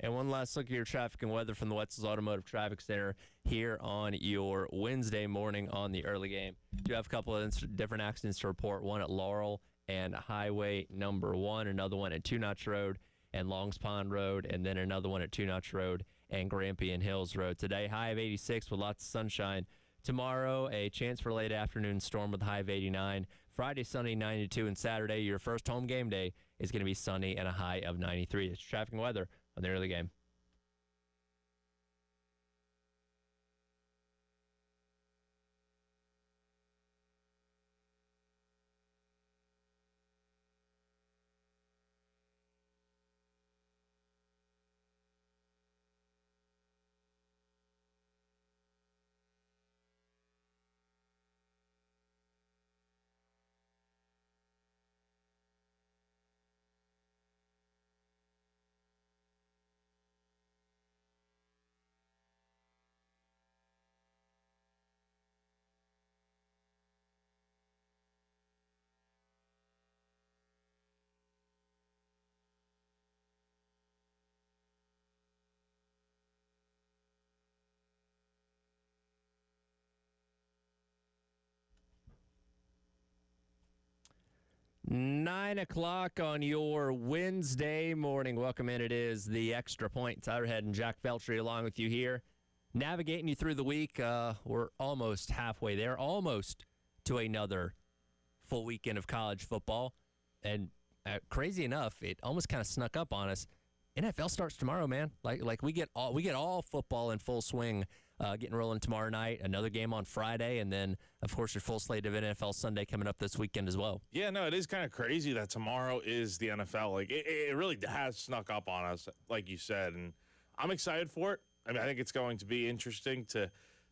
And one last look at your traffic and weather from the Wetzel's Automotive Traffic Center here on your Wednesday morning on the early game. Do have a couple of different accidents to report, one at Laurel and Highway number 1, another one at Two Notch Road and Longs Pond Road, and then another one at Two Notch Road and Grampian Hills Road. Today, high of 86 with lots of sunshine. Tomorrow, a chance for late afternoon storm with a high of 89. Friday, sunny, 92. And Saturday, your first home game day, is going to be sunny and a high of 93. It's traffic and weather on the early game. Nine o'clock on your Wednesday morning. Welcome in. It is the Extra Point. Tyler Head and Jack Feltry along with you here, navigating you through the week. We're almost halfway there, almost to another full weekend of college football. And crazy enough, it almost kind of snuck up on us. NFL starts tomorrow, man. Like we get all football in full swing, getting rolling tomorrow night. Another game on Friday, and then of course your full slate of NFL Sunday coming up this weekend as well. Yeah, no, it is kind of crazy that tomorrow is the NFL. Like it really has snuck up on us, like you said, and I'm excited for it. I mean, I think it's going to be interesting to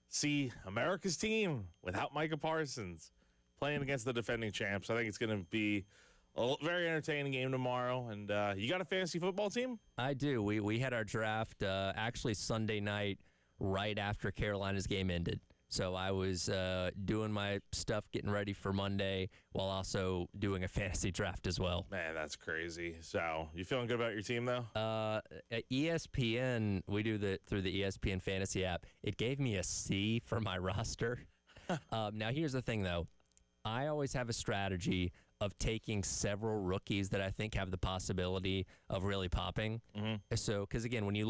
see America's team without Micah Parsons playing against the defending champs. I think it's going to be a very entertaining game tomorrow. And you got a fantasy football team? I do. We had our draft actually Sunday night right after Carolina's game ended. So I was doing my stuff, getting ready for Monday, while also doing a fantasy draft as well. Man, that's crazy. So you feeling good about your team, though? At ESPN, we do through the ESPN Fantasy app. It gave me a C for my roster. Now, here's the thing, though. I always have a strategy of taking several rookies that I think have the possibility of really popping. Mm-hmm. So, because again, when you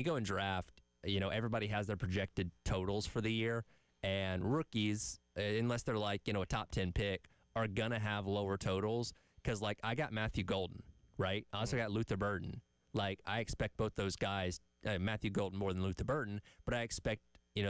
go and draft, everybody has their projected totals for the year, and rookies, unless they're like, a top 10 pick, are going to have lower totals. Because, like, I got Matthew Golden, right? I also got Luther Burden. Like, I expect both those guys, Matthew Golden more than Luther Burden, but I expect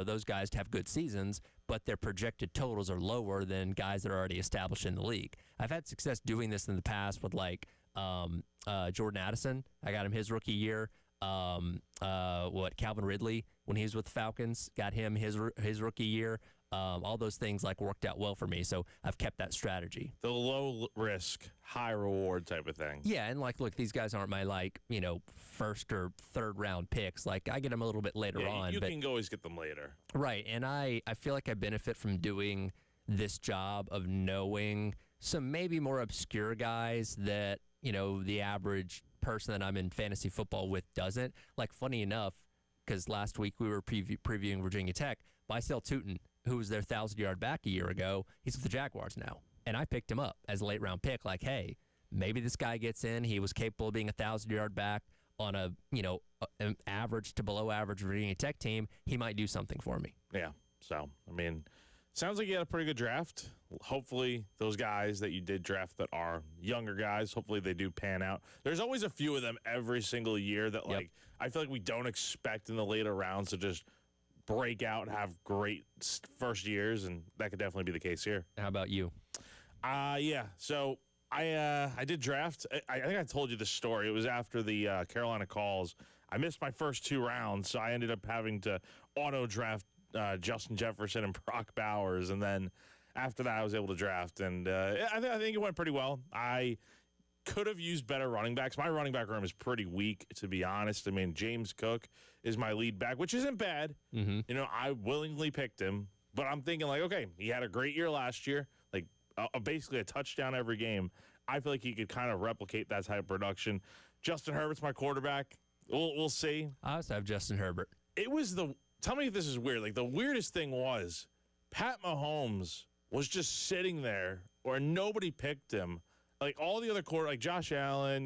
those guys to have good seasons, but their projected totals are lower than guys that are already established in the league. I've had success doing this in the past with Jordan Addison. I got him his rookie year. Calvin Ridley when he was with the Falcons, got him his rookie year. All those things worked out well for me, so I've kept that strategy. The low risk, high reward type of thing. Yeah, and look, these guys aren't my first or third round picks. I get them a little bit later on. You can always get them later. Right, and I feel like I benefit from doing this job of knowing some maybe more obscure guys that the average person that I'm in fantasy football with doesn't. Funny enough, because last week we were previewing Virginia Tech, Bicel Tootin, who was their 1,000-yard back a year ago, he's with the Jaguars now. And I picked him up as a late-round pick. Hey, maybe this guy gets in. He was capable of being a 1,000-yard back on an average to below average Virginia Tech team. He might do something for me. Yeah. So, sounds like you had a pretty good draft. Hopefully, those guys that you did draft that are younger guys, hopefully they do pan out. There's always a few of them every single year that, I feel like we don't expect in the later rounds to just break out and have great first years, and that could definitely be the case here. How about you? Yeah. So I did draft. I think I told you this story. It was after the Carolina calls. I missed my first 2 rounds, so I ended up having to auto draft Justin Jefferson and Brock Bowers, and then after that I was able to draft, and I think it went pretty well. I could have used better running backs. My running back room is pretty weak, to be honest. James Cook is my lead back, which isn't bad. Mm-hmm. I willingly picked him, but I'm thinking okay, he had a great year last year, basically a touchdown every game. I feel like he could kind of replicate that type of production. Justin Herbert's my quarterback. We'll see. I also have Justin Herbert. It was tell me if this is weird. Like, the weirdest thing was Pat Mahomes was just sitting there or nobody picked him. Like, all the other like Josh Allen,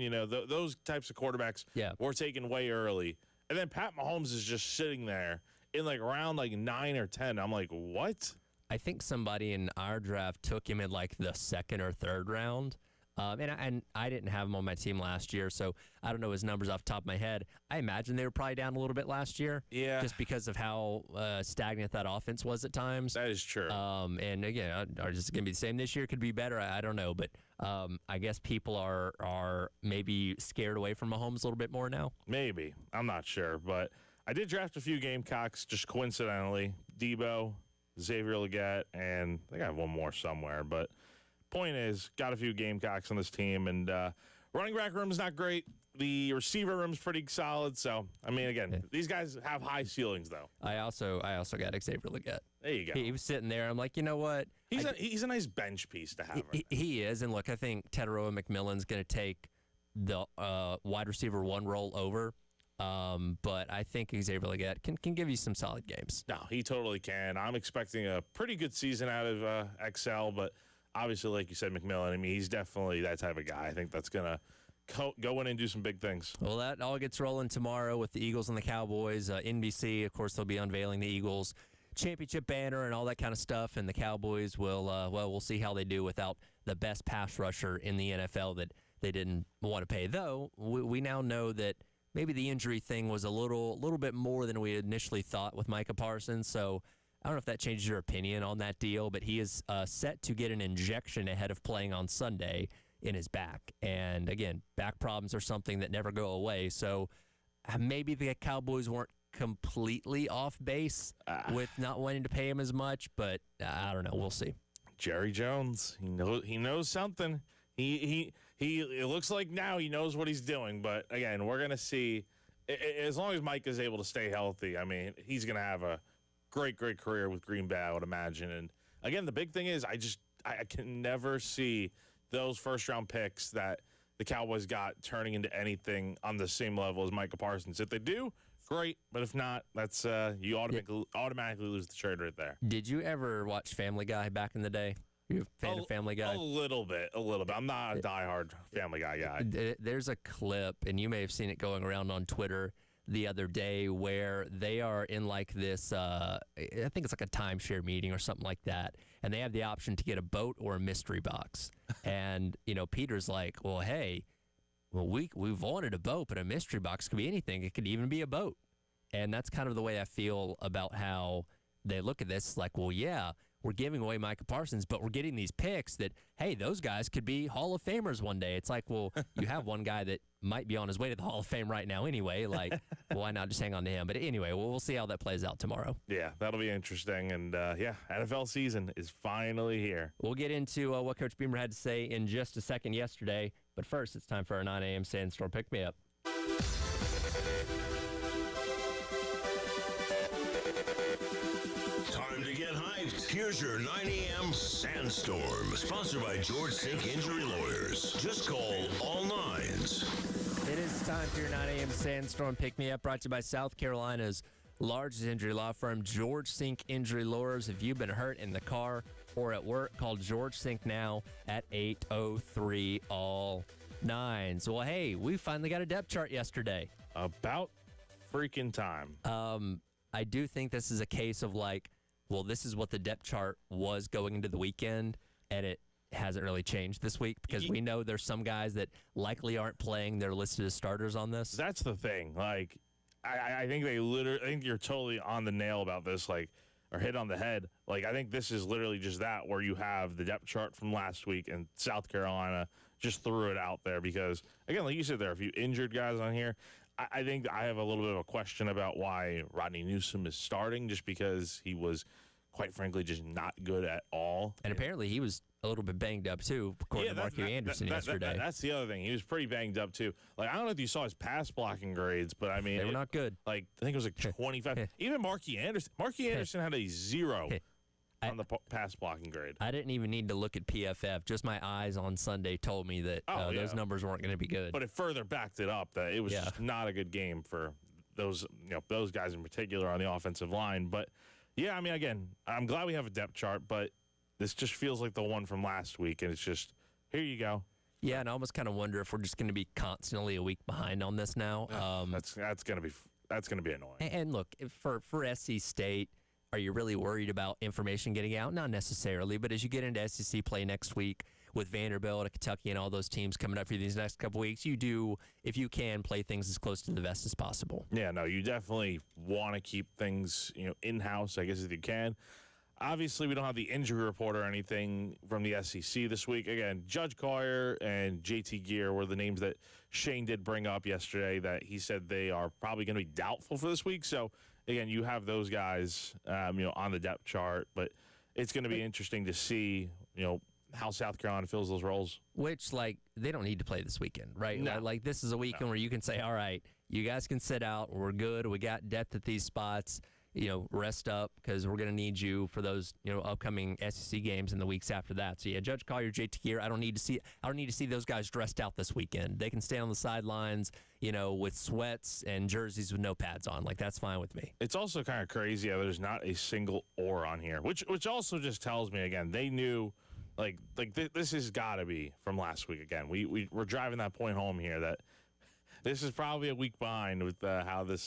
those types of quarterbacks were taken way early. And then Pat Mahomes is just sitting there in like round like 9 or 10. I'm like, what? I think somebody in our draft took him in like the second or third round. And I didn't have him on my team last year, so I don't know his numbers off the top of my head. I imagine they were probably down a little bit last year. Yeah. Just because of how stagnant that offense was at times. That is true. And again, are just going to be the same this year? Could be better. I don't know. But I guess people are maybe scared away from Mahomes a little bit more now. Maybe. I'm not sure. But I did draft a few Gamecocks just coincidentally. Debo, Xavier Legette, and I think I have one more somewhere. But point is, got a few Gamecocks on this team, and running back room is not great. The receiver room's pretty solid. So, I mean, again, these guys have high ceilings, though. I also got Xavier Legette. There you go. He was sitting there. I'm like, you know what? He's a nice bench piece to have. He is, and look, I think Teteroa McMillan's going to take the wide receiver 1 role over. But I think Xavier Legette can give you some solid games. No, he totally can. I'm expecting a pretty good season out of XL, but obviously, like you said, McMillan, I mean, he's definitely that type of guy. I think that's going to go in and do some big things. Well, that all gets rolling tomorrow with the Eagles and the Cowboys. NBC, of course, they'll be unveiling the Eagles championship banner and all that kind of stuff, and the Cowboys will, we'll see how they do without the best pass rusher in the NFL that they didn't want to pay. Though, we now know that maybe the injury thing was a little bit more than we initially thought with Micah Parsons, so I don't know if that changes your opinion on that deal, but he is set to get an injection ahead of playing on Sunday in his back. And again, back problems are something that never go away, so maybe the Cowboys weren't completely off base with not wanting to pay him as much, but I don't know. We'll see. Jerry Jones, he knows something. He it looks like now he knows what he's doing, but again, we're gonna see. As long as Mike is able to stay healthy, I mean, he's gonna have a great career with Green Bay, I would imagine. And again, the big thing is I can never see those first-round picks that the Cowboys got turning into anything on the same level as Micah Parsons. If they do, great. But if not, that's you automatically lose the trade right there. Did you ever watch Family Guy back in the day? You a fan of Family Guy? A little bit. I'm not a diehard Family Guy guy. There's a clip, and you may have seen it going around on Twitter the other day, where they are in like this, I think it's like a timeshare meeting or something like that, and they have the option to get a boat or a mystery box. And, Peter's like, well, hey, we've wanted a boat, but a mystery box could be anything. It could even be a boat. And that's kind of the way I feel about how they look at this. Like, well, yeah, we're giving away Micah Parsons, but we're getting these picks that, hey, those guys could be Hall of Famers one day. It's like, well, you have one guy that might be on his way to the Hall of Fame right now anyway. Like, why not just hang on to him? But anyway, we'll see how that plays out tomorrow. Yeah, that'll be interesting. And, NFL season is finally here. We'll get into what Coach Beamer had to say in just a second yesterday. But first, it's time for our 9 a.m. Sandstorm Pick-Me-Up. Here's your 9 a.m. Sandstorm, sponsored by George Sink Injury Lawyers. Just call all nines. It is time for your 9 a.m. Sandstorm Pick-Me-Up, brought to you by South Carolina's largest injury law firm, George Sink Injury Lawyers. If you've been hurt in the car or at work, call George Sink now at 803 all nines. Well, hey, we finally got a depth chart yesterday. About freaking time. I do think this is a case of like, well, this is what the depth chart was going into the weekend, and it hasn't really changed this week because we know there's some guys that likely aren't playing. They're listed as starters on this. That's the thing. Like, I think I think you're totally on the nail about this, like, or hit on the head. Like, I think this is literally just that, where you have the depth chart from last week, and South Carolina just threw it out there because, again, like you said, there are a few injured guys on here. I think I have a little bit of a question about why Rodney Newsome is starting, just because he was, quite frankly, just not good at all. And apparently he was a little bit banged up, too, according to Marky Anderson yesterday. That's the other thing. He was pretty banged up, too. Like, I don't know if you saw his pass blocking grades, but, I mean. They were not good. Like, I think it was like 25. Even Marky Anderson. Marky Anderson had a 0. on the pass blocking grade. I didn't even need to look at PFF. Just my eyes on Sunday told me that those numbers weren't going to be good. But it further backed it up that it was just not a good game for those guys in particular on the offensive line. But yeah, I mean, again, I'm glad we have a depth chart, but this just feels like the one from last week, and it's just here you go. Yeah, and I almost kind of wonder if we're just going to be constantly a week behind on this now. That's going to be annoying. And look, for SC State, are you really worried about information getting out? Not necessarily, but as you get into SEC play next week with Vanderbilt, Kentucky, and all those teams coming up for these next couple weeks, you do, if you can, play things as close to the vest as possible. Yeah, no, you definitely want to keep things in-house, I guess, if you can. Obviously, we don't have the injury report or anything from the SEC this week. Again, Judge Collier and JT Gear were the names that Shane did bring up yesterday that he said they are probably going to be doubtful for this week. So, again, you have those guys, on the depth chart. But it's going to be interesting to see, how South Carolina fills those roles. Which, they don't need to play this weekend, right? No. This is a weekend where you can say, all right, you guys can sit out. We're good. We got depth at these spots. Rest up because we're going to need you for those, upcoming SEC games in the weeks after that. So yeah, Judge Collier, JT Gear, I don't need to see those guys dressed out this weekend. They can stay on the sidelines, with sweats and jerseys with no pads on. That's fine with me. It's also kind of crazy how there's not a single or on here, which also just tells me again they knew, this has got to be from last week again. We're driving that point home here that. This is probably a week behind with how this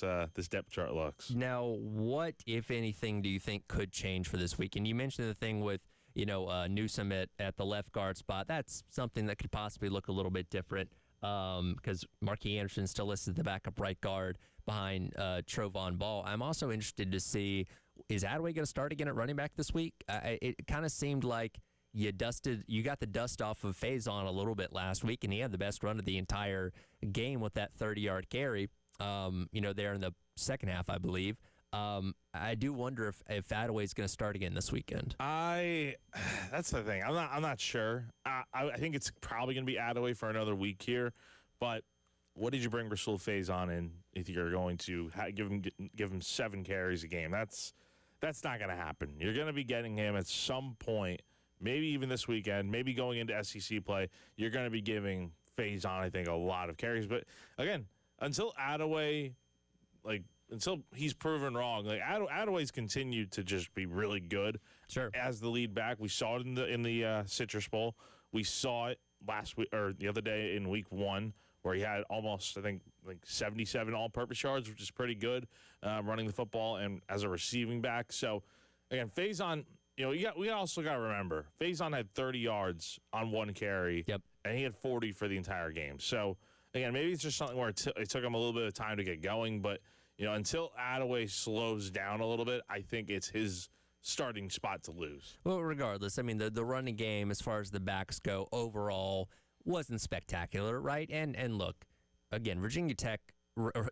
depth chart looks. Now, what, if anything, do you think could change for this week? And you mentioned the thing with, Newsome at the left guard spot. That's something that could possibly look a little bit different because Marquis Anderson still listed the backup right guard behind Trovon Ball. I'm also interested to see, is Adaway going to start again at running back this week? It kind of seemed like you got the dust off of Faison a little bit last week, and he had the best run of the entire game with that 30-yard carry, there in the second half, I believe. I do wonder if Adaway's going to start again this weekend. That's the thing. I'm not sure. I think it's probably going to be Adaway for another week here, but what did you bring Rasul Faison in if you're going to give him 7 carries a game? That's not going to happen. You're going to be getting him at some point. Maybe even this weekend, maybe going into SEC play, you're going to be giving Faison, I think, a lot of carries. But, again, until Adaway, until he's proven wrong, Adaway's continued to just be really good as the lead back. We saw it in the Citrus Bowl. We saw it last week or the other day in week 1 where he had almost, I think, 77 all-purpose yards, which is pretty good running the football and as a receiving back. So, again, Faison – we also got to remember, Faison had 30 yards on 1 carry, and he had 40 for the entire game. So, again, maybe it's just something where it took him a little bit of time to get going. But, until Adaway slows down a little bit, I think it's his starting spot to lose. Well, regardless, I mean, the running game, as far as the backs go, overall wasn't spectacular, right? And look, again, Virginia Tech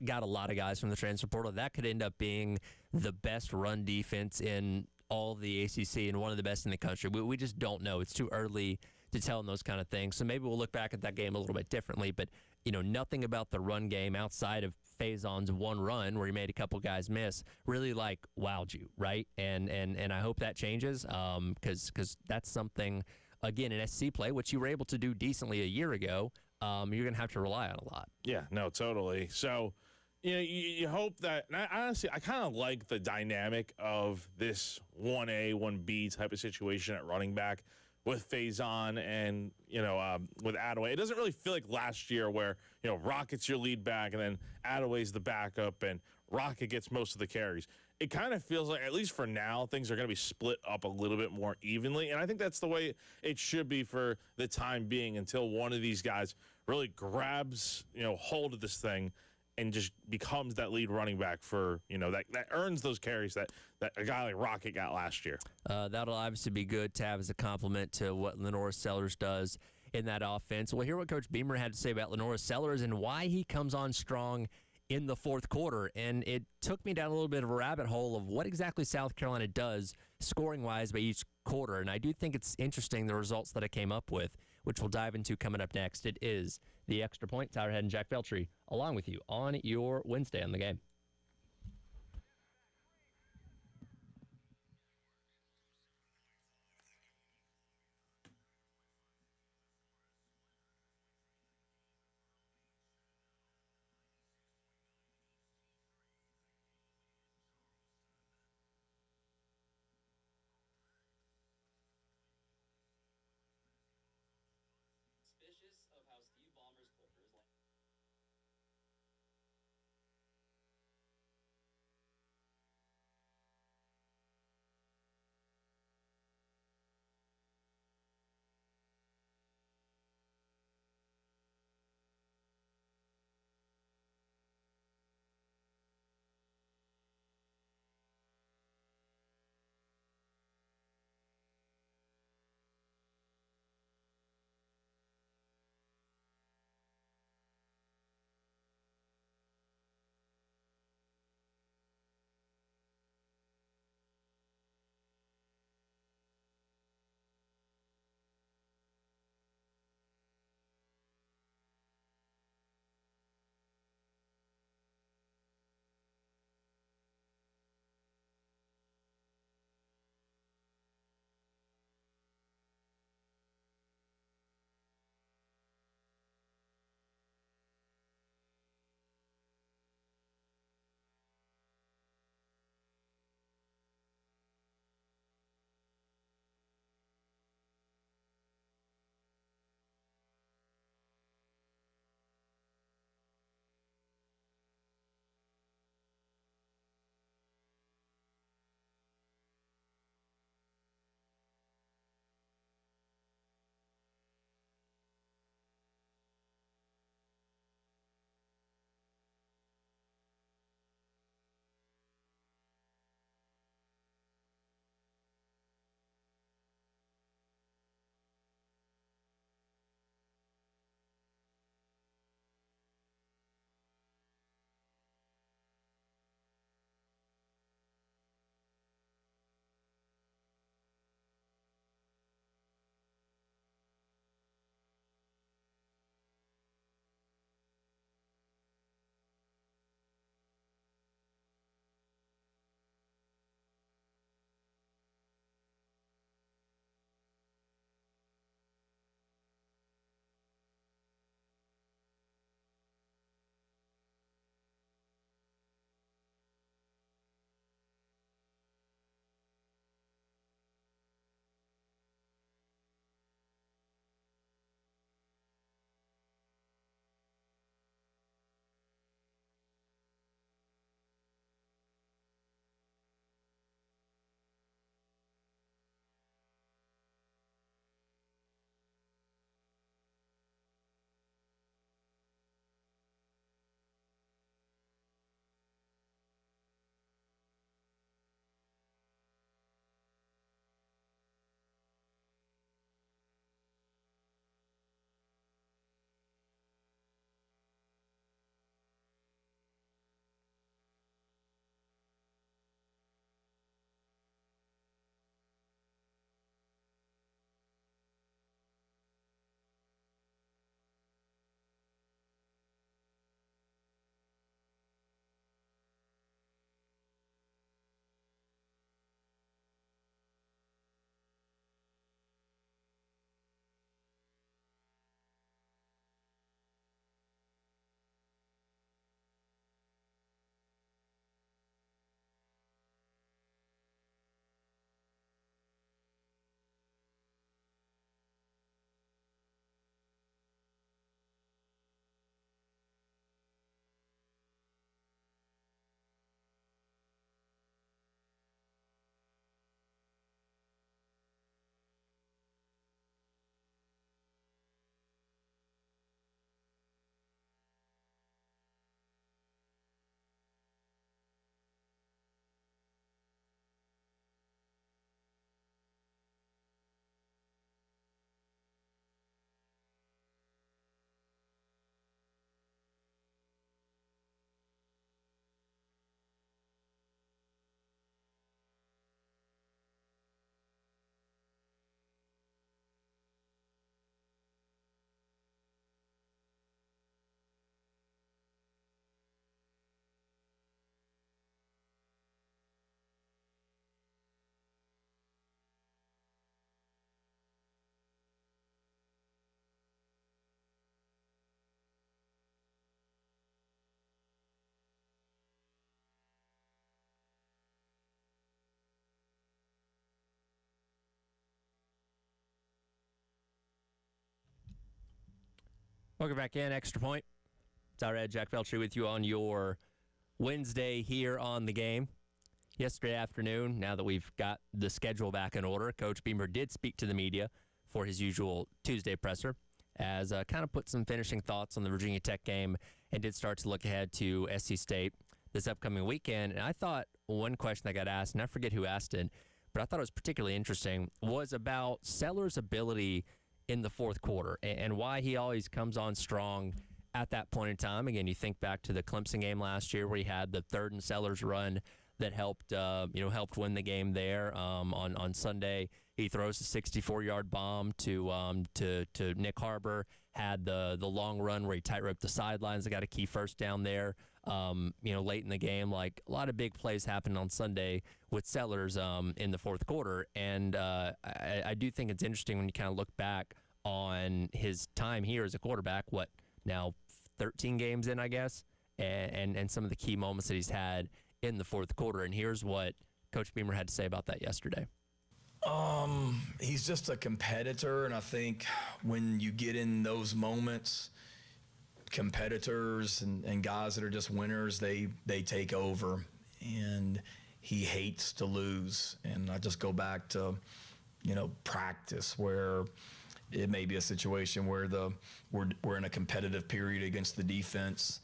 got a lot of guys from the transfer portal. That could end up being the best run defense in all of the ACC and one of the best in the country. We just don't know. It's too early to tell in those kind of things. So maybe we'll look back at that game a little bit differently. But, nothing about the run game outside of Faison's one run where he made a couple guys miss really wowed you, right? And I hope that changes because that's something, again, in SC play, which you were able to do decently a year ago, you're going to have to rely on a lot. Yeah, no, totally. So, you hope that, and honestly, I kind of like the dynamic of this 1A, 1B type of situation at running back with Faison and, with Adaway. It doesn't really feel like last year where, Rocket's your lead back and then Adaway's the backup and Rocket gets most of the carries. It kind of feels like, at least for now, things are going to be split up a little bit more evenly. And I think that's the way it should be for the time being until one of these guys really grabs, hold of this thing and just becomes that lead running back for, that earns those carries that a guy like Rocket got last year. That'll obviously be good to have as a compliment to what Lenora Sellers does in that offense. We'll hear what Coach Beamer had to say about Lenora Sellers and why he comes on strong in the fourth quarter. And it took me down a little bit of a rabbit hole of what exactly South Carolina does scoring-wise by each quarter. And I do think it's interesting the results that I came up with, which we'll dive into coming up next. It is The Extra Point. Tyler Head and Jack Feltry along with you on your Wednesday on the game. Welcome back in, Extra Point. It's our Ed, Jack Beltry with you on your Wednesday here on the game. Yesterday afternoon, now that we've got the schedule back in order, Coach Beamer did speak to the media for his usual Tuesday presser, as kind of put some finishing thoughts on the Virginia Tech game and did start to look ahead to SC State this upcoming weekend. And I thought one question that got asked, and I forget who asked it, but I thought it was particularly interesting, was about Sellers' ability in the fourth quarter and why he always comes on strong at that point in time. Again, you think back to the Clemson game last year where he had the third and Sellers run that helped win the game there. On Sunday, he throws a 64-yard bomb to Nick Harbor. Had the long run where he tight-roped the sidelines. They got a key first down there. Late in the game, like a lot of big plays happened on Sunday with Sellers in the fourth quarter. And I do think it's interesting when you kind of look back on his time here as a quarterback. What now, 13 games in, I guess, and some of the key moments that he's had in the fourth quarter. And here's what Coach Beamer had to say about that yesterday. He's just a competitor, and I think when you get in those moments, competitors and guys that are just winners, they take over, and he hates to lose. And I just go back to, practice where it may be a situation where we're in a competitive period against the defense,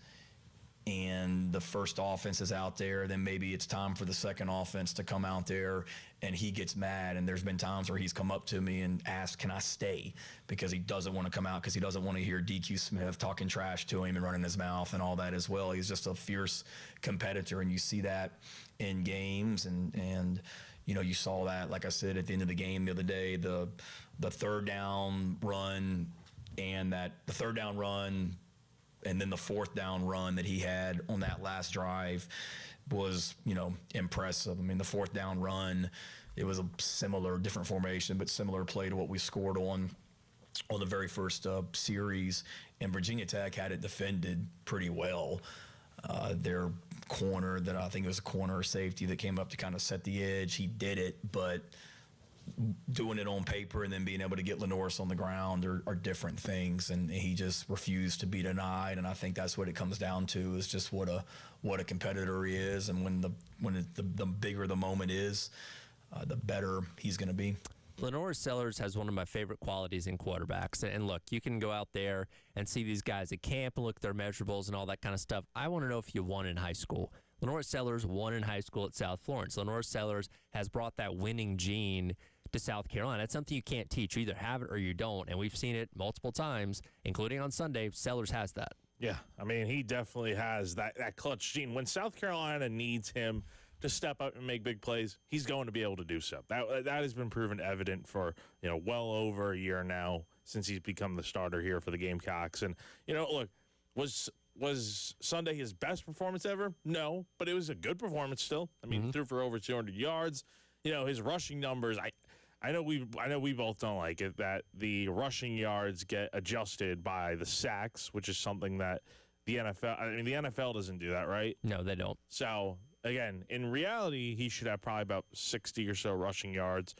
and the first offense is out there, then maybe it's time for the second offense to come out there, and he gets mad. And there's been times where he's come up to me and asked, can I stay? Because he doesn't want to come out, because he doesn't want to hear DQ Smith talking trash to him and running his mouth and all that as well. He's just a fierce competitor, and you see that in games. And you saw that, like I said, at the end of the game the other day, the third down run and the third down run and then the fourth down run that he had on that last drive was, impressive. I mean, the fourth down run, it was a similar, different formation, but similar play to what we scored on the very first series. And Virginia Tech had it defended pretty well. Their corner, that I think it was a corner or safety that came up to kind of set the edge, he did it, but doing it on paper and then being able to get Lenoris on the ground are different things, and he just refused to be denied. And I think that's what it comes down to, is just what a competitor he is, and when the bigger the moment is, the better he's going to be. Lenoris Sellers has one of my favorite qualities in quarterbacks. And look, you can go out there and see these guys at camp and look at their measurables and all that kind of stuff. I want to know if you won in high school. Lenoris Sellers won in high school at South Florence. Lenoris Sellers has brought that winning gene to South Carolina. That's something you can't teach. You either have it or you don't. And we've seen it multiple times, including on Sunday. Sellers has that. Yeah, I mean, he definitely has that clutch gene. When South Carolina needs him to step up and make big plays, he's going to be able to do so. That has been proven evident for, well over a year now since he's become the starter here for the Gamecocks. And, look, was Sunday his best performance ever? No, but it was a good performance still. I mean, threw for over 200 yards. His rushing numbers, I know we both don't like it, that the rushing yards get adjusted by the sacks, which is something that the NFL doesn't do that, right? No, they don't. So, again, in reality, he should have probably about 60 or so rushing yards.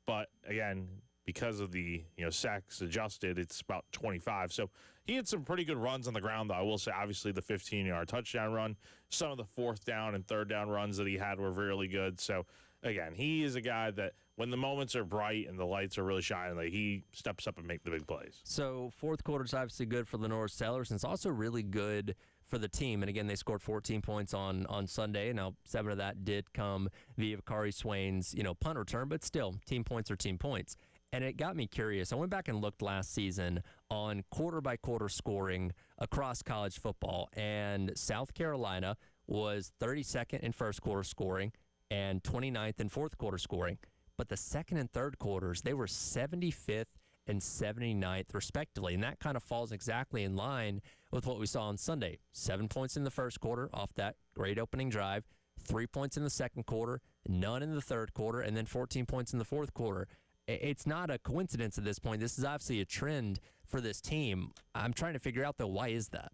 But, again, because of the sacks adjusted, it's about 25. So he had some pretty good runs on the ground, though. I will say, obviously, the 15-yard touchdown run. Some of the fourth down and third down runs that he had were really good. So, again, he is a guy that when the moments are bright and the lights are really shining, like, he steps up and makes the big plays. So fourth quarter is obviously good for Lenoris Sellers, and it's also really good for the team. And again, they scored 14 points on Sunday. Now, 7 of that did come via Bakari Swain's punt return, but still, team points are team points. And it got me curious. I went back and looked last season on quarter-by-quarter scoring across college football, and South Carolina was 32nd in first quarter scoring and 29th in fourth quarter scoring. But the second and third quarters, they were 75th and 79th, respectively. And that kind of falls exactly in line with what we saw on Sunday. 7 points in the first quarter off that great opening drive, 3 points in the second quarter, none in the third quarter, and then 14 points in the fourth quarter. It's not a coincidence at this point. This is obviously a trend for this team. I'm trying to figure out, though, why is that?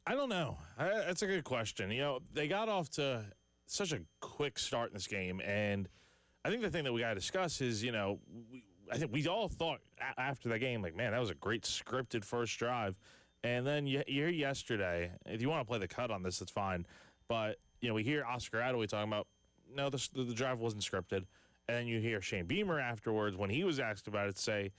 I don't know. That's a good question. They got off to such a quick start in this game, and I think the thing that we got to discuss is, I think we all thought after that game, like, man, that was a great scripted first drive. And then you hear yesterday, if you want to play the cut on this, that's fine. But, we hear Oscar Adaway talking about, no, the drive wasn't scripted. And then you hear Shane Beamer afterwards, when he was asked about it, say,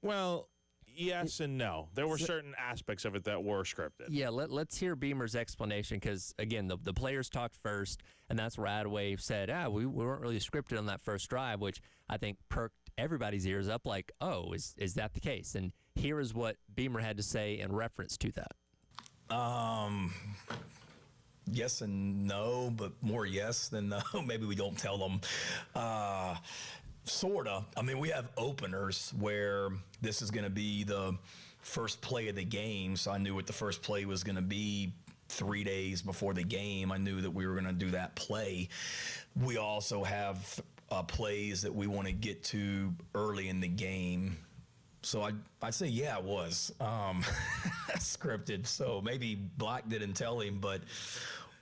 well, yes and no. There were certain aspects of it that were scripted. Yeah, let's hear Beamer's explanation because, again, the players talked first, and that's where Adaway said, we weren't really scripted on that first drive, which I think perked everybody's ears up like, oh, is that the case? And here is what Beamer had to say in reference to that. Yes and no, but more yes than no. Maybe we don't tell them. Sort of. I mean, we have openers where this is going to be the first play of the game, so I knew what the first play was going to be 3 days before the game. I knew that we were going to do that play. We also have plays that we want to get to early in the game. So I'd say, yeah, it was scripted. So maybe Black didn't tell him, but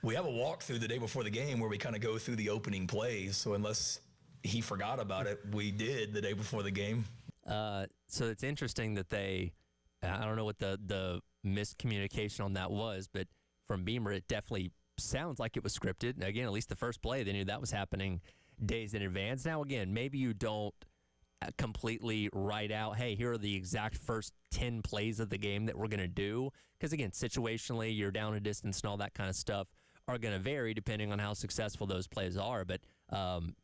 we have a walkthrough the day before the game where we kind of go through the opening plays. So unless he forgot about it, we did the day before the game. So it's interesting that I don't know what the miscommunication on that was, but from Beamer, it definitely sounds like it was scripted. And again, at least the first play, they knew that was happening days in advance. Now, again, maybe you don't completely write out, hey, here are the exact first 10 plays of the game that we're going to do. Because, again, situationally, you're down a distance and all that kind of stuff are going to vary depending on how successful those plays are. But,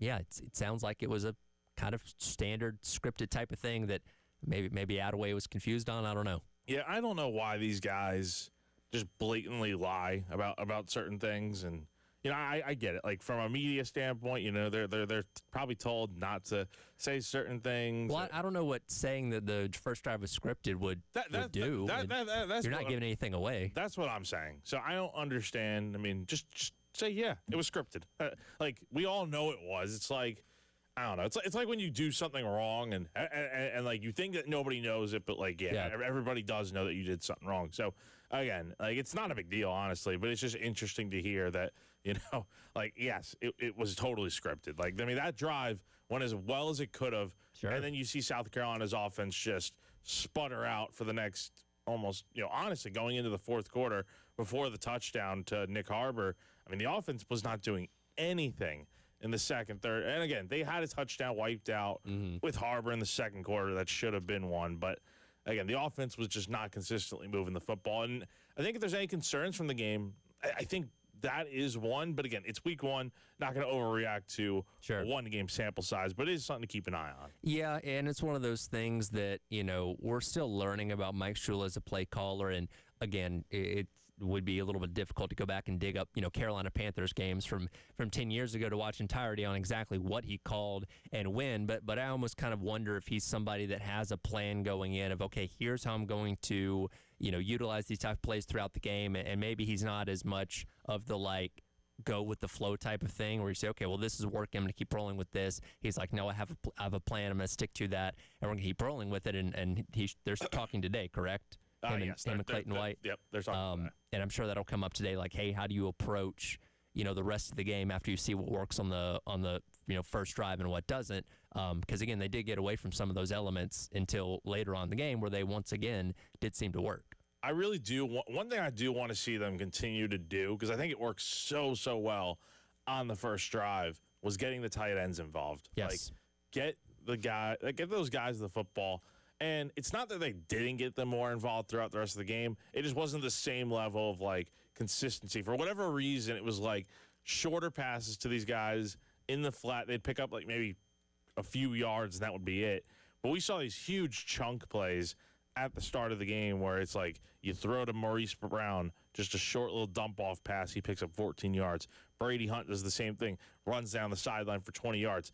it sounds like it was a kind of standard scripted type of thing that maybe Adaway was confused on. I don't know. Yeah, I don't know why these guys just blatantly lie about certain things. And, I get it. Like, from a media standpoint, they're probably told not to say certain things. Well, I don't know what saying that the first drive was scripted would do. That's you're not giving anything away. That's what I'm saying. So I don't understand. I mean, just say, yeah, it was scripted. Like, we all know it was. It's like, I don't know. It's like when you do something wrong and like you think that nobody knows it, but like, yeah, everybody does know that you did something wrong. So again, like, it's not a big deal, honestly, but it's just interesting to hear that, like, yes, it was totally scripted. Like, I mean, that drive went as well as it could have. Sure. And then you see South Carolina's offense just sputter out for the next almost, honestly, going into the fourth quarter before the touchdown to Nick Harbor. I mean, the offense was not doing anything in the second, third. And again, they had a touchdown wiped out with Harbor in the second quarter. That should have been one. But again, the offense was just not consistently moving the football. And I think if there's any concerns from the game, I think that is one. But again, it's week one. Not going to overreact to a one-game sample size, but it is something to keep an eye on. Yeah, and it's one of those things that, we're still learning about Mike Shula as a play caller. And again, it would be a little bit difficult to go back and dig up, Carolina Panthers games from 10 years ago to watch entirety on exactly what he called and when. But I almost kind of wonder if he's somebody that has a plan going in of, okay, here's how I'm going to, utilize these type of plays throughout the game. And maybe he's not as much of the, like, go with the flow type of thing where you say, okay, well, this is working. I'm going to keep rolling with this. He's like, no, I have a plan. I'm going to stick to that. And we're going to keep rolling with it. And they're talking today, correct? Yes, him and Clayton White. Yep, they're talking. And I'm sure that'll come up today. Like, hey, how do you approach, the rest of the game after you see what works on the first drive and what doesn't? Because again, they did get away from some of those elements until later on in the game where they once again did seem to work. I really do. One thing I do want to see them continue to do, because I think it works so well on the first drive, was getting the tight ends involved. Yes. Like, get those guys the football. And it's not that they didn't get them more involved throughout the rest of the game. It just wasn't the same level of, like, consistency. For whatever reason, it was, like, shorter passes to these guys in the flat. They'd pick up, like, maybe a few yards, and that would be it. But we saw these huge chunk plays at the start of the game where it's like you throw to Maurice Brown, just a short little dump-off pass. He picks up 14 yards. Brady Hunt does the same thing, runs down the sideline for 20 yards.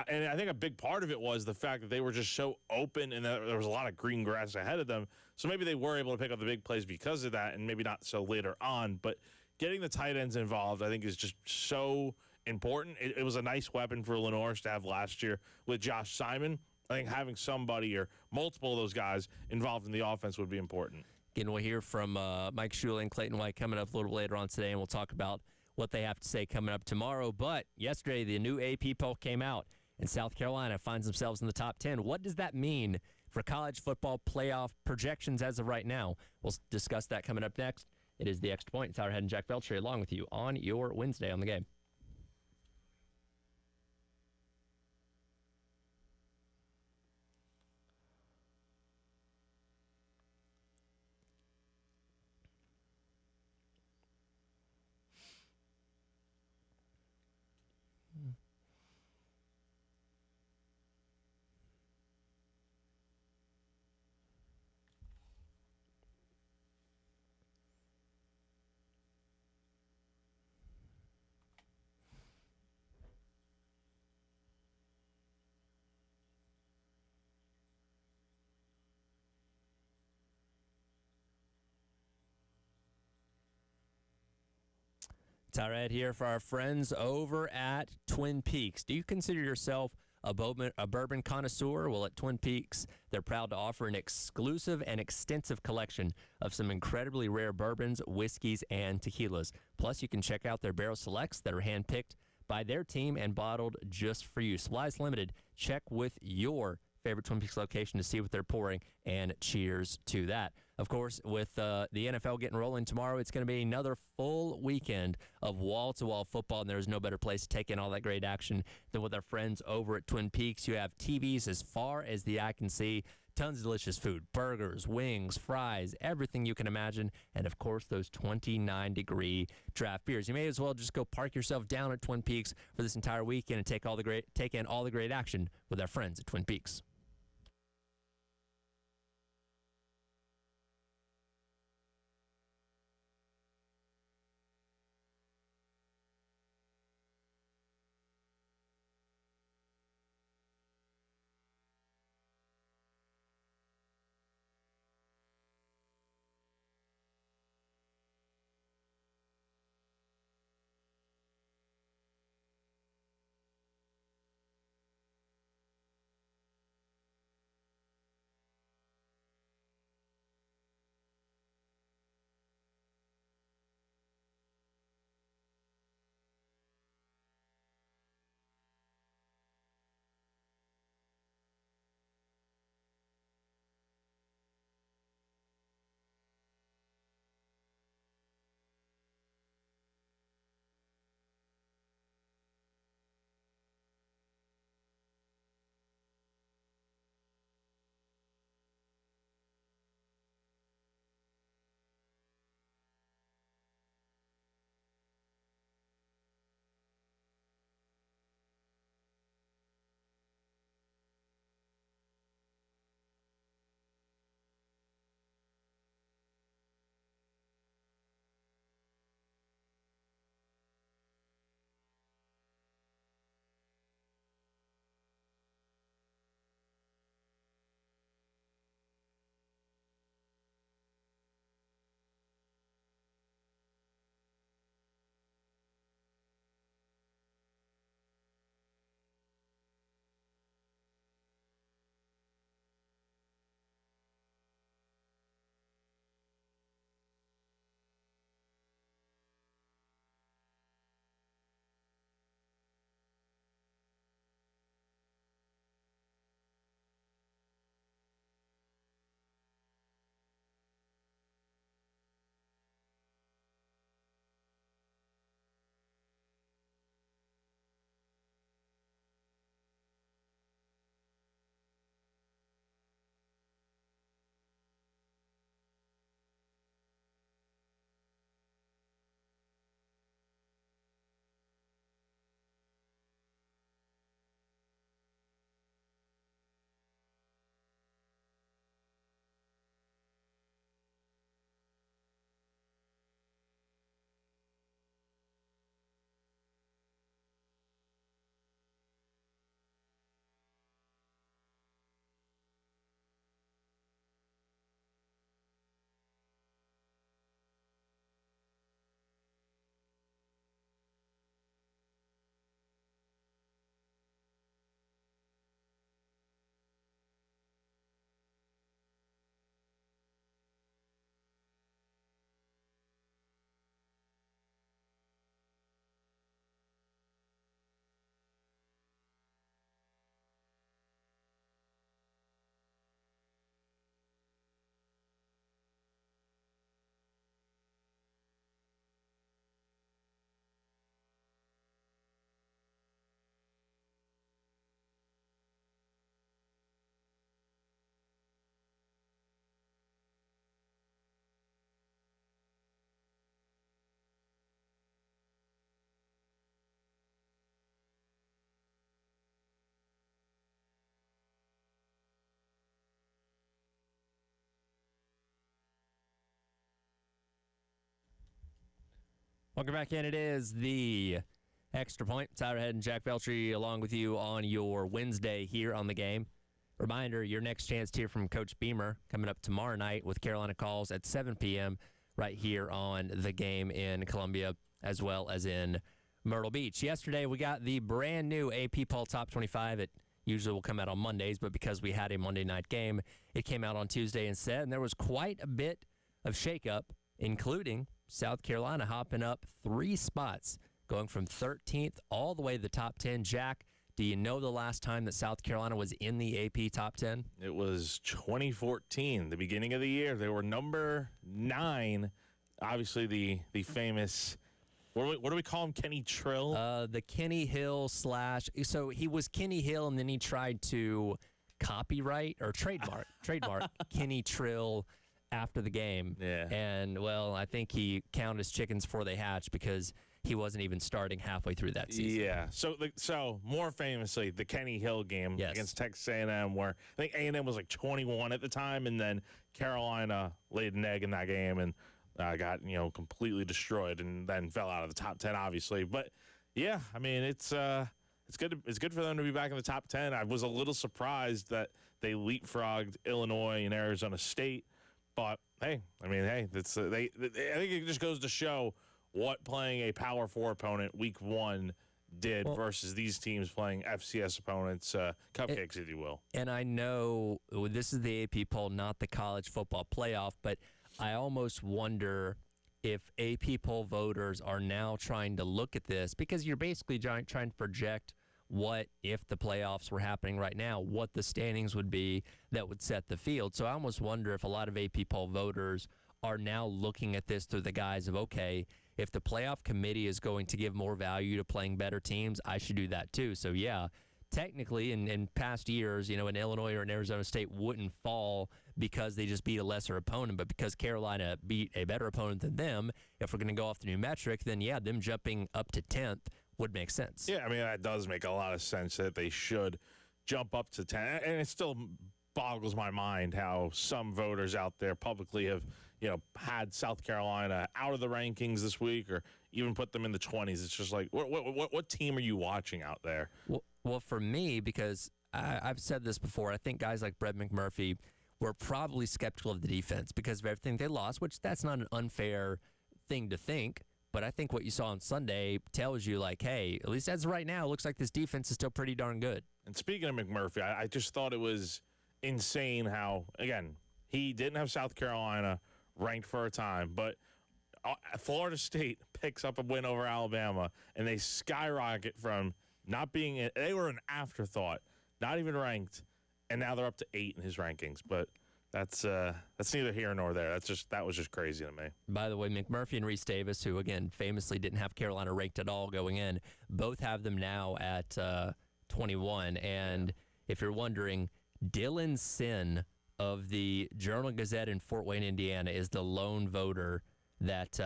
And I think a big part of it was the fact that they were just so open and that there was a lot of green grass ahead of them. So maybe they were able to pick up the big plays because of that, and maybe not so later on. But getting the tight ends involved, I think, is just so important. It was a nice weapon for Lenore's to have last year with Josh Simon. I think having somebody or multiple of those guys involved in the offense would be important. Again, we'll hear from Mike Shula and Clayton White coming up a little later on today, and we'll talk about what they have to say coming up tomorrow. But yesterday, the new AP poll came out, and South Carolina finds themselves in the top 10. What does that mean for college football playoff projections as of right now. We'll discuss that coming up next. It is the Extra Point. Tyler Head and Jack Belcher along with you on your Wednesday on the Game. Tyrad here for our friends over at Twin Peaks. Do you consider yourself a bourbon connoisseur? Well, at Twin Peaks, they're proud to offer an exclusive and extensive collection of some incredibly rare bourbons, whiskeys, and tequilas. Plus, you can check out their barrel selects that are handpicked by their team and bottled just for you. Supplies limited. Check with your favorite Twin Peaks location to see what they're pouring, and cheers to that. Of course, with the NFL getting rolling tomorrow, it's going to be another full weekend of wall-to-wall football, and there's no better place to take in all that great action than with our friends over at Twin Peaks. You have TVs as far as the eye can see, tons of delicious food, burgers, wings, fries, everything you can imagine, and of course, those 29-degree draft beers. You may as well just go park yourself down at Twin Peaks for this entire weekend and take in all the great action with our friends at Twin Peaks. Welcome back in. It is the Extra Point. Tyler Head and Jack Beltry along with you on your Wednesday here on the game. Reminder, your next chance to hear from Coach Beamer coming up tomorrow night with Carolina Calls at 7 p.m. right here on the game in Columbia as well as in Myrtle Beach. Yesterday, we got the brand new AP Poll Top 25. It usually will come out on Mondays, but because we had a Monday night game, it came out on Tuesday instead, and there was quite a bit of shakeup, including South Carolina hopping up 3 spots, going from 13th all the way to the top 10. Jack, do you know the last time that South Carolina was in the AP top 10? It was 2014, the beginning of the year. They were number 9. Obviously, the famous, what do we call him, Kenny Trill? The Kenny Hill / so he was Kenny Hill, and then he tried to copyright or trademark Kenny Trill after the game. Yeah. And, well, I think he counted his chickens before they hatched because he wasn't even starting halfway through that season. Yeah. So more famously, the Kenny Hill game against Texas A&M, where I think A&M was like 21 at the time, and then Carolina laid an egg in that game and got completely destroyed, and then fell out of the top 10, obviously. But yeah, I mean it's good for them to be back in the top 10. I was a little surprised that they leapfrogged Illinois and Arizona State, but hey, I think it just goes to show what playing a Power 4 opponent week 1 did versus these teams playing FCS opponents, cupcakes, if you will. And I know this is the AP poll, not the college football playoff, but I almost wonder if AP poll voters are now trying to look at this, because you're basically trying to project what, if the playoffs were happening right now, what the standings would be that would set the field. So I almost wonder if a lot of AP poll voters are now looking at this through the guise of, okay, if the playoff committee is going to give more value to playing better teams, I should do that too. So, yeah, technically in past years, an Illinois or an Arizona State wouldn't fall because they just beat a lesser opponent. But because Carolina beat a better opponent than them, if we're going to go off the new metric, then, yeah, them jumping up to 10th would make sense. Yeah, I mean, that does make a lot of sense that they should jump up to 10. And it still boggles my mind how some voters out there publicly have had South Carolina out of the rankings this week, or even put them in the 20s. It's just like, what team are you watching out there? Well, for me, because I've said this before, I think guys like Brett McMurphy were probably skeptical of the defense because of everything they lost, which that's not an unfair thing to think. But I think what you saw on Sunday tells you, like, hey, at least as of right now, it looks like this defense is still pretty darn good. And speaking of McMurphy, I just thought it was insane how, again, he didn't have South Carolina ranked for a time, but Florida State picks up a win over Alabama, and they skyrocket from not being – they were an afterthought, not even ranked, and now they're up to 8 in his rankings. But that's neither here nor there. That was just crazy to me. By the way, McMurphy and Reese Davis, who, again, famously didn't have Carolina ranked at all going in, both have them now at 21. And if you're wondering, Dylan Sin of the Journal-Gazette in Fort Wayne, Indiana, is the lone voter that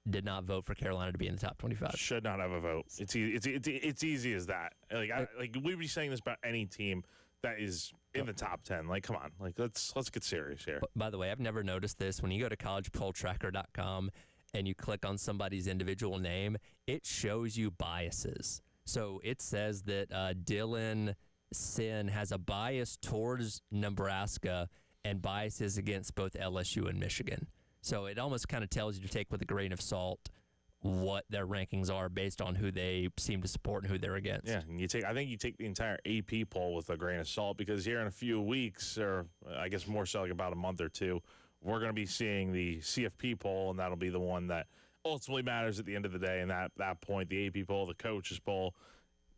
did not vote for Carolina to be in the top 25. Should not have a vote. It's easy as that. Like we'd be saying this about any team that is in the top 10. Like, come on. Like, let's get serious here. By the way, I've never noticed this. When you go to collegepolltracker.com and you click on somebody's individual name, it shows you biases. So it says that Dylan Sin has a bias towards Nebraska and biases against both LSU and Michigan. So it almost kind of tells you to take with a grain of salt what their rankings are based on who they seem to support and who they're against. Yeah, and I think you take the entire AP poll with a grain of salt, because here in a few weeks, or I guess more so like about a month or two, we're going to be seeing the CFP poll, and that'll be the one that ultimately matters at the end of the day. And that point, the AP poll, the coaches poll,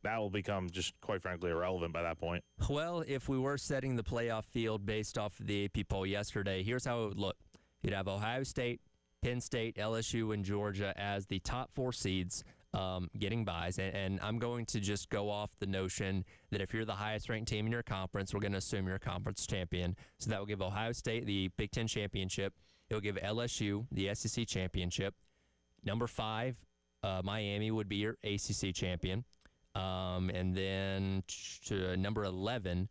that will become just, quite frankly, irrelevant by that point. Well, if we were setting the playoff field based off of the AP poll yesterday, here's how it would look. You'd have Ohio State, Penn State, LSU, and Georgia as the top 4 seeds getting buys. And I'm going to just go off the notion that if you're the highest-ranked team in your conference, we're going to assume you're a conference champion. So that will give Ohio State the Big Ten championship. It will give LSU the SEC championship. Number 5, Miami would be your ACC champion. And then to number 11,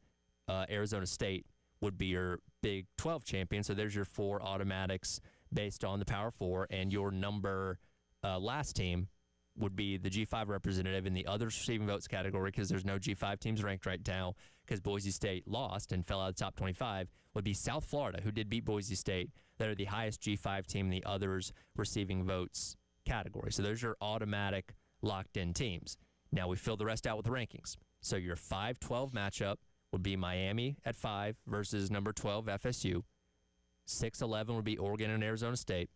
Arizona State would be your Big 12 champion. So there's your 4 automatics based on the Power 4, and your number last team would be the G5 representative in the others receiving votes category, because there's no G5 teams ranked right now because Boise State lost and fell out of the top 25, would be South Florida, who did beat Boise State. That are the highest G5 team in the others receiving votes category. So those are automatic locked-in teams. Now we fill the rest out with the rankings. So your 5-12 matchup would be Miami at 5 versus number 12 FSU. 6-11 would be Oregon and Arizona State.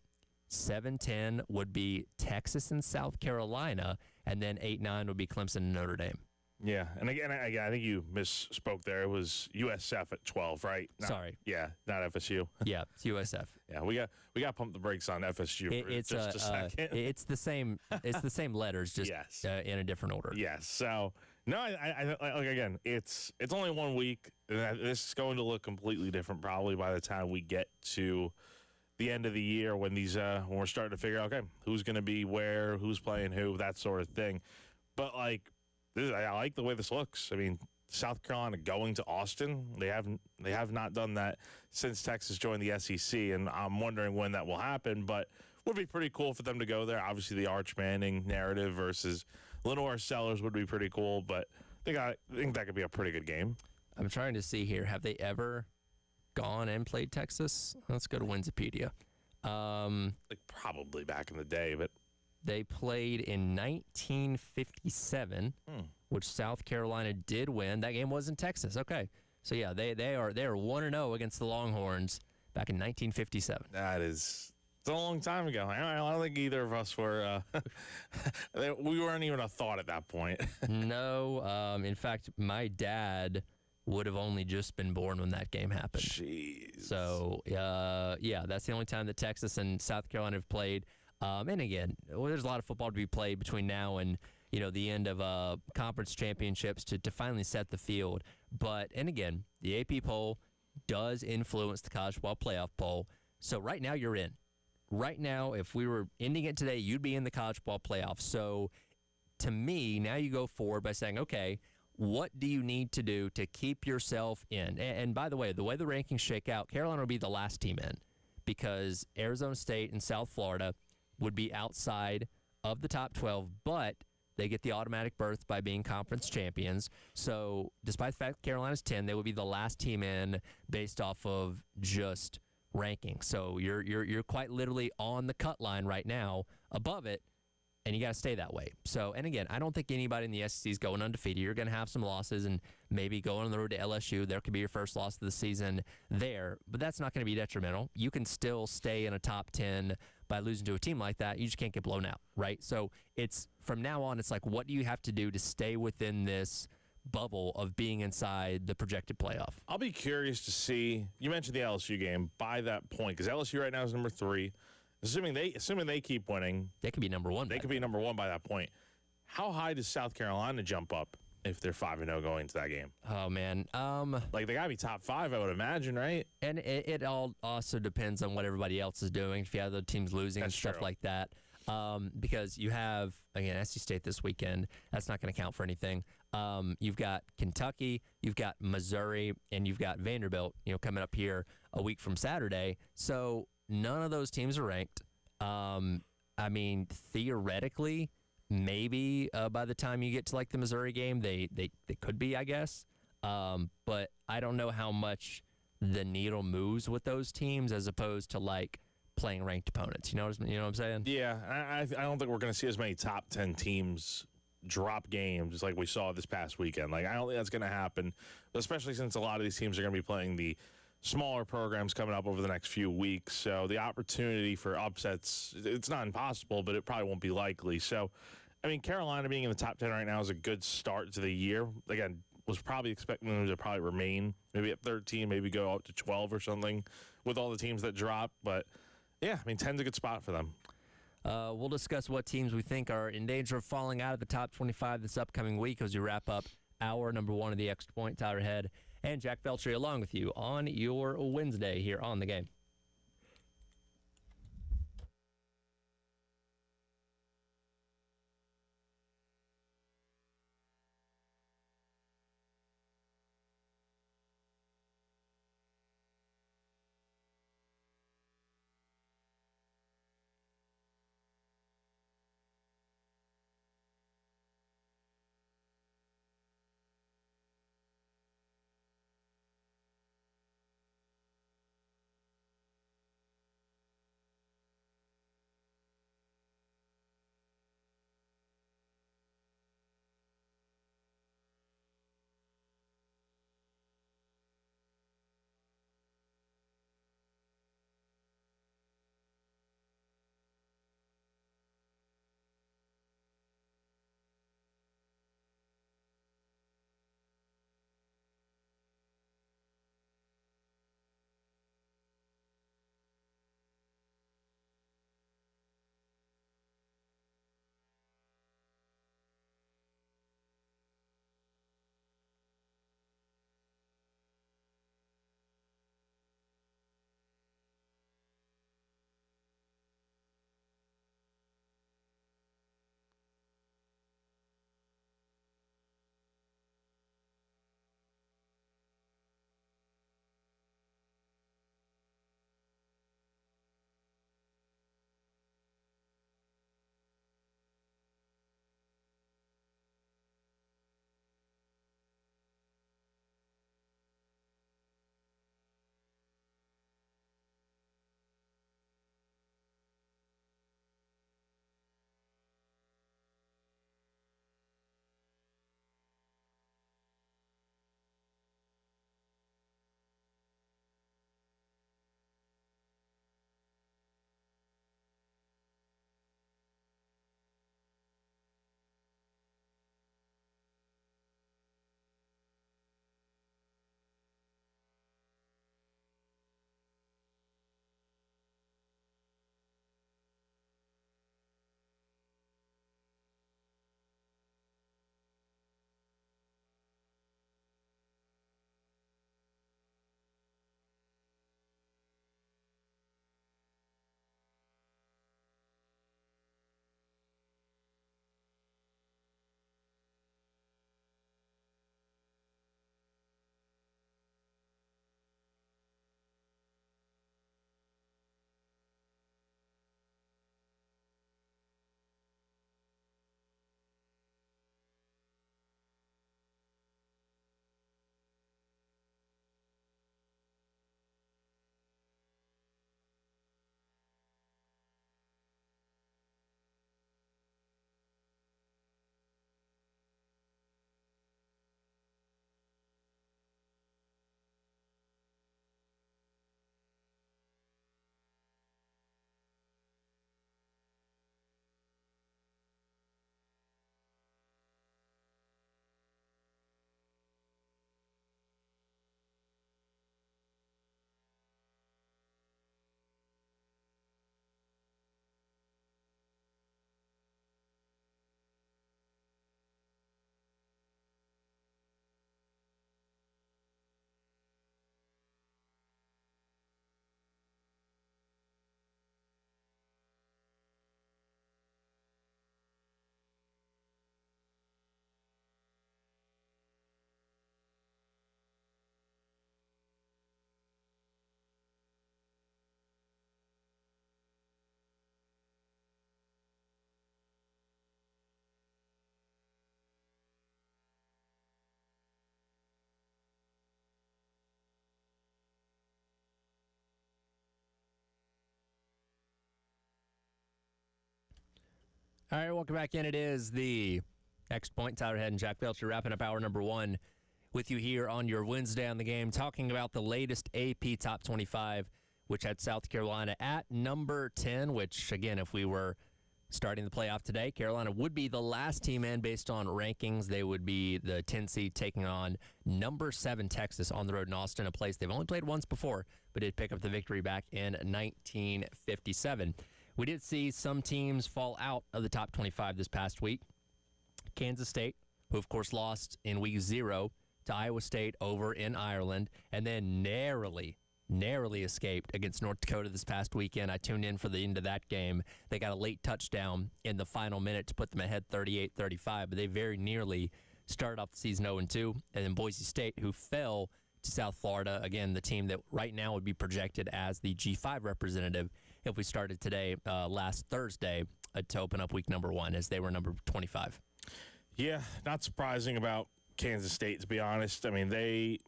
7-10 would be Texas and South Carolina, and then 8-9 would be Clemson and Notre Dame. Yeah, and again, I think you misspoke there. It was USF at 12, right? Sorry. Yeah, not FSU. Yeah, it's USF. Yeah, we got to pump the brakes on FSU for just a second. It's the same. It's the same letters, just Yes. In a different order. Yes. So no, I like, again, it's only 1 week. And this is going to look completely different probably by the time we get to the end of the year when when we're starting to figure out, okay, who's going to be where, who's playing who, that sort of thing. But like, I like the way this looks. I mean, South Carolina going to Austin, they have not done that since Texas joined the SEC, and I'm wondering when that will happen. But would be pretty cool for them to go there. Obviously, the Arch Manning narrative versus Lenore Sellers would be pretty cool. But I think that could be a pretty good game. I'm trying to see here. Have they ever gone and played Texas? Let's go to Wikipedia. Like probably back in the day, but they played in 1957, which South Carolina did win. That game was in Texas. Okay, so yeah, they are 1-0 against the Longhorns back in 1957. it's a long time ago. I don't think either of us were. We weren't even a thought at that point. No, in fact, my dad would have only just been born when that game happened. Jeez. So, yeah, that's the only time that Texas and South Carolina have played. And again, there's a lot of football to be played between now and, the end of conference championships to finally set the field. And again, the AP poll does influence the college football playoff poll. So right now you're in. Right now, if we were ending it today, you'd be in the college football playoff. So to me, now you go forward by saying, okay, what do you need to do to keep yourself in? And by the way the rankings shake out, Carolina will be the last team in because Arizona State and South Florida would be outside of the top 12, but they get the automatic berth by being conference champions. So despite the fact Carolina's 10, they would be the last team in based off of just ranking. So you're quite literally on the cut line right now, above it, and you got to stay that way. So, and again, I don't think anybody in the SEC is going undefeated. You're going to have some losses and maybe going on the road to LSU. There could be your first loss of the season there, but that's not going to be detrimental. You can still stay in a top 10 by losing to a team like that. You just can't get blown out, right? So it's from now on, it's like, what do you have to do to stay within this bubble of being inside the projected playoff? I'll be curious to see. You mentioned the LSU game by that point because LSU right now is number 3. Assuming they keep winning, they could be number 1. They could be number 1 by that point. How high does South Carolina jump up if they're 5-0 going into that game? Oh man, like they gotta be top 5, I would imagine, right? And it all also depends on what everybody else is doing. If you have the teams losing and stuff like that, because you have again SC State this weekend. That's not going to count for anything. You've got Kentucky, you've got Missouri, and you've got Vanderbilt. Coming up here a week from Saturday. So none of those teams are ranked. I mean, theoretically, maybe by the time you get to like the Missouri game, they could be, I guess. But I don't know how much the needle moves with those teams as opposed to like playing ranked opponents. You know what I'm saying? Yeah, I don't think we're going to see as many top 10 teams drop games like we saw this past weekend. Like I don't think that's going to happen, especially since a lot of these teams are going to be playing the smaller programs coming up over the next few weeks. So the opportunity for upsets, it's not impossible, but it probably won't be likely. So, I mean, Carolina being in the top 10 right now is a good start to the year. Again, was probably expecting them to probably remain maybe at 13, maybe go up to 12 or something with all the teams that drop. But, yeah, I mean, 10's a good spot for them. We'll discuss what teams we think are in danger of falling out of the top 25 this upcoming week as we wrap up hour number 1 of the Extra Point. Tyler Head and Jack Beltry along with you on your Wednesday here on The Game. All right, welcome back in. It is the Next Point. Tyler Head and Jack Belcher wrapping up hour number 1 with you here on your Wednesday on the Game, talking about the latest AP Top 25, which had South Carolina at number 10, which, again, if we were starting the playoff today, Carolina would be the last team in based on rankings. They would be the 10 seed taking on number 7 Texas on the road in Austin, a place they've only played once before, but did pick up the victory back in 1957. We did see some teams fall out of the top 25 this past week. Kansas State, who of course lost in week 0 to Iowa State over in Ireland, and then narrowly escaped against North Dakota this past weekend. I tuned in for the end of that game. They got a late touchdown in the final minute to put them ahead 38-35, but they very nearly started off the season 0-2. And then Boise State, who fell to South Florida, again, the team that right now would be projected as the G5 representative if we started today, last Thursday, to open up week number 1, as they were number 25. Yeah, not surprising about Kansas State, to be honest. I mean, they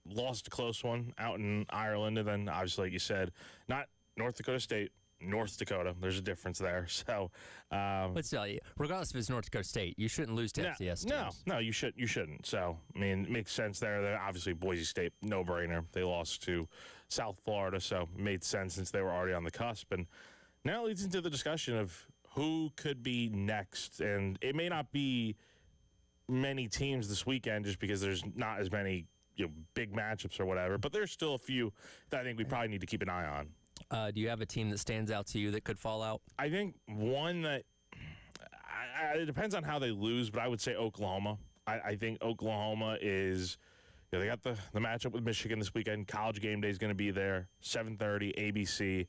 lost a close one out in Ireland, and then obviously, like you said, not North Dakota State, North Dakota. There's a difference there. So, but still, regardless if it's North Dakota State, you shouldn't lose to FCS teams. No, you shouldn't. So, I mean, it makes sense there. They're obviously, Boise State, no-brainer. They lost to South Florida, so it made sense since they were already on the cusp. And now it leads into the discussion of who could be next. And it may not be many teams this weekend just because there's not as many big matchups or whatever, but there's still a few that I think we probably need to keep an eye on. Do you have a team that stands out to you that could fall out? I think one that it depends on how they lose, but I would say Oklahoma. I think Oklahoma is, they got the matchup with Michigan this weekend. College game day is going to be there, 7:30 ABC.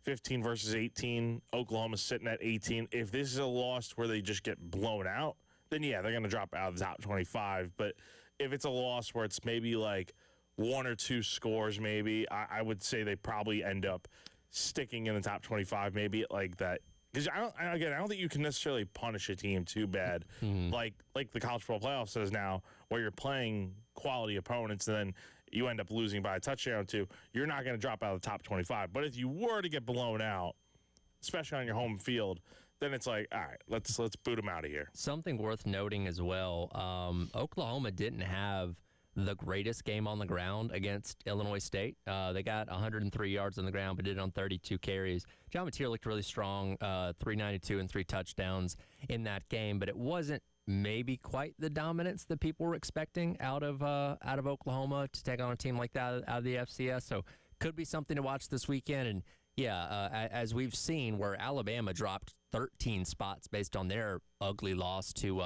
15 versus 18. Oklahoma's sitting at 18. If this is a loss where they just get blown out, then yeah, they're going to drop out of the top 25. But if it's a loss where it's maybe like 1 or 2 scores, maybe, I would say they probably end up sticking in the top 25, maybe like that. Because I don't think you can necessarily punish a team too bad, like the college football playoff says now, where you're playing quality opponents and then you end up losing by a touchdown or 2. You're not going to drop out of the top 25. But if you were to get blown out, especially on your home field, then it's like, all right, let's boot them out of here. Something worth noting as well, Oklahoma didn't have the greatest game on the ground against Illinois State. They got 103 yards on the ground, but did it on 32 carries. John Mateer looked really strong, 392 and 3 touchdowns in that game, but it wasn't maybe quite the dominance that people were expecting out of Oklahoma to take on a team like that out of the FCS. So could be something to watch this weekend. And yeah, as we've seen, where Alabama dropped 13 spots based on their ugly loss to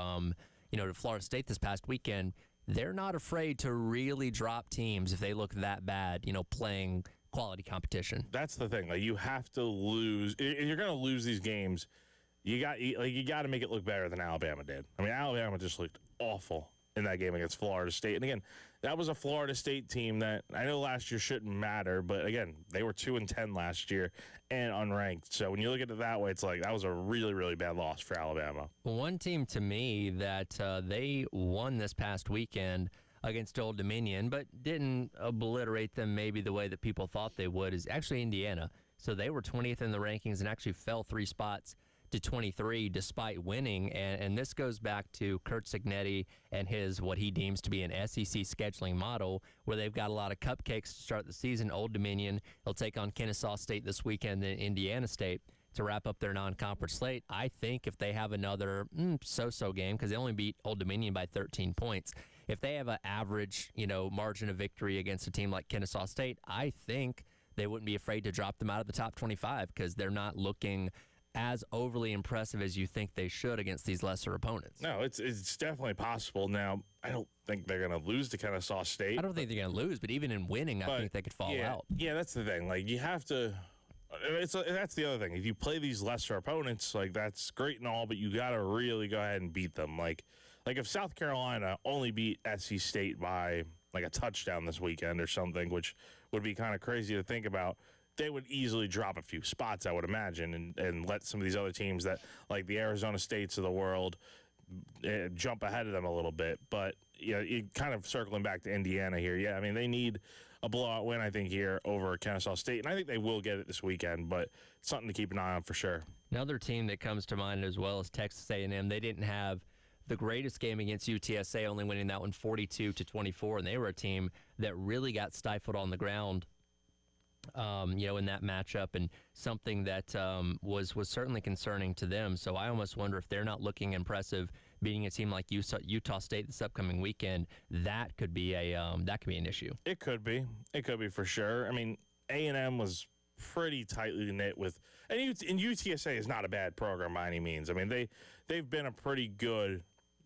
to Florida State this past weekend, they're not afraid to really drop teams if they look that bad, playing quality competition. That's the thing. Like, you have to lose. If you're going to lose these games, you got to make it look better than Alabama did. I mean, Alabama just looked awful in that game against Florida State. And again, that was a Florida State team that I know last year shouldn't matter, but again, they were 2-10 last year and unranked. So when you look at it that way, it's like that was a really, really bad loss for Alabama. One team to me that they won this past weekend against Old Dominion, but didn't obliterate them maybe the way that people thought they would, is actually Indiana. So they were 20th in the rankings and actually fell 3 spots to 23 despite winning, and this goes back to Kurt Cignetti and his what he deems to be an SEC scheduling model where they've got a lot of cupcakes to start the season. Old Dominion, they'll take on Kennesaw State this weekend, then Indiana State to wrap up their non-conference slate. I think if they have another so-so game, because they only beat Old Dominion by 13 points, if they have an average margin of victory against a team like Kennesaw State, I think they wouldn't be afraid to drop them out of the top 25 because they're not looking as overly impressive as you think they should against these lesser opponents. No, it's definitely possible. Now, I don't think they're going to lose to Kennesaw State. I don't think they're going to lose, but even in winning, I think they could fall out. Yeah, that's the thing. Like, you have to that's the other thing. If you play these lesser opponents, like, that's great and all, but you got to really go ahead and beat them. Like if South Carolina only beat SC State by like a touchdown this weekend or something, which would be kind of crazy to think about, they would easily drop a few spots, I would imagine, and let some of these other teams that, like the Arizona States of the world, jump ahead of them a little bit. But, you kind of circling back to Indiana here. Yeah, I mean, they need a blowout win, I think, here over Kennesaw State. And I think they will get it this weekend, but it's something to keep an eye on for sure. Another team that comes to mind as well is Texas A&M. They didn't have the greatest game against UTSA, only winning that one 42-24, and they were a team that really got stifled on the ground, in that matchup, and something that was certainly concerning to them. So I almost wonder if they're not looking impressive, beating a team like Utah State this upcoming weekend. That could be an issue. It could be for sure. I mean, A&M was pretty tightly knit with, and UTSA is not a bad program by any means. I mean, they've been a pretty good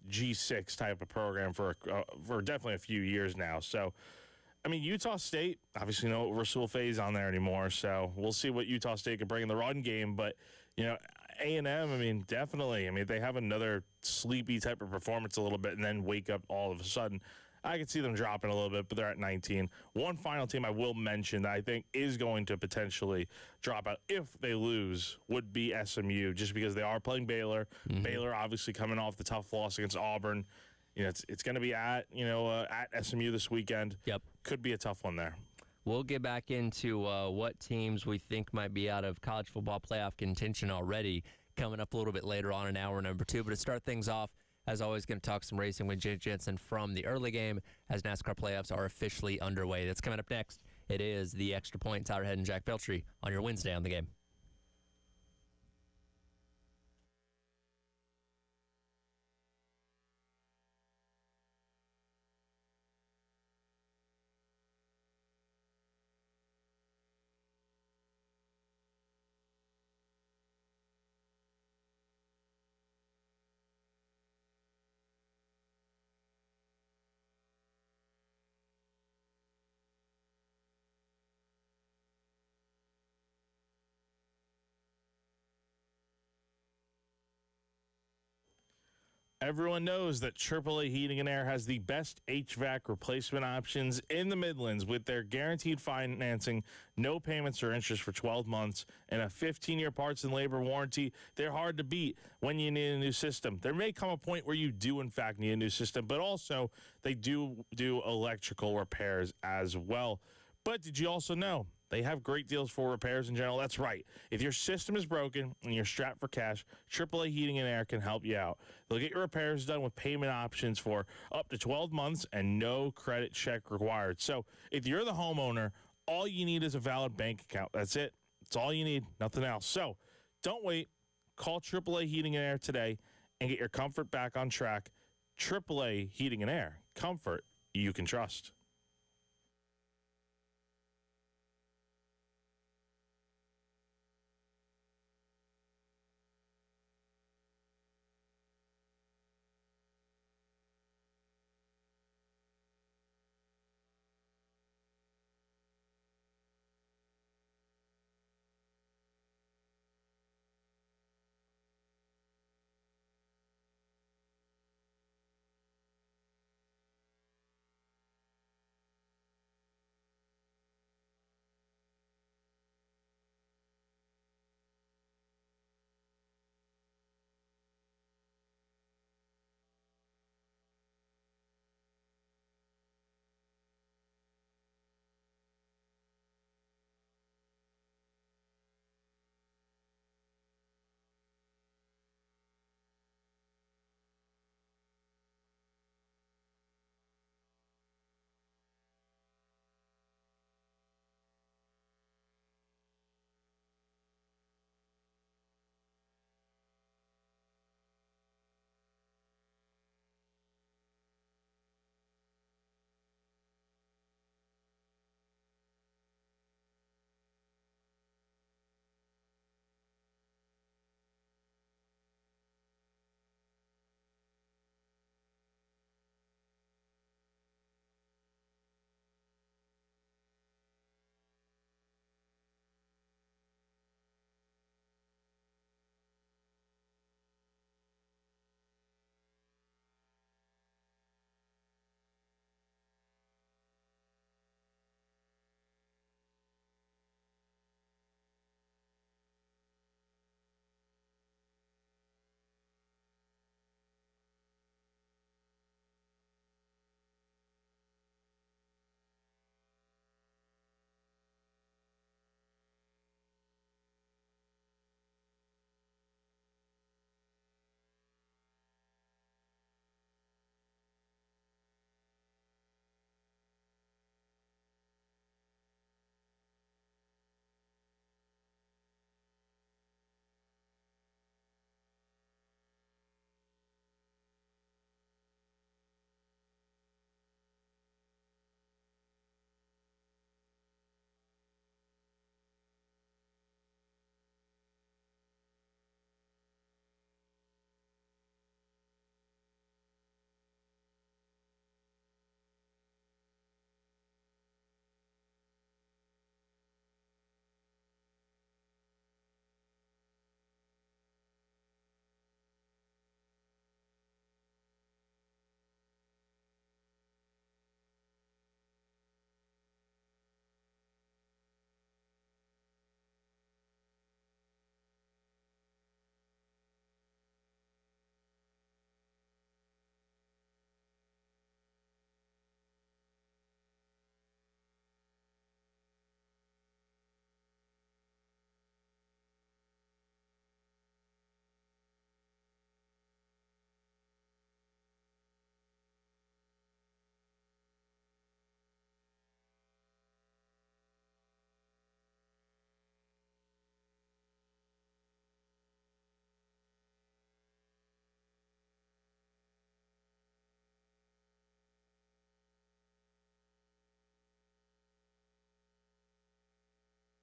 G6 type of program for definitely a few years now. So, I mean, Utah State, obviously no Rasul Faze on there anymore, so we'll see what Utah State can bring in the run game. But, A&M, I mean, definitely. I mean, they have another sleepy type of performance a little bit and then wake up all of a sudden. I could see them dropping a little bit, but they're at 19. One final team I will mention that I think is going to potentially drop out if they lose would be SMU, just because they are playing Baylor. Mm-hmm. Baylor obviously coming off the tough loss against Auburn. It's going to be at SMU this weekend. Yep. Could be a tough one there. We'll get back into what teams we think might be out of college football playoff contention already coming up a little bit later on in hour number 2. But to start things off, as always, going to talk some racing with Jake Jensen from the early game as NASCAR playoffs are officially underway. That's coming up next. It is the Extra Point, Tyler Head and Jack Beltry on your Wednesday on the game. Everyone knows that AAA Heating and Air has the best HVAC replacement options in the Midlands with their guaranteed financing, no payments or interest for 12 months, and a 15-year parts and labor warranty. They're hard to beat when you need a new system. There may come a point where you do, in fact, need a new system, but also they do electrical repairs as well. But did you also know they have great deals for repairs in general? That's right. If your system is broken and you're strapped for cash, AAA Heating and Air can help you out. They'll get your repairs done with payment options for up to 12 months and no credit check required. So if you're the homeowner, all you need is a valid bank account. That's it. That's all you need. Nothing else. So don't wait. Call AAA Heating and Air today and get your comfort back on track. AAA Heating and Air. Comfort you can trust.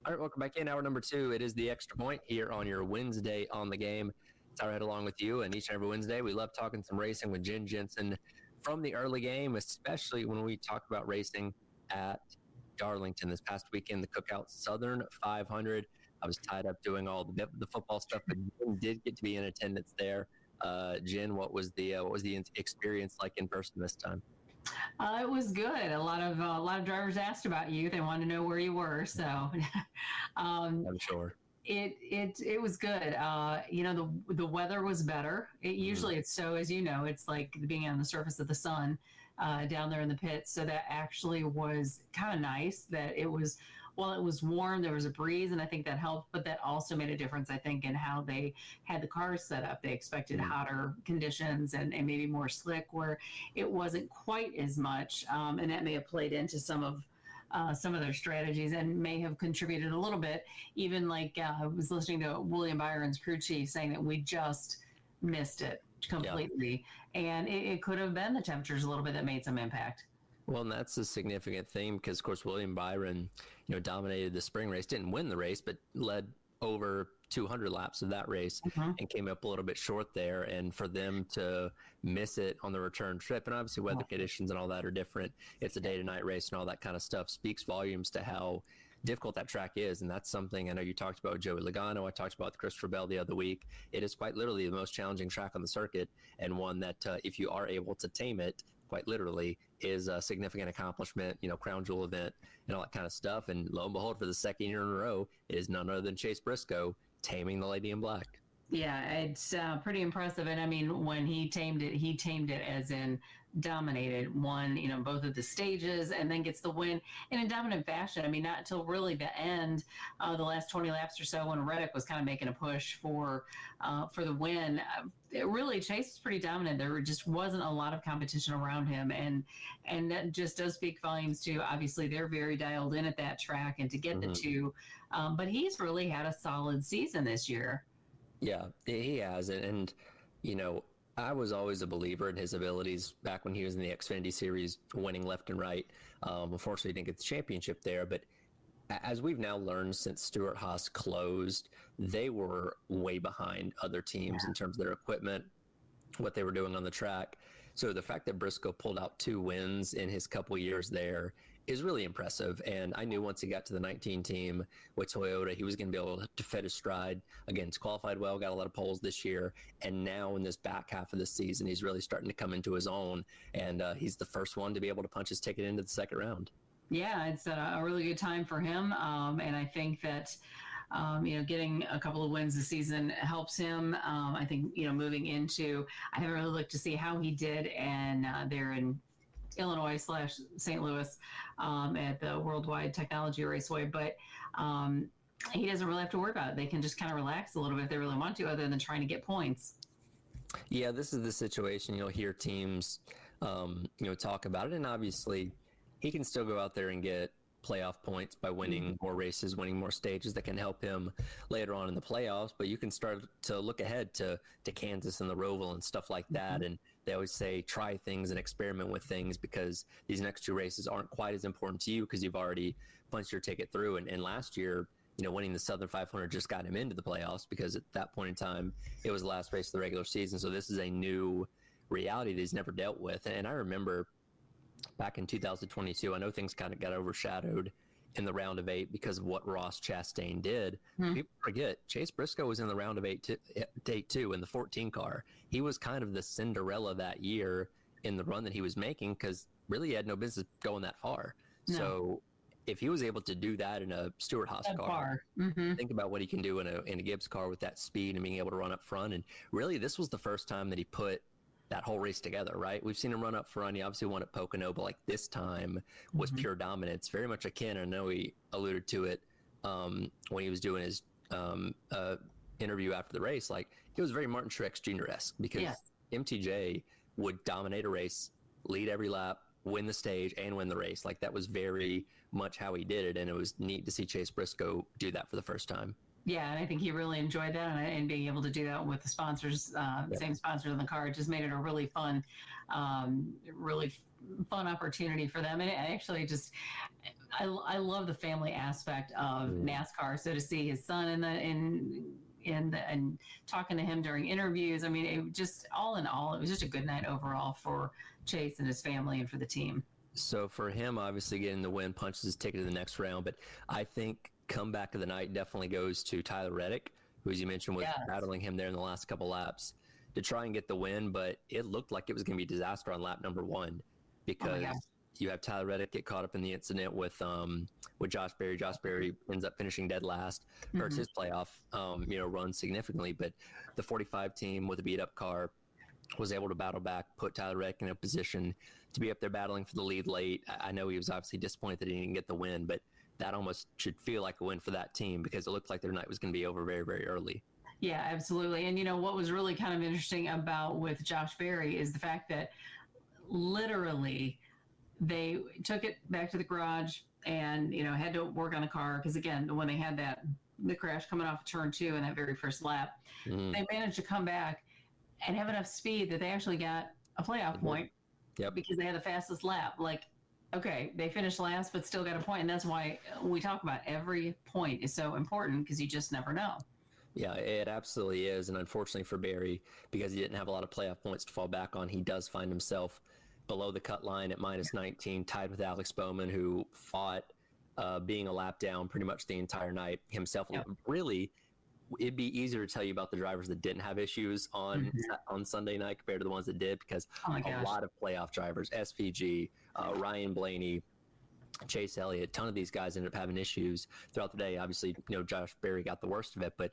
All right, welcome back in. Hour number 2. It is the Extra Point here on your Wednesday on the game. It's all right along with you, and each and every Wednesday we love talking some racing with Jen Jensen from the early game, especially when we talk about racing at Darlington this past weekend, the Cookout Southern 500. I was tied up doing all the football stuff, but Jen did get to be in attendance there. Jen, what was the experience like in person this time? It was good. A lot of drivers asked about you. They wanted to know where you were. So, I'm sure it was good. The weather was better. Usually it's so, as you know, it's like being on the surface of the sun down there in the pits. So that actually was kind of nice. That it was. Well, it was warm, there was a breeze, and I think that helped, but that also made a difference, I think, in how they had the cars set up. They expected hotter conditions and maybe more slick, where it wasn't quite as much, and that may have played into some of their strategies and may have contributed a little bit. Even like I was listening to William Byron's crew chief saying that we just missed it completely, and it could have been the temperatures a little bit that made some impact. Well, and that's a significant theme because, of course, William Byron, dominated the spring race, didn't win the race, but led over 200 laps of that race and came up a little bit short there. And for them to miss it on the return trip, and obviously weather conditions and all that are different. It's a day-to-night race and all that kind of stuff speaks volumes to how difficult that track is. And that's something I know you talked about with Joey Logano. I talked about with Christopher Bell the other week. It is quite literally the most challenging track on the circuit, and one that if you are able to tame it, quite literally, is a significant accomplishment, crown jewel event and all that kind of stuff. And lo and behold, for the second year in a row, it is none other than Chase Briscoe taming the Lady in Black. Yeah, it's pretty impressive. And I mean, when he tamed it as in dominated, won, both of the stages, and then gets the win in a dominant fashion. I mean, not until really the end, the last 20 laps or so, when Reddick was kind of making a push for the win. Chase was pretty dominant. There just wasn't a lot of competition around him, and that just does speak volumes to, obviously they're very dialed in at that track and to get the two. But he's really had a solid season this year. Yeah, he has. And I was always a believer in his abilities back when he was in the Xfinity Series, winning left and right. Unfortunately, he didn't get the championship there. But as we've now learned since Stewart-Haas closed, they were way behind other teams in terms of their equipment, what they were doing on the track. So the fact that Briscoe pulled out 2 wins in his couple years there is really impressive. And I knew once he got to the 19 team with Toyota, he was going to be able to fit his stride. Again, he's qualified well, got a lot of poles this year. And now in this back half of the season, he's really starting to come into his own. And he's the first one to be able to punch his ticket into the second round. Yeah, it's a really good time for him. And I think that, getting a couple of wins this season helps him. I think, moving into, I haven't really looked to see how he did and there in Illinois/St. Louis at the Worldwide Technology Raceway, but he doesn't really have to worry about it. They can just kind of relax a little bit if they really want to, other than trying to get points. Yeah, this is the situation. You'll hear teams, talk about it, and obviously he can still go out there and get playoff points by winning more races, winning more stages that can help him later on in the playoffs. But you can start to look ahead to Kansas and the Roval and stuff like that. And they always say try things and experiment with things, because these next 2 races aren't quite as important to you because you've already punched your ticket through. And last year, winning the Southern 500 just got him into the playoffs, because at that point in time, it was the last race of the regular season. So this is a new reality that he's never dealt with. And I remember back in 2022, I know things kind of got overshadowed in the round of 8 because of what Ross Chastain did. People forget Chase Briscoe was in the round of 8 too in the 14 car. He was kind of the Cinderella that year in the run that he was making, because really he had no business going that far. No. So if he was able to do that in a Stewart-Haas car, think about what he can do in a Gibbs car with that speed and being able to run up front. And really, this was the first time that he put that whole race together, right? We've seen him run up front. He obviously won at Pocono, but like this time was pure dominance, very much akin. I know he alluded to it when he was doing his interview after the race. Like, it was very Martin Truex Jr.-esque, because MTJ would dominate a race, lead every lap, win the stage, and win the race. Like, that was very much how he did it, and it was neat to see Chase Briscoe do that for the first time. Yeah, and I think he really enjoyed that, and being able to do that with the sponsors, same sponsors on the car, just made it a really fun opportunity for them. And it actually just, I love the family aspect of NASCAR. So to see his son and talking to him during interviews, I mean, it just all in all, it was just a good night overall for Chase and his family and for the team. So for him, obviously getting the win punches his ticket to the next round. But I think comeback of the night definitely goes to Tyler Reddick, who, as you mentioned, was battling him there in the last couple laps to try and get the win. But it looked like it was going to be a disaster on lap number one because you have Tyler Reddick get caught up in the incident with Josh Berry. Josh Berry ends up finishing dead last, hurts his playoff run significantly. But the 45 team with a beat up car was able to battle back, put Tyler Reddick in a position to be up there battling for the lead late. I know he was obviously disappointed that he didn't get the win, but that almost should feel like a win for that team because it looked like their night was going to be over very, very early. Yeah, absolutely. And what was really kind of interesting about with Josh Berry is the fact that literally they took it back to the garage and, had to work on the car. Because again, when they had the crash coming off turn 2 in that very first lap, they managed to come back and have enough speed that they actually got a playoff point because they had the fastest lap. Like, okay, they finished last, but still got a point. And that's why we talk about every point is so important because you just never know. Yeah, it absolutely is. And unfortunately for Barry, because he didn't have a lot of playoff points to fall back on, he does find himself below the cut line at minus 19, tied with Alex Bowman, who fought being a lap down pretty much the entire night himself. Really, it'd be easier to tell you about the drivers that didn't have issues on Sunday night compared to the ones that did, because a lot of playoff drivers, SVG, Ryan Blaney, Chase Elliott, a ton of these guys ended up having issues throughout the day. Obviously, Josh Berry got the worst of it, but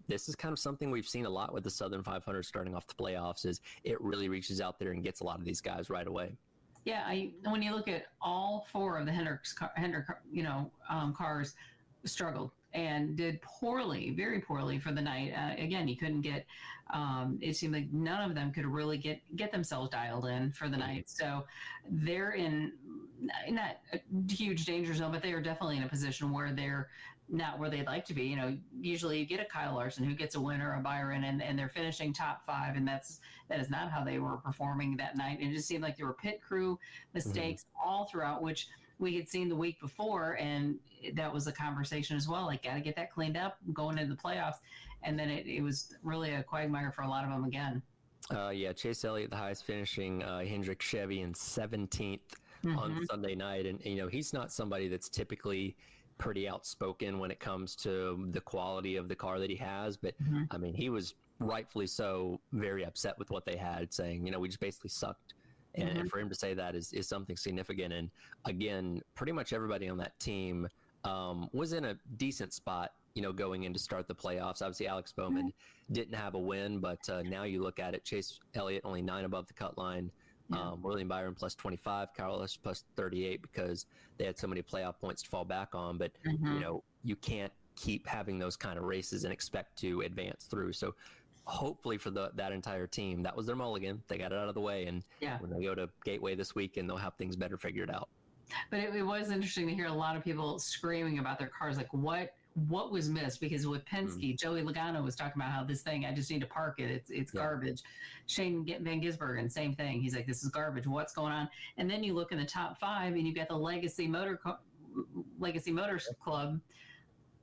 this is kind of something we've seen a lot with the Southern 500 starting off the playoffs. Is it really reaches out there and gets a lot of these guys right away. Yeah, when you look at all 4 of the Hendrick cars struggled and did poorly, very poorly for the night. Again, you couldn't get. It seemed like none of them could really get themselves dialed in for the night. So they're in not a huge danger zone, but they are definitely in a position where they're not where they'd like to be. Usually you get a Kyle Larson who gets a win or a Byron, and they're finishing top 5, and that is not how they were performing that night. It just seemed like there were pit crew mistakes all throughout, which we had seen the week before, and that was a conversation as well. Like, got to get that cleaned up going into the playoffs, and then it was really a quagmire for a lot of them again. Chase Elliott, the highest finishing Hendrick Chevy in 17th on Sunday night, and he's not somebody that's typically pretty outspoken when it comes to the quality of the car that he has, but I mean, he was rightfully so very upset with what they had, saying, we just basically sucked. And for him to say that is something significant. And again, pretty much everybody on that team was in a decent spot, going in to start the playoffs. Obviously, Alex Bowman didn't have a win, but now you look at it, Chase Elliott only 9 above the cut line. William Byron plus 25, Carlos plus 38 because they had so many playoff points to fall back on. But, you can't keep having those kind of races and expect to advance through. So hopefully for that entire team, that was their mulligan. They got it out of the way. And when they go to Gateway this weekend, they'll have things better figured out. But it was interesting to hear a lot of people screaming about their cars, like what was missed? Because with Penske, Joey Logano was talking about how this thing, I just need to park it. It's garbage. Shane Van Gisbergen, same thing. He's like, this is garbage. What's going on? And then you look in the top 5 and you got the Legacy Motors Club.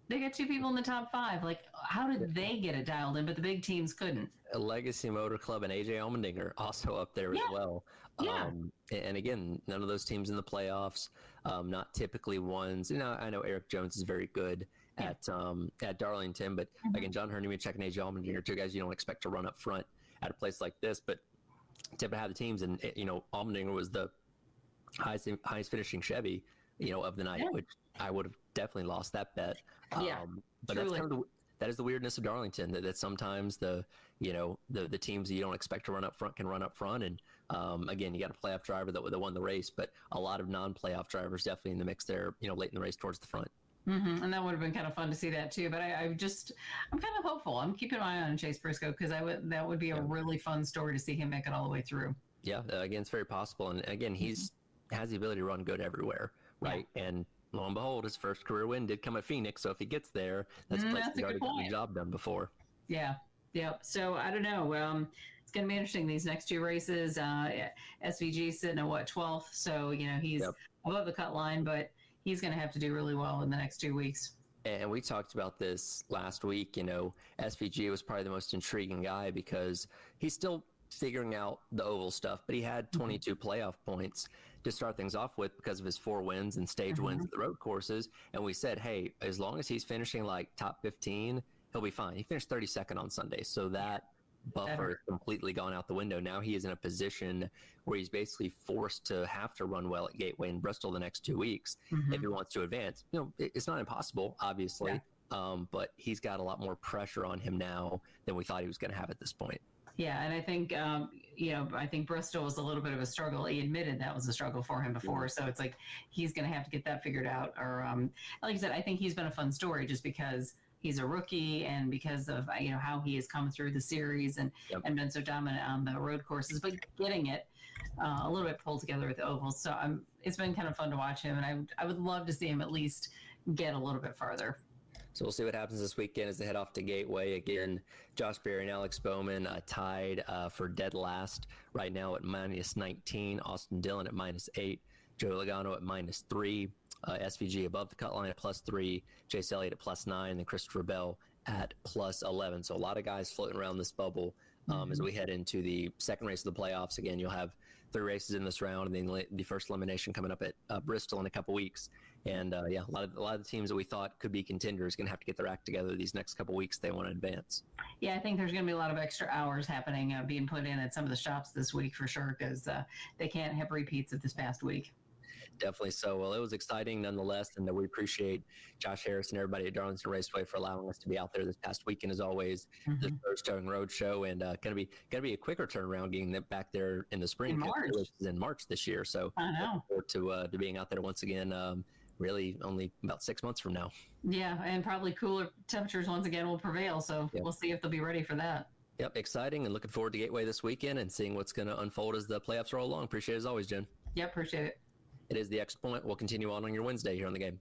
They got 2 people in the top 5. Like, how did they get it dialed in, but the big teams couldn't? A Legacy Motor Club and AJ Allmendinger also up there as well. And again, none of those teams in the playoffs, not typically ones. I know Eric Jones is very good at Darlington, but again, John Herneyman and AJ Allmendinger, 2 guys you don't expect to run up front at a place like this, but to have the teams, and Allmendinger was the highest finishing Chevy, of the night, which I would have definitely lost that bet. But that's kind of that is the weirdness of Darlington, that sometimes the teams that you don't expect to run up front can run up front. And again, you got a playoff driver that won the race, but a lot of non-playoff drivers definitely in the mix there, late in the race towards the front. And that would have been kind of fun to see that too. But I'm kind of hopeful. I'm keeping my eye on Chase Briscoe because that would be a really fun story to see him make it all the way through. Yeah, again, it's very possible. And again, has the ability to run good everywhere, right? And lo and behold, his first career win did come at Phoenix. So if he gets there, that's a place That's he's a already good got the point. job done before. Yeah. Yep. So I don't know. It's going to be interesting these next two races. SVG sitting at what 12th, so he's above the cut line, but he's going to have to do really well in the next 2 weeks. And we talked about this last week. SVG was probably the most intriguing guy because he's still figuring out the oval stuff, but he had 22 playoff points to start things off with because of his 4 wins and stage wins at the road courses. And we said, hey, as long as he's finishing like top 15, he'll be fine. He finished 32nd on Sunday. So that buffer is completely gone out the window. Now he is in a position where he's basically forced to have to run well at Gateway and Bristol the next 2 weeks if he wants to advance. It's not impossible, obviously, but he's got a lot more pressure on him now than we thought he was going to have at this point. Yeah, and I think I think Bristol was a little bit of a struggle. He admitted that was a struggle for him before, so it's like he's going to have to get that figured out. Or like I said, I think he's been a fun story just because he's a rookie and because of how he has come through the series and been so dominant on the road courses, but getting it a little bit pulled together with the ovals. So it's been kind of fun to watch him, and I would love to see him at least get a little bit farther. So we'll see what happens this weekend as they head off to Gateway. Again, Josh Berry and Alex Bowman tied for dead last right now at -19. Austin Dillon at -8. Joe Logano at -3. SVG above the cut line at +3. Chase Elliott at +9. And Christopher Bell at +11. So a lot of guys floating around this bubble as we head into the second race of the playoffs. Again, you'll have 3 races in this round, and then the first elimination coming up at Bristol in a couple weeks. And a lot of the teams that we thought could be contenders going to have to get their act together these next couple weeks if they want to advance. Yeah, I think there's going to be a lot of extra hours happening, being put in at some of the shops this week for sure, because they can't have repeats of this past week. Definitely so. Well, it was exciting nonetheless, and we appreciate Josh Harris and everybody at Darlington Raceway for allowing us to be out there this past weekend. As always, the First Towing Road Show, and gonna be a quicker turnaround getting them back there in the spring. In March this year, so I know. Looking forward to being out there once again. Really, only about 6 months from now. Yeah, and probably cooler temperatures once again will prevail. So we'll see if they'll be ready for that. Yep, exciting, and looking forward to Gateway this weekend and seeing what's going to unfold as the playoffs roll along. Appreciate it as always, Jen. Yeah, appreciate it. It is the Extra Point. We'll continue on your Wednesday here on the game.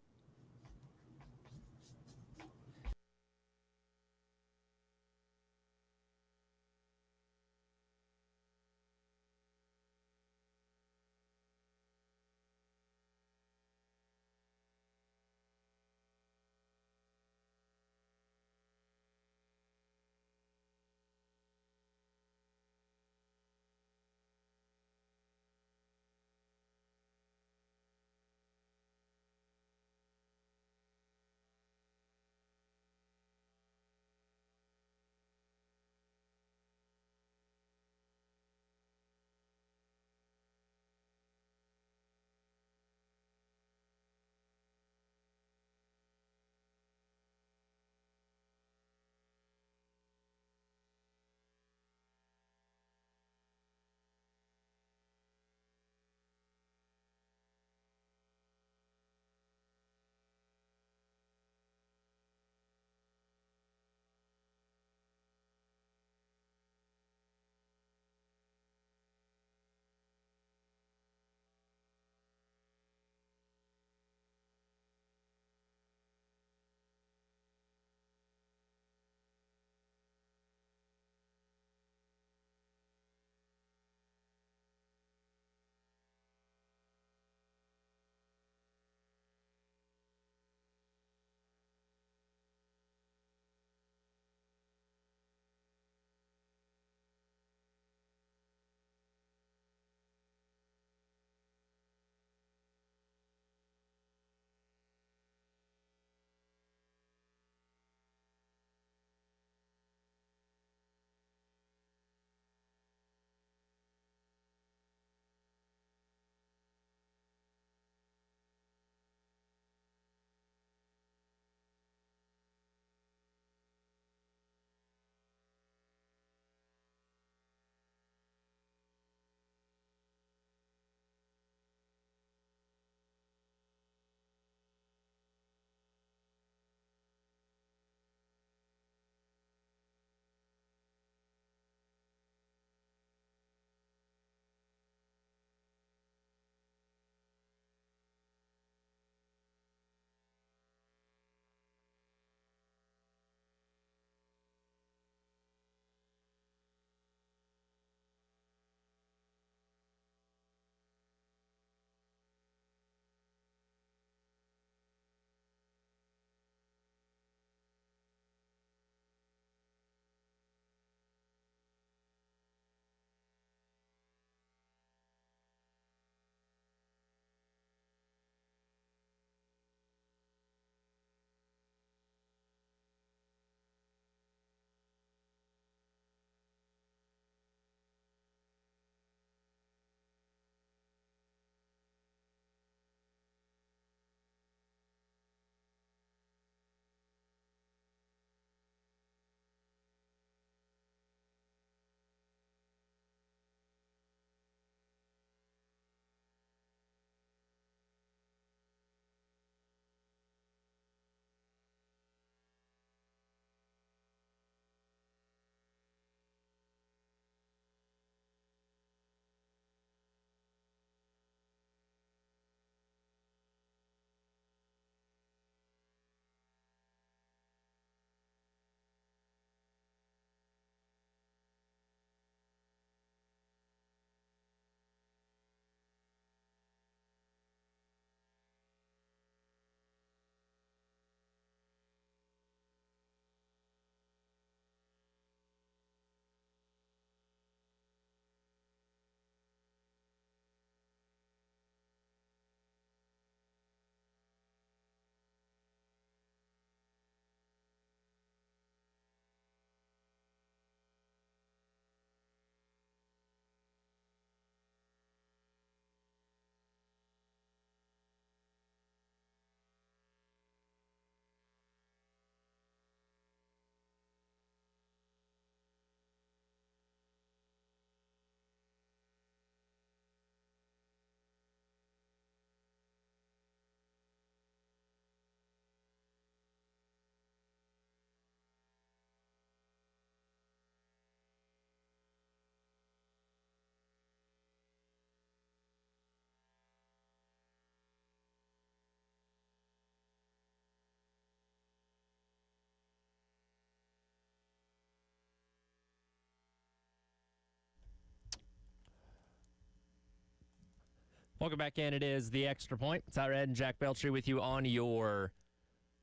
Welcome back in. It is The Extra Point. Tyler Ed and Jack Beltry with you on your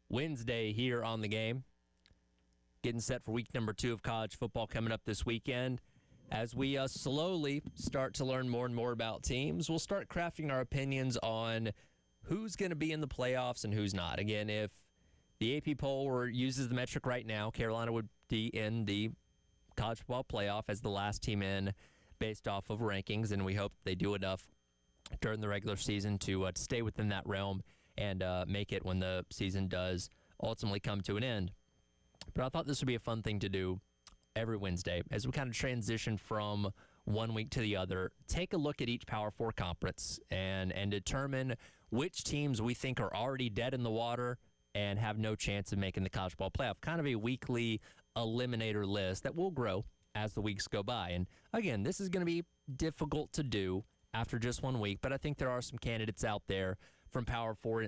Wednesday here on the game. Getting set for week number 2 of college football coming up this weekend. As we slowly start to learn more and more about teams, we'll start crafting our opinions on who's going to be in the playoffs and who's not. Again, if the AP poll uses the metric right now, Carolina would be in the college football playoff as the last team in based off of rankings, and we hope they do enough during the regular season to stay within that realm and make it when the season does ultimately come to an end. But I thought this would be a fun thing to do every Wednesday as we kind of transition from one week to the other. Take a look at each Power 4 conference and determine which teams we think are already dead in the water and have no chance of making the college football playoff. Kind of a weekly eliminator list that will grow as the weeks go by. And again, this is going to be difficult to do after just 1 week, but I think there are some candidates out there from Power 4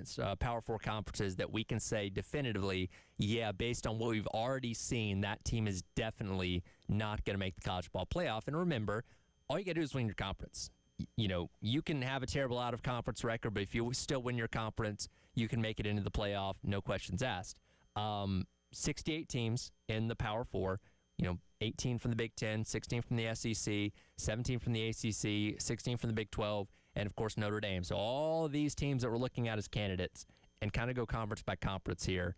conferences that we can say definitively, yeah, based on what we've already seen, that team is definitely not going to make the college football playoff. And remember, all you got to do is win your conference. You know, you can have a terrible out-of-conference record, but if you still win your conference, you can make it into the playoff, no questions asked. 68 teams in the Power 4, 18 from the Big Ten, 16 from the SEC, 17 from the ACC, 16 from the Big 12, and, of course, Notre Dame. So all of these teams that we're looking at as candidates, and kind of go conference by conference here,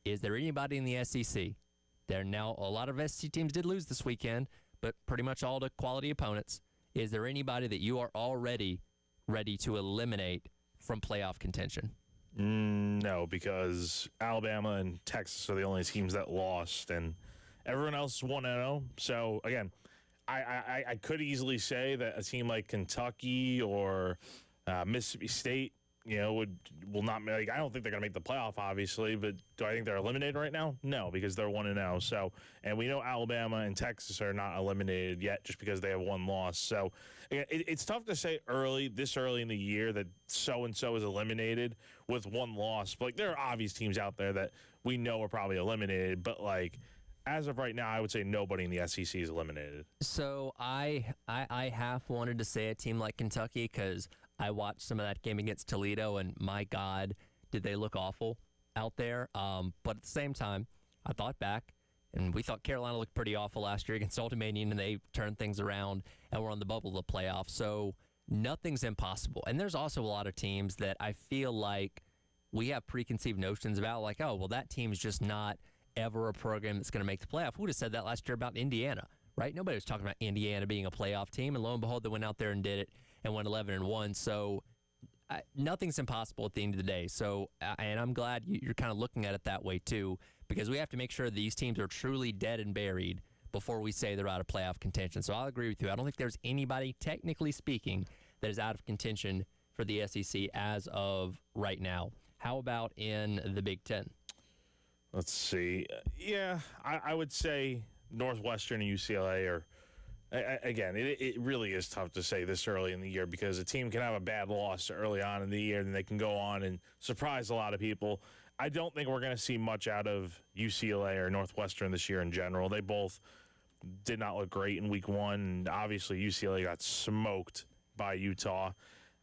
is there anybody in the SEC? There now, a lot of SEC teams did lose this weekend, but pretty much all to quality opponents. Is there anybody that you are already ready to eliminate from playoff contention? No, because Alabama and Texas are the only teams that lost, and everyone else is 1-0. So, again, I could easily say that a team like Kentucky or Mississippi State, will not make. I don't think they're going to make the playoff, obviously, but do I think they're eliminated right now? No, because they're 1-0. So, and we know Alabama and Texas are not eliminated yet just because they have one loss. So, it's tough to say this early in the year that so-and-so is eliminated with one loss. But there are obvious teams out there that we know are probably eliminated, but as of right now, I would say nobody in the SEC is eliminated. So I half wanted to say a team like Kentucky because I watched some of that game against Toledo, and my God, did they look awful out there. But at the same time, I thought back, and we thought Carolina looked pretty awful last year against Old Dominion, and they turned things around, and we're on the bubble of the playoffs. So nothing's impossible. And there's also a lot of teams that I feel like we have preconceived notions about, like, oh, well, that team's just not ever a program that's going to make the playoff. Who would have said that last year about Indiana, right? Nobody was talking about Indiana being a playoff team, and lo and behold, they went out there and did it and went 11-1. So nothing's impossible at the end of the day. So, and I'm glad you're kind of looking at it that way too, because we have to make sure these teams are truly dead and buried before we say they're out of playoff contention. So I'll agree with you. I don't think there's anybody, technically speaking, that is out of contention for the SEC as of right now. How about in the Big Ten? Let's see. Yeah, I would say Northwestern and UCLA are, again, it really is tough to say this early in the year because a team can have a bad loss early on in the year and they can go on and surprise a lot of people. I don't think we're going to see much out of UCLA or Northwestern this year in general. They both did not look great in week one, and obviously UCLA got smoked by Utah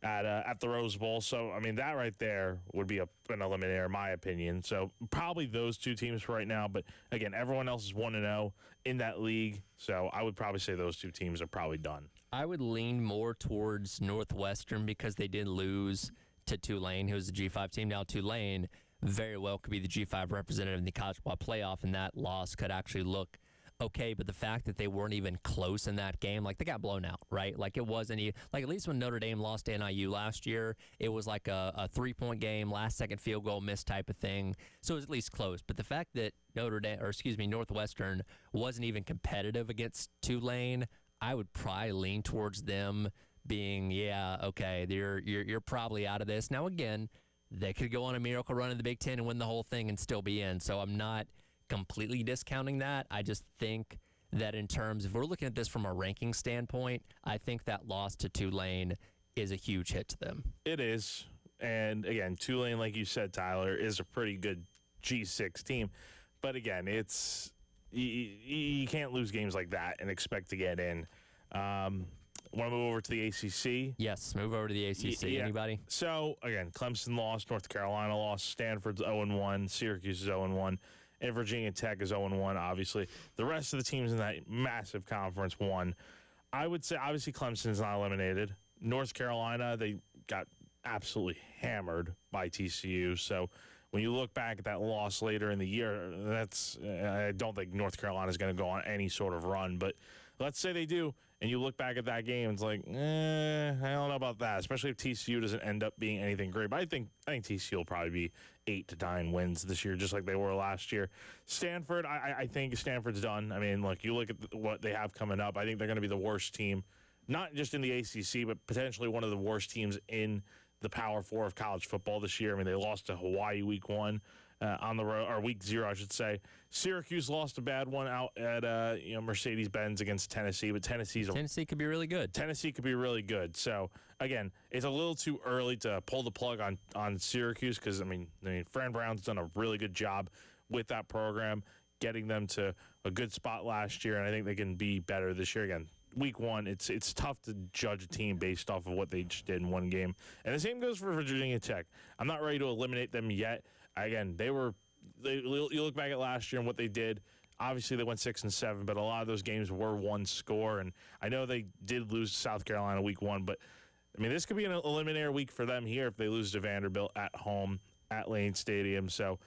at the Rose Bowl. So, I mean, that right there would be an eliminator, in my opinion. So, probably those two teams for right now. But, again, everyone else is 1-0 in that league. So, I would probably say those two teams are probably done. I would lean more towards Northwestern because they did lose to Tulane, who was the G5 team. Now, Tulane very well could be the G5 representative in the college football playoff, and that loss could actually look okay, but the fact that they weren't even close in that game, like they got blown out, right? Like it wasn't even, like at least when Notre Dame lost to NIU last year, it was like a 3-point game, last second field goal miss type of thing. So it was at least close. But the fact that Northwestern wasn't even competitive against Tulane, I would probably lean towards them being, yeah, okay, you're probably out of this. Now again, they could go on a miracle run in the Big Ten and win the whole thing and still be in. So I'm not completely discounting that. I just think that in terms, if we're looking at this from a ranking standpoint, I think that loss to Tulane is a huge hit to them. It is. And again, Tulane, like you said, Tyler, is a pretty good G6 team. But again, you can't lose games like that and expect to get in. Want to move over to the ACC? Yes, move over to the ACC. Yeah. Anybody? So, again, Clemson lost, North Carolina lost, Stanford's 0-1, Syracuse is 0-1, and Virginia Tech is 0-1, obviously. The rest of the teams in that massive conference won. I would say, obviously, Clemson's not eliminated. North Carolina, they got absolutely hammered by TCU. So, when you look back at that loss later in the year, I don't think North Carolina is going to go on any sort of run. But let's say they do, and you look back at that game, it's like, I don't know about that, especially if TCU doesn't end up being anything great. But I think TCU will probably be 8 to 9 wins this year, just like they were last year. Stanford, I think Stanford's done. I mean, look, you look at what they have coming up. I think they're going to be the worst team, not just in the ACC, but potentially one of the worst teams in the Power Four of college football this year. I mean, they lost to Hawaii week 1 on the road, or week 0, I should say. Syracuse lost a bad one out at Mercedes-Benz against Tennessee, but Tennessee could be really good. Tennessee could be really good. So again, it's a little too early to pull the plug on Syracuse because I mean, Fran Brown's done a really good job with that program, getting them to a good spot last year, and I think they can be better this year again. Week 1, it's tough to judge a team based off of what they just did in one game. And the same goes for Virginia Tech. I'm not ready to eliminate them yet. Again, you look back at last year and what they did. Obviously, they went 6-7, but a lot of those games were one score. And I know they did lose to South Carolina week 1, but I mean, this could be an eliminator week for them here if they lose to Vanderbilt at home at Lane Stadium. So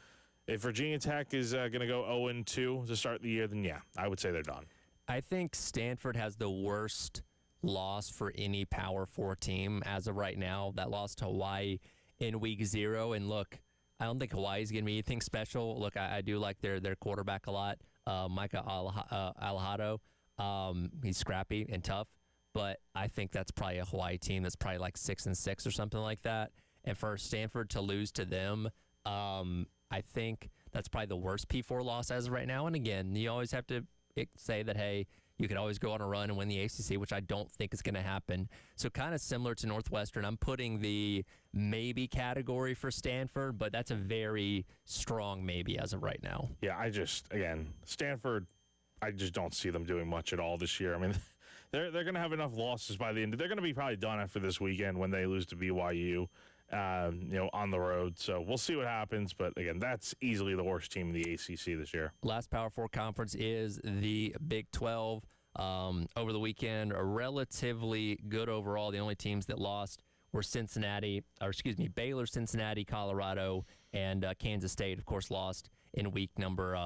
if Virginia Tech is going to go 0-2 to start the year, then yeah, I would say they're done. I think Stanford has the worst loss for any Power 4 team as of right now. That loss to Hawaii in week 0. And look, I don't think Hawaii's going to be anything special. Look, I do like their quarterback a lot, Micah Alejado. He's scrappy and tough, but I think that's probably a Hawaii team that's probably like 6-6 or something like that. And for Stanford to lose to them, I think that's probably the worst P4 loss as of right now. And again, you always have to say that, hey, you could always go on a run and win the ACC, which I don't think is going to happen. So kind of similar to Northwestern, I'm putting the maybe category for Stanford, but that's a very strong maybe as of right now. Yeah, Stanford, I just don't see them doing much at all this year. I mean, they're going to have enough losses by the end. They're going to be probably done after this weekend when they lose to BYU. On the road. So we'll see what happens. But again, that's easily the worst team in the ACC this year. Last Power 4 conference is the Big 12. Over the weekend, a relatively good overall. The only teams that lost were Baylor, Cincinnati, Colorado, and Kansas State, of course, lost in week number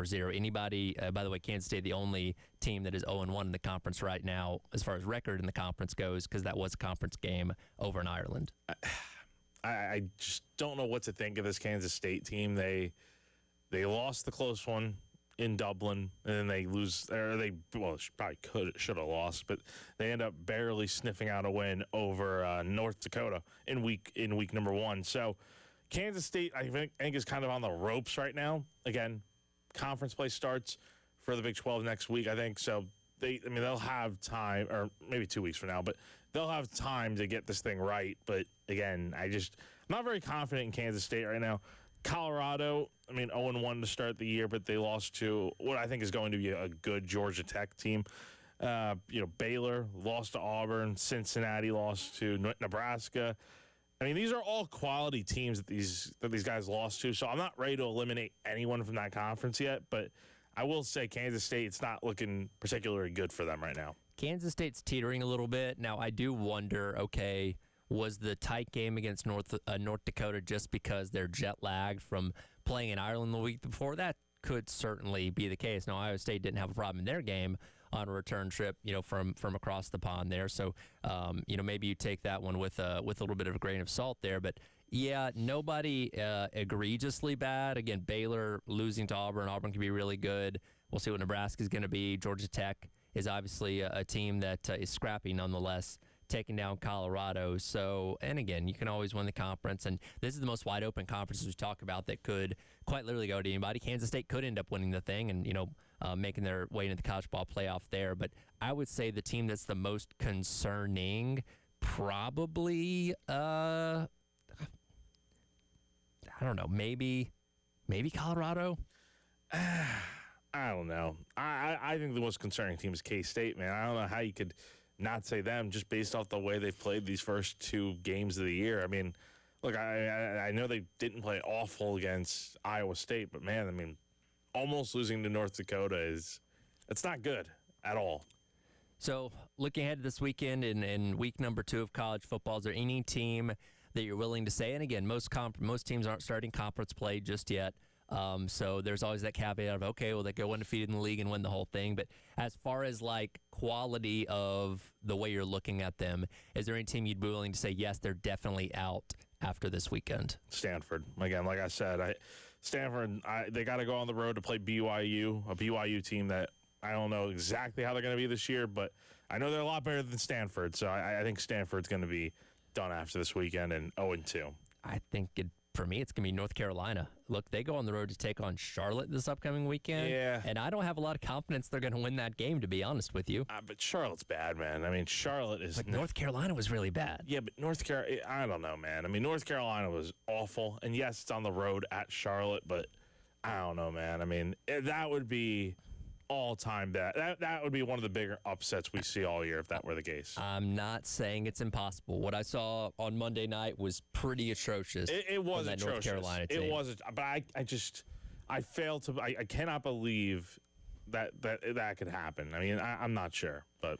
0. Anybody, by the way, Kansas State, the only team that is 0-1 in the conference right now, as far as record in the conference goes, because that was a conference game over in Ireland. I just don't know what to think of this Kansas State team. They lost the close one in Dublin, and then they lose. Or they probably should have lost, but they end up barely sniffing out a win over North Dakota in week number 1. So Kansas State, I think, is kind of on the ropes right now. Again, conference play starts for the Big 12 next week, I think. So they'll have time, or maybe 2 weeks from now, but they'll have time to get this thing right. But again, I'm not very confident in Kansas State right now. Colorado, 0-1 to start the year, but they lost to what I think is going to be a good Georgia Tech team. Baylor lost to Auburn. Cincinnati lost to Nebraska. These are all quality teams that these guys lost to. So I'm not ready to eliminate anyone from that conference yet, but I will say Kansas State, it's not looking particularly good for them right now. Kansas State's teetering a little bit. Now, I do wonder, okay, was the tight game against North Dakota just because they're jet lagged from playing in Ireland the week before? That could certainly be the case. Now, Iowa State didn't have a problem in their game on a return trip, from across the pond there. So, maybe you take that one with a little bit of a grain of salt there. But yeah, nobody egregiously bad. Again, Baylor losing to Auburn. Auburn can be really good. We'll see what Nebraska is going to be. Georgia Tech is obviously a team that is scrappy nonetheless, taking down Colorado. So, and again, you can always win the conference. And this is the most wide open conference we talk about that could quite literally go to anybody. Kansas State could end up winning the thing and, making their way into the college ball playoff there. But I would say the team that's the most concerning probably, I don't know, maybe Colorado. I don't know. I think the most concerning team is K-State, man. I don't know how you could not say them, just based off the way they've played these first 2 games of the year. I mean, look, I know they didn't play awful against Iowa State, but man, I mean, almost losing to North Dakota it's not good at all. So, looking ahead to this weekend in week number 2 of college football, is there any team that you're willing to say? And again, most teams aren't starting conference play just yet. So there's always that caveat of, okay, well, they go undefeated in the league and win the whole thing. But as far as like quality of the way you're looking at them, is there any team you'd be willing to say, yes, they're definitely out after this weekend? Stanford. Again, like I said, Stanford, they got to go on the road to play BYU, a BYU team that I don't know exactly how they're going to be this year, but I know they're a lot better than Stanford. So I think Stanford's going to be done after this weekend and 0-2. I think for me, it's going to be North Carolina. Look, they go on the road to take on Charlotte this upcoming weekend. Yeah. And I don't have a lot of confidence they're going to win that game, to be honest with you. But Charlotte's bad, man. I mean, Charlotte is... But North Carolina was really bad. Yeah, but North Carolina, I don't know, man. I mean, North Carolina was awful. And yes, it's on the road at Charlotte, but I don't know, man. I mean, that would be all-time bad. That would be one of the bigger upsets we see all year if that were the case. I'm not saying it's impossible. What I saw on Monday night was pretty atrocious. It was that atrocious. North Carolina team. It was, but I failed to. I cannot believe that could happen. I mean, I'm not sure, but.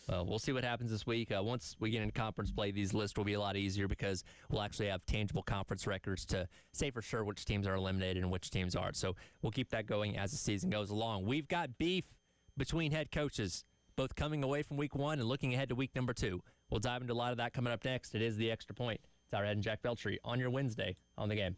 Well, we'll see what happens this week. Once we get into conference play, these lists will be a lot easier because we'll actually have tangible conference records to say for sure which teams are eliminated and which teams aren't. So we'll keep that going as the season goes along. We've got beef between head coaches, both coming away from week 1 and looking ahead to week number 2. We'll dive into a lot of that coming up next. It is The Extra Point. It's our head and Jack Beltry on your Wednesday on The Game.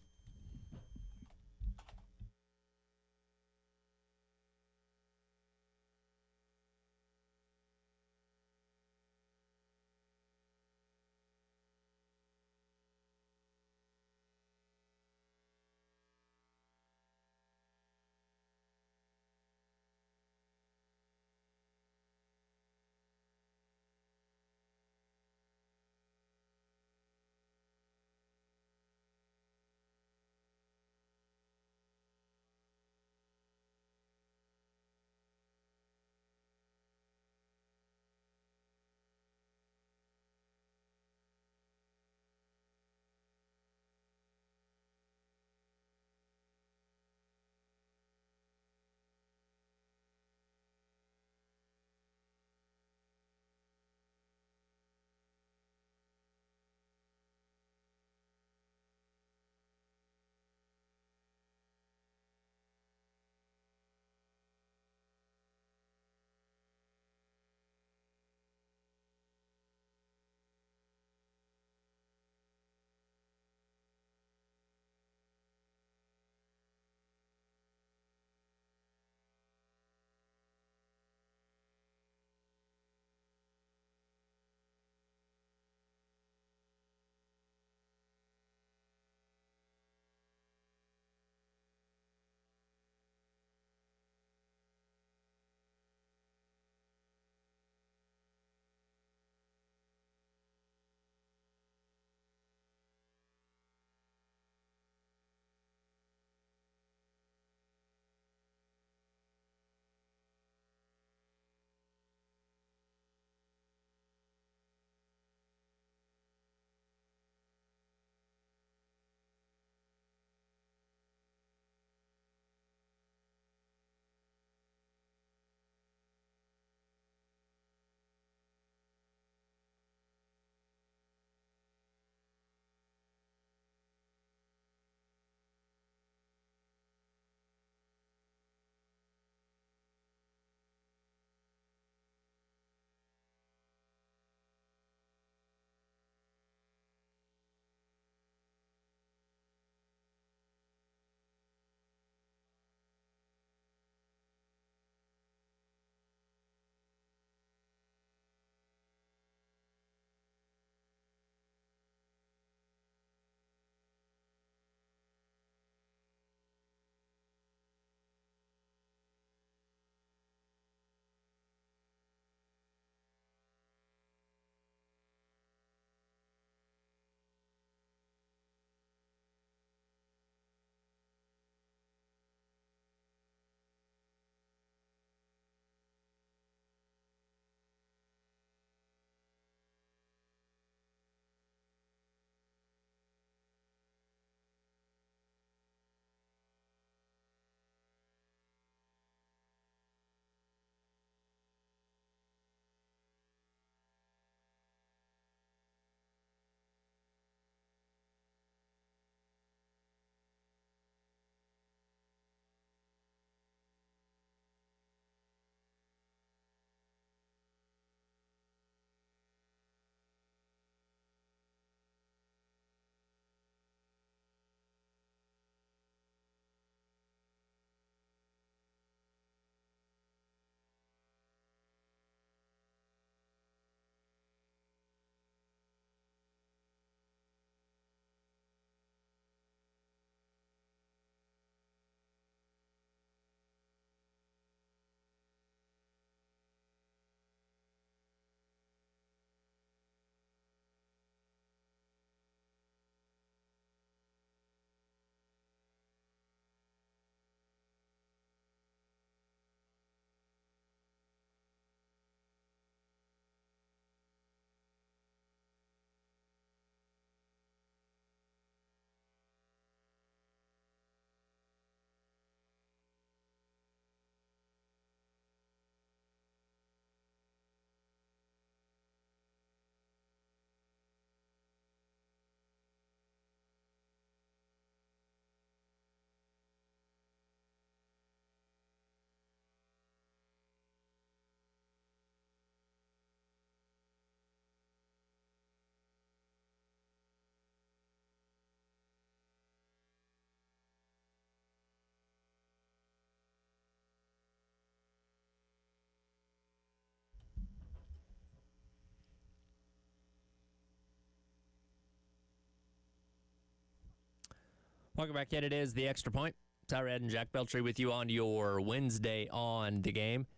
Welcome back in. It is The Extra Point. Tyrad and Jack Beltry with you on your Wednesday on The Game.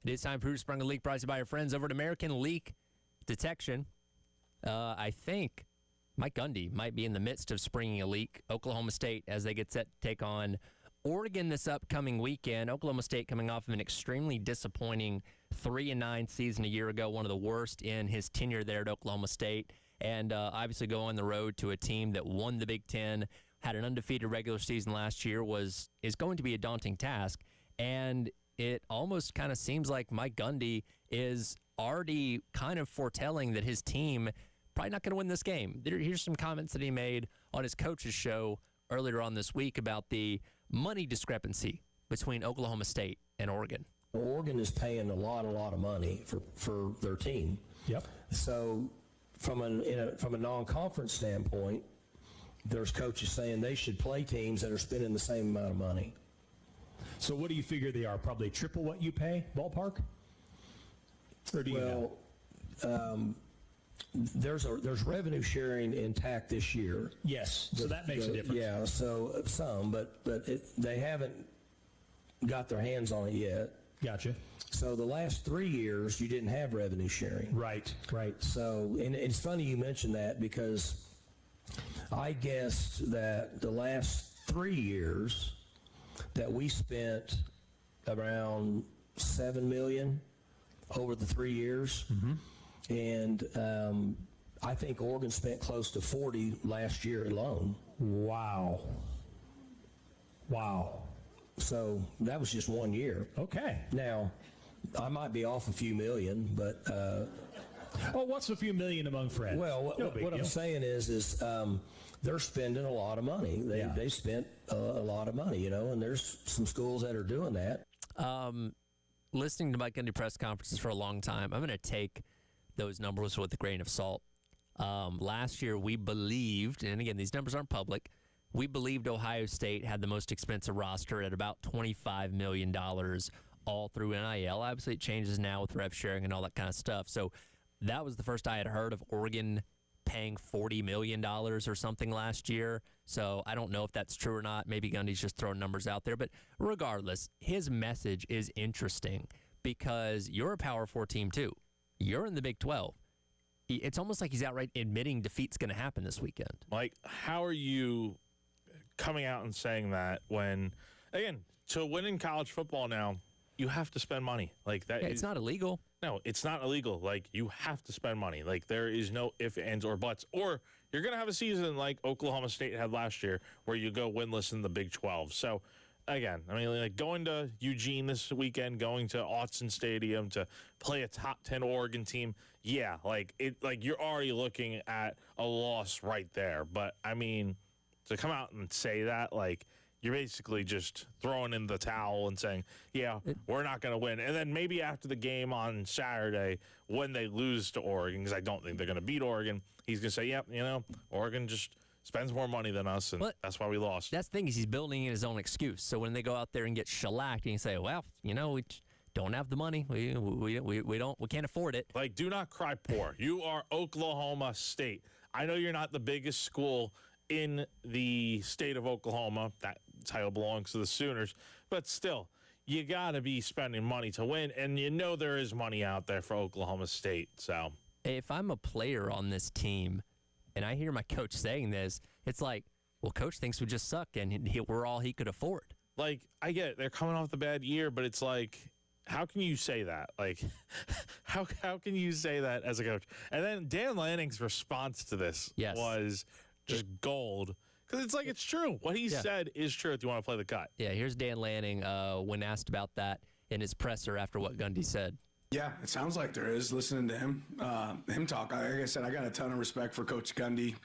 It is time for Who Sprung a Leak, brought to you by our friends over at American Leak Detection. I think Mike Gundy might be in the midst of springing a leak. Oklahoma State, as they get set to take on Oregon this upcoming weekend. Oklahoma State coming off of an extremely disappointing 3-9 season a year ago, one of the worst in his tenure there at Oklahoma State. And obviously go on the road to a team that won the Big Ten, had an undefeated regular season last year, is going to be a daunting task. And it almost kind of seems like Mike Gundy is already kind of foretelling that his team probably not going to win this game. Here's some comments that he made on his coach's show earlier on this week about the money discrepancy between Oklahoma State and Oregon. Oregon is paying a lot of money for their team. Yep. So from a non-conference standpoint, there's coaches saying they should play teams that are spending the same amount of money. So what do you figure they are? Probably triple what you pay, ballpark? Or do you know? There's revenue sharing intact this year. Yes, so that makes a difference. Yeah, so some, but they haven't got their hands on it yet. Gotcha. So the last 3 years, you didn't have revenue sharing. Right. So, and it's funny you mentioned that because I guessed that the last 3 years that we spent around $7 million over the 3 years. Mm-hmm. And I think Oregon spent close to 40 last year alone. Wow. So that was just 1 year. Okay. Now, I might be off a few million, but what's a few million among friends? Well, what I'm saying is they're spending a lot of money. They spent a lot of money, and there's some schools that are doing that. Listening to Mike Gundy press conferences for a long time, I'm going to take those numbers with a grain of salt. Last year, we believed, and again, these numbers aren't public, we believed Ohio State had the most expensive roster at about $25 million all through NIL. Obviously, it changes now with rev sharing and all that kind of stuff. So that was the first I had heard of Oregon paying $40 million or something last year. So I don't know if that's true or not. Maybe Gundy's just throwing numbers out there. But regardless, his message is interesting because you're a Power 4 team too. You're in the Big 12. It's almost like he's outright admitting defeat's going to happen this weekend. Mike, how are you coming out and saying that when, again, to win in college football now, you have to spend money like that? Yeah, it's not illegal. No, it's not illegal. Like, you have to spend money. Like, there is no ifs, ands, or buts. Or you're going to have a season like Oklahoma State had last year where you go winless in the Big 12. So, again, I mean, like going to Eugene this weekend, going to Autzen Stadium to play a top 10 Oregon team, yeah, like you're already looking at a loss right there. But I mean, to come out and say that, like, you're basically just throwing in the towel and saying, yeah, we're not going to win. And then maybe after the game on Saturday, when they lose to Oregon, because I don't think they're going to beat Oregon, he's going to say, yep, Oregon just spends more money than us, and that's why we lost. That's the thing, is he's building in his own excuse. So when they go out there and get shellacked, and you say, well, we don't have the money. We can't afford it. Like, do not cry poor. You are Oklahoma State. I know you're not the biggest school in the state of Oklahoma. That title belongs to the Sooners. But still, you got to be spending money to win, and there is money out there for Oklahoma State. So if I'm a player on this team and I hear my coach saying this, it's like, well, coach thinks we just suck and we're all he could afford. Like, I get it. They're coming off the bad year, but it's like, how can you say that? Like, how can you say that as a coach? And then Dan Lanning's response to this was just gold. Because it's like, it's true. What he said is true if you want to play the cut. Yeah, here's Dan Lanning when asked about that in his presser after what Gundy said. Yeah, it sounds like there is, listening to him talk. Like I said, I got a ton of respect for Coach Gundy.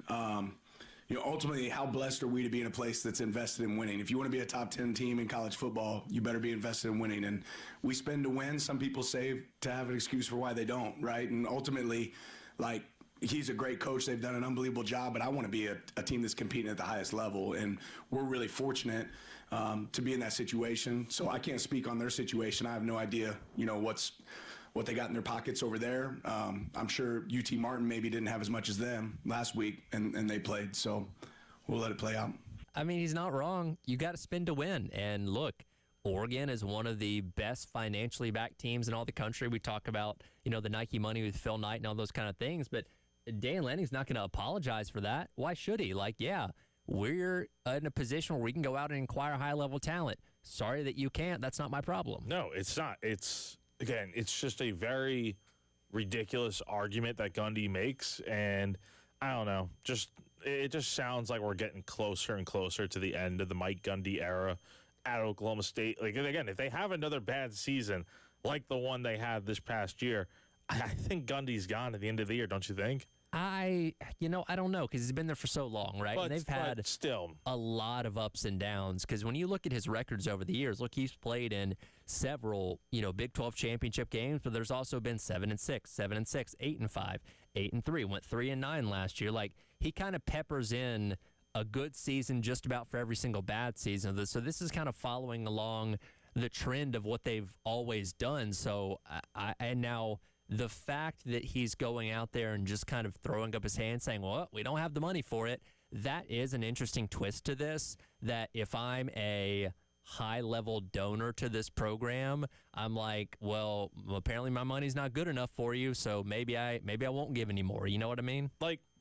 Ultimately, how blessed are we to be in a place that's invested in winning? If you want to be a top 10 team in college football, you better be invested in winning. And we spend to win. Some people save to have an excuse for why they don't, right? And ultimately, like, he's a great coach. They've done an unbelievable job, but I want to be a team that's competing at the highest level. And we're really fortunate to be in that situation. So I can't speak on their situation. I have no idea, what they got in their pockets over there. I'm sure UT Martin maybe didn't have as much as them last week, and they played. So we'll let it play out. I mean, he's not wrong. You got to spend to win. And look, Oregon is one of the best financially backed teams in all the country. We talk about, the Nike money with Phil Knight and all those kind of things, but Dan Lanning's not going to apologize for that. Why should he? We're in a position where we can go out and acquire high-level talent. Sorry that you can't. That's not my problem. No, it's not. It's just a very ridiculous argument that Gundy makes, and I don't know. It just sounds like we're getting closer and closer to the end of the Mike Gundy era at Oklahoma State. Again, if they have another bad season like the one they had this past year, I think Gundy's gone at the end of the year, don't you think? I don't know, because he's been there for so long, right? And they've had still a lot of ups and downs, because when you look at his records over the years, he's played in several, Big 12 championship games, but there's also been 7-6, 7-6, 8-5, 8-3, went 3-9 last year. He kind of peppers in a good season just about for every single bad season. So this is kind of following along the trend of what they've always done. So and now the fact that he's going out there and just kind of throwing up his hand saying, well, we don't have the money for it, that is an interesting twist to this, that if I'm a high-level donor to this program, I'm like, well, apparently my money's not good enough for you, so maybe I won't give any more. You know what I mean?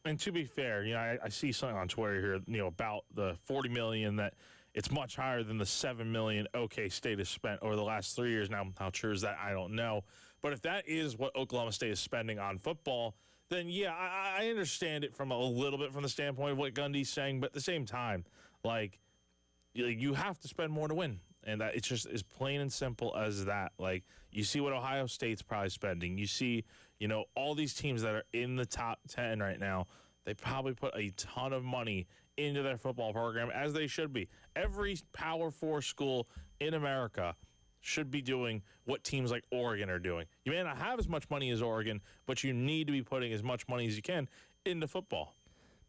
And to be fair, I see something on Twitter here, about the $40 million, that it's much higher than the $7 million OK State has spent over the last 3 years. Now, how true is that? I don't know. But if that is what Oklahoma State is spending on football, then yeah, I understand it from a little bit from the standpoint of what Gundy's saying. But at the same time, you have to spend more to win. And that it's just as plain and simple as that. You see what Ohio State's probably spending. You see, all these teams that are in the top 10 right now, they probably put a ton of money into their football program, as they should be. Every Power 4 school in America should be doing what teams like Oregon are doing. You may not have as much money as Oregon, but you need to be putting as much money as you can into football.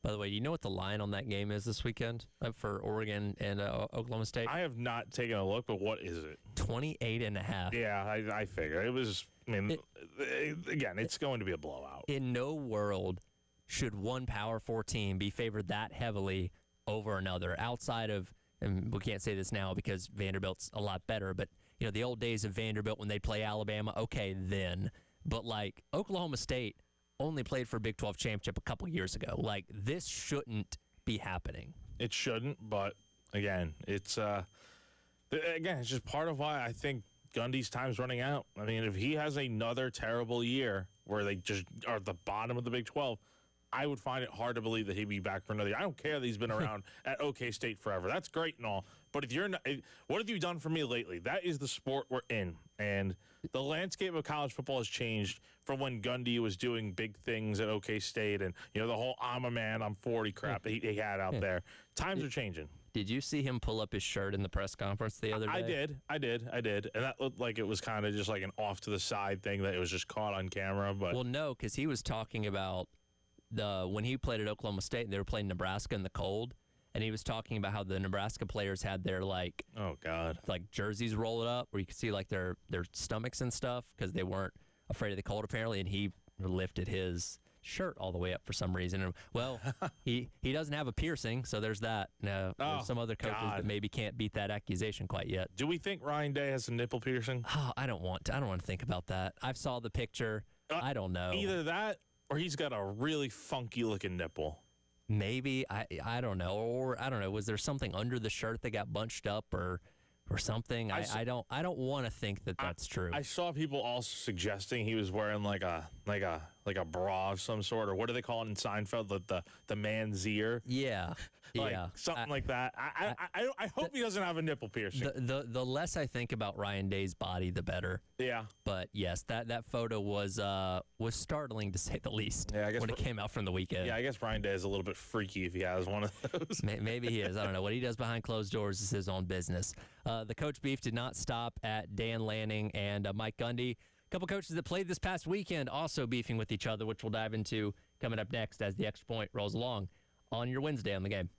By the way, you know what the line on that game is this weekend for Oregon and Oklahoma State? I have not taken a look, but what is it? 28.5. Yeah, I figure. It was, again, it's going to be a blowout. In no world should one Power 4 team be favored that heavily over another, outside of, and we can't say this now because Vanderbilt's a lot better, but, the old days of Vanderbilt when they'd play Alabama, okay, then. But, Oklahoma State only played for a Big 12 championship a couple years ago. This shouldn't be happening. It shouldn't, but again, it's just part of why I think Gundy's time's running out. I mean, if he has another terrible year where they just are at the bottom of the Big 12, I would find it hard to believe that he'd be back for another year. I don't care that he's been around at OK State forever. That's great and all. But if you're not, what have you done for me lately? That is the sport we're in. And the landscape of college football has changed from when Gundy was doing big things at OK State and, the whole I'm a man, I'm 40 crap that he had out there. Times are changing. Did you see him pull up his shirt in the press conference the other day? I did. And that looked like it was kind of just like an off to the side thing that it was just caught on camera. But well, no, because he was talking about when he played at Oklahoma State and they were playing Nebraska in the cold, and he was talking about how the Nebraska players had their oh god, jerseys rolled up where you could see their stomachs and stuff because they weren't afraid of the cold apparently, and he lifted his shirt all the way up for some reason. And well, he doesn't have a piercing, so there's that. There's some other coaches that maybe can't beat that accusation quite yet. Do we think Ryan Day has a nipple piercing? Oh, I don't want to think about that. I've saw the picture. I don't know. Either that or he's got a really funky looking nipple. Maybe I don't know, or I don't know. Was there something under the shirt that got bunched up or something? I don't want to think that that's true. I saw people also suggesting he was wearing like a bra of some sort, or what do they call it in Seinfeld? The man's ear. Yeah. Yeah, something like that. I hope he doesn't have a nipple piercing. The less I think about Ryan Day's body, the better. Yeah. But yes, that photo was startling to say the least. Yeah, I guess when it came out from the weekend. Yeah, I guess Ryan Day is a little bit freaky if he has one of those. Maybe he is. I don't know what he does behind closed doors. Is his own business. The coach beef did not stop at Dan Lanning and Mike Gundy. A couple coaches that played this past weekend also beefing with each other, which we'll dive into coming up next as the Extra Point rolls along on your Wednesday on the game.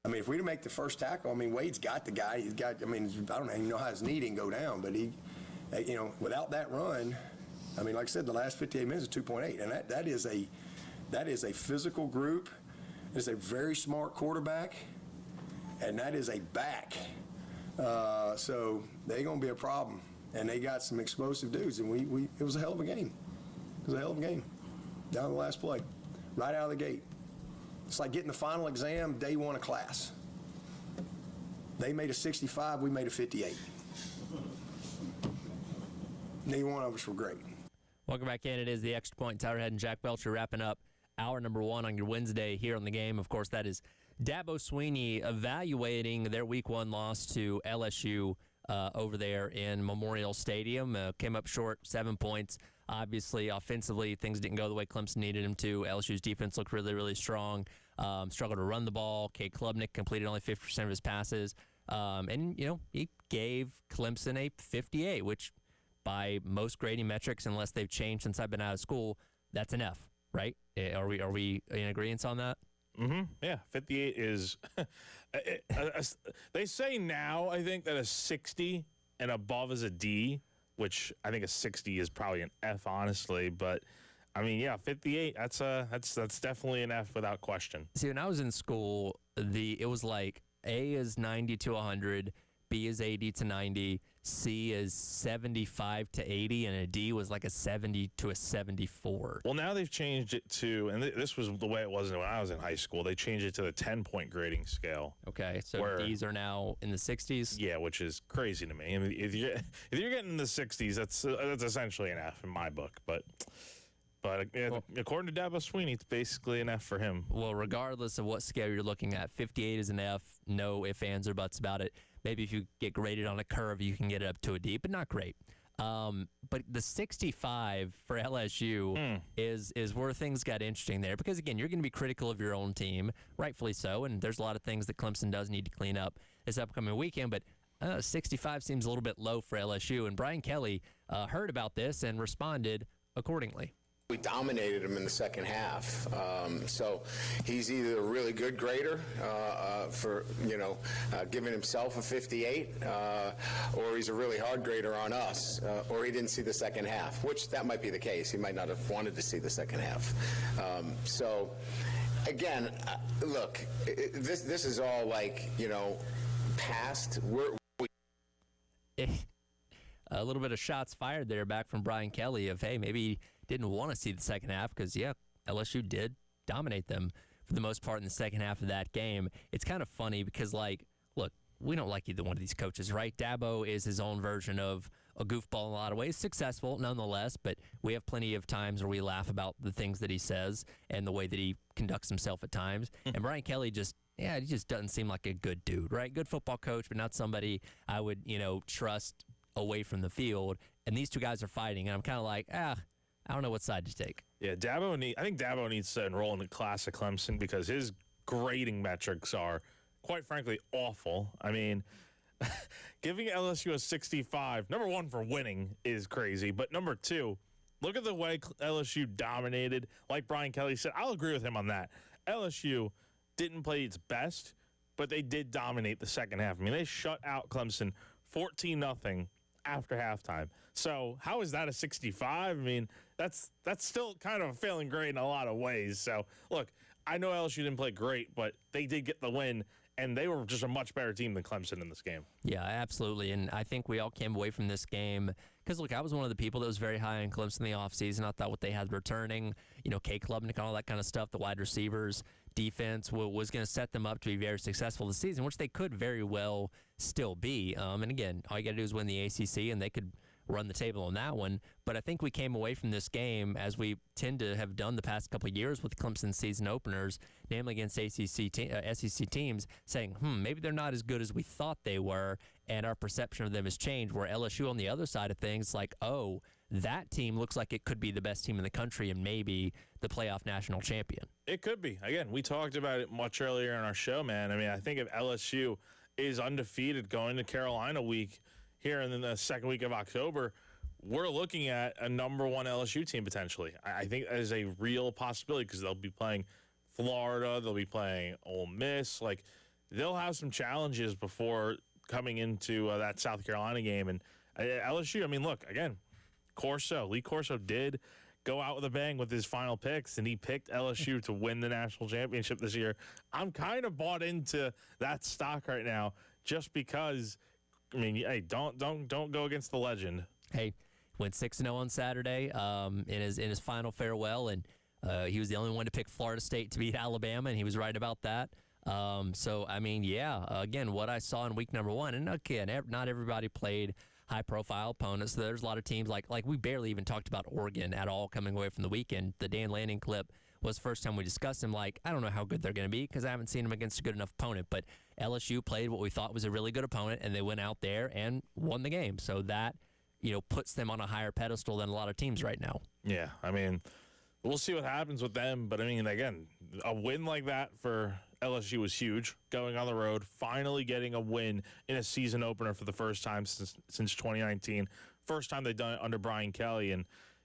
I mean, if we make the first tackle, I mean, Wade's got the guy. He's got, I mean, I don't even know how his knee didn't go down, but he, you know, without that run, I mean, like I said, the last 58 minutes is 2.8, and that is a physical group. It's a very smart quarterback, and that is a back. So they're going to be a problem, and they got some explosive dudes, and it was a hell of a game. It was a hell of a game down to the last play, right out of the gate. It's like getting the final exam day one of class. They made a 65, we made a 58. Neither one of us were great. Welcome back in. It is the Extra Point. Tyler Head and Jack Belcher wrapping up hour number 1 on your Wednesday here on the game. Of course, that is Dabo Swinney evaluating their Week 1 loss to LSU over there in Memorial Stadium. Came up short, 7 points. Obviously, offensively, things didn't go the way Clemson needed them to. LSU's defense looked really, really strong. Struggled to run the ball. Cade Klubnik completed only 50% of his passes. And, you know, he gave Clemson a 58, which by most grading metrics, unless they've changed since I've been out of school, that's an F, right? Are we in agreement on that? Mm-hmm. Yeah, 58 is they say now, I think, that a 60 and above is a D, which I think a 60 is probably an F, honestly. But I mean, yeah, 58, that's definitely an F without question. See, when I was in school, it was like A is 90 to 100, B is 80 to 90, C is 75 to 80, and a D was like a 70 to a 74. Well, now they've changed it to, and this was the way it was when I was in high school, they changed it to the 10-point grading scale. Okay, so D's are now in the 60s? Yeah, which is crazy to me. I mean, if you're getting in the 60s, that's essentially an F in my book. But according to Dabo Swinney, it's basically an F for him. Well, regardless of what scale you're looking at, 58 is an F, no ifs, ands, or buts about it. Maybe if you get graded on a curve, you can get it up to a D, but not great. But the 65 for LSU is where things got interesting there. Because, again, you're going to be critical of your own team, rightfully so, and there's a lot of things that Clemson does need to clean up this upcoming weekend. But 65 seems a little bit low for LSU. And Brian Kelly heard about this and responded accordingly. We dominated him in the second half, so he's either a really good grader for giving himself a 58, or he's a really hard grader on us, or he didn't see the second half, which that might be the case. He might not have wanted to see the second half. So, again, look, this is all like past. A little bit of shots fired there back from Brian Kelly of, hey, maybe he didn't want to see the second half because, yeah, LSU did dominate them for the most part in the second half of that game. It's kind of funny because, like, look, we don't like either one of these coaches, right? Dabo is his own version of a goofball in a lot of ways, successful nonetheless, but we have plenty of times where we laugh about the things that he says and the way that he conducts himself at times. And Brian Kelly he just doesn't seem like a good dude, right? Good football coach, but not somebody I would, trust away from the field. And these two guys are fighting, and I'm kind of like, I don't know what side to take. Yeah, I think Dabo needs to enroll in the class of Clemson because his grading metrics are, quite frankly, awful. I mean, giving LSU a 65, number one, for winning is crazy. But number two, look at the way LSU dominated. Like Brian Kelly said, I'll agree with him on that. LSU didn't play its best, but they did dominate the second half. I mean, they shut out Clemson 14-0 after halftime. So how is that a 65? I mean, that's still kind of a failing grade in a lot of ways. So, look, I know LSU didn't play great, but they did get the win, and they were just a much better team than Clemson in this game. Yeah, absolutely. And I think we all came away from this game because, look, I was one of the people that was very high on Clemson in the offseason. I thought what they had returning, Cade Klubnik and all that kind of stuff, the wide receivers, defense was going to set them up to be very successful this season, which they could very well still be. And again, all you got to do is win the ACC, and they could run the table on that one. But I think we came away from this game, as we tend to have done the past couple of years with Clemson season openers, namely against SEC teams, saying, maybe they're not as good as we thought they were, and our perception of them has changed, where LSU on the other side of things, like, oh, that team looks like it could be the best team in the country and maybe the playoff national champion. It could be. Again, we talked about it much earlier in our show, man. I mean, I think if LSU is undefeated going to Carolina week here in the second week of October, we're looking at a number one LSU team potentially. I think that is a real possibility because they'll be playing Florida. They'll be playing Ole Miss. Like, they'll have some challenges before coming into that South Carolina game. And LSU, I mean, look, again, Lee Corso did go out with a bang with his final picks, and he picked LSU to win the national championship this year. I'm kind of bought into that stock right now just because, I mean, hey, don't go against the legend. Hey, went 6-0 on Saturday in his final farewell, and he was the only one to pick Florida State to beat Alabama, and he was right about that. So, I mean, yeah, again, what I saw in week number 1, and again, not everybody played high-profile opponents. So there's a lot of teams like we barely even talked about Oregon at all coming away from the weekend. The Dan Lanning clip was the first time we discussed them. Like, I don't know how good they're going to be because I haven't seen them against a good enough opponent. But LSU played what we thought was a really good opponent, and they went out there and won the game. So that, puts them on a higher pedestal than a lot of teams right now. Yeah, I mean, we'll see what happens with them. But, I mean, again, a win like that for LSU was huge, going on the road, finally getting a win in a season opener for the first time since 2019. First time they've done it under Brian Kelly. And,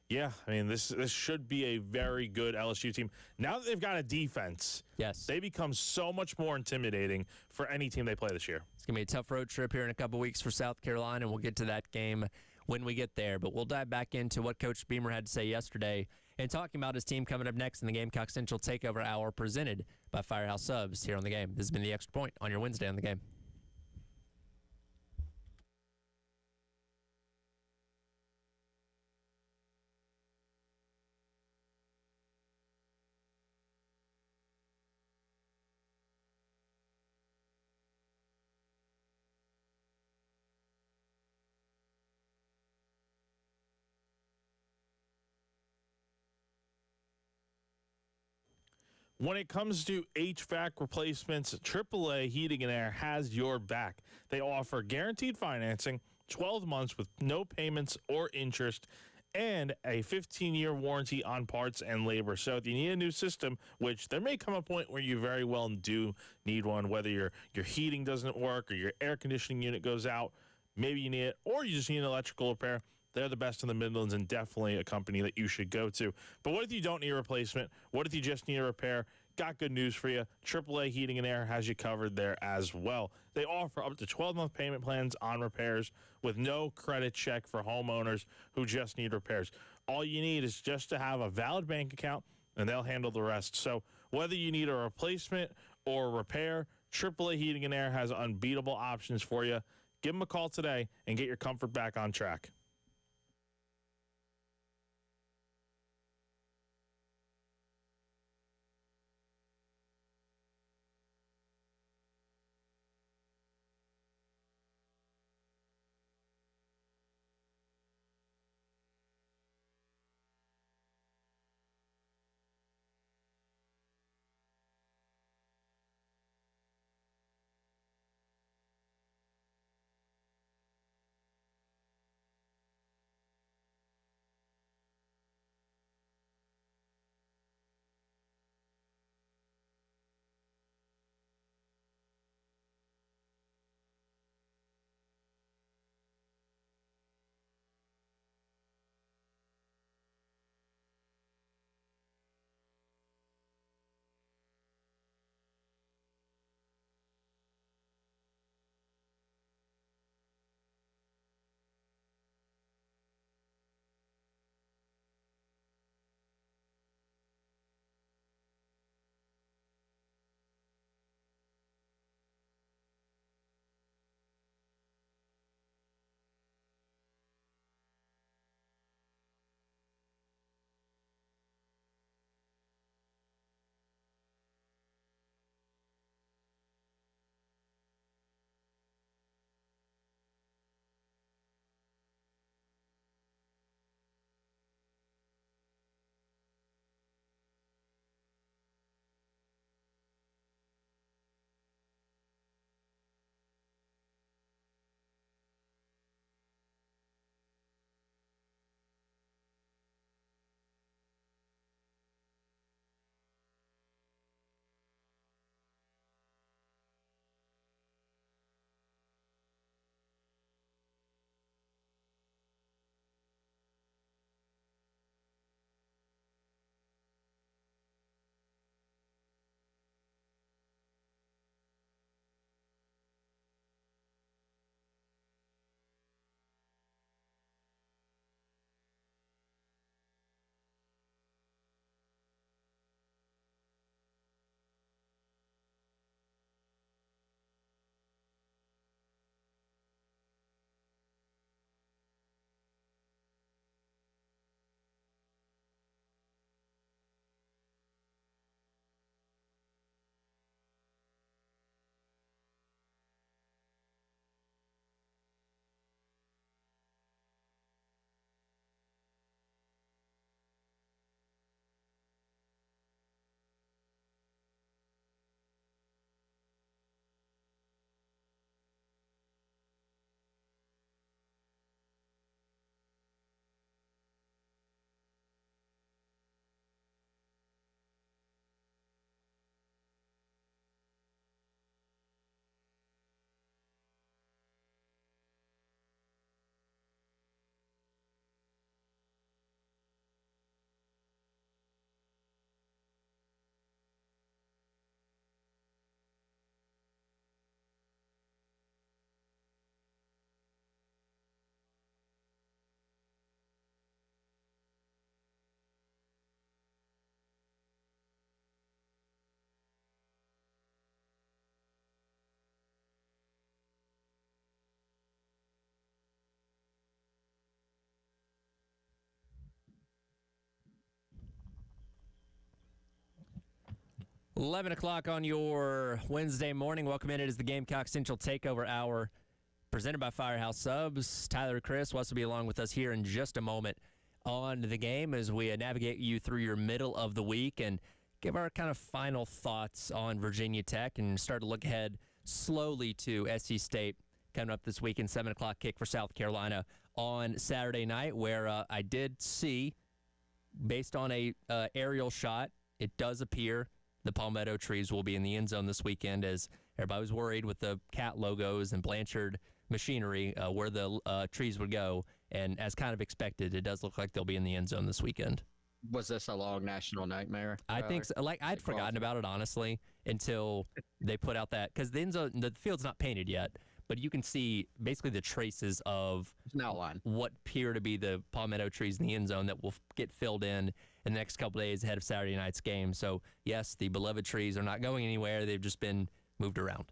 yeah, I mean, this should be a very good LSU team. Now that they've got a defense, yes, they become so much more intimidating for any team they play this year. It's going to be a tough road trip here in a couple weeks for South Carolina, and we'll get to that game when we get there. But we'll dive back into what Coach Beamer had to say yesterday and talking about his team coming up next in the Gamecock Central Takeover Hour presented by Firehouse Subs here on The Game. This has been the Extra Point on your Wednesday on The Game. When it comes to HVAC replacements, AAA Heating and Air has your back. They offer guaranteed financing, 12 months with no payments or interest, and a 15-year warranty on parts and labor. So if you need a new system, which there may come a point where you very well do need one, whether your heating doesn't work or your air conditioning unit goes out, maybe you need it, or you just need an electrical repair, they're the best in the Midlands and definitely a company that you should go to. But what if you don't need a replacement? What if you just need a repair? Got good news for you. AAA Heating and Air has you covered there as well. They offer up to 12-month payment plans on repairs with no credit check for homeowners who just need repairs. All you need is just to have a valid bank account, and they'll handle the rest. So whether you need a replacement or a repair, AAA Heating and Air has unbeatable options for you. Give them a call today and get your comfort back on track. 11 o'clock on your Wednesday morning. Welcome in. It is the Gamecock Central Takeover Hour presented by Firehouse Subs. Tyler, Chris, Wes will be along with us here in just a moment on the game as we navigate you through your middle of the week and give our kind of final thoughts on Virginia Tech and start to look ahead slowly to SC State coming up this weekend, 7 o'clock kick for South Carolina on Saturday night, where I did see, based on a aerial shot, it does appear the Palmetto trees will be in the end zone this weekend, as everybody was worried with the cat logos and Blanchard machinery where the trees would go. And as kind of expected, it does look like they'll be in the end zone this weekend. Was this a long national nightmare? I think so. Like, I'd forgotten about it, honestly, until they put out that, because the end zone, the field's not painted yet, but you can see basically the traces of an outline, what appear to be the palmetto trees in the end zone that will get filled in the next couple of days ahead of Saturday night's game. So, yes, the beloved trees are not going anywhere. They've just been moved around.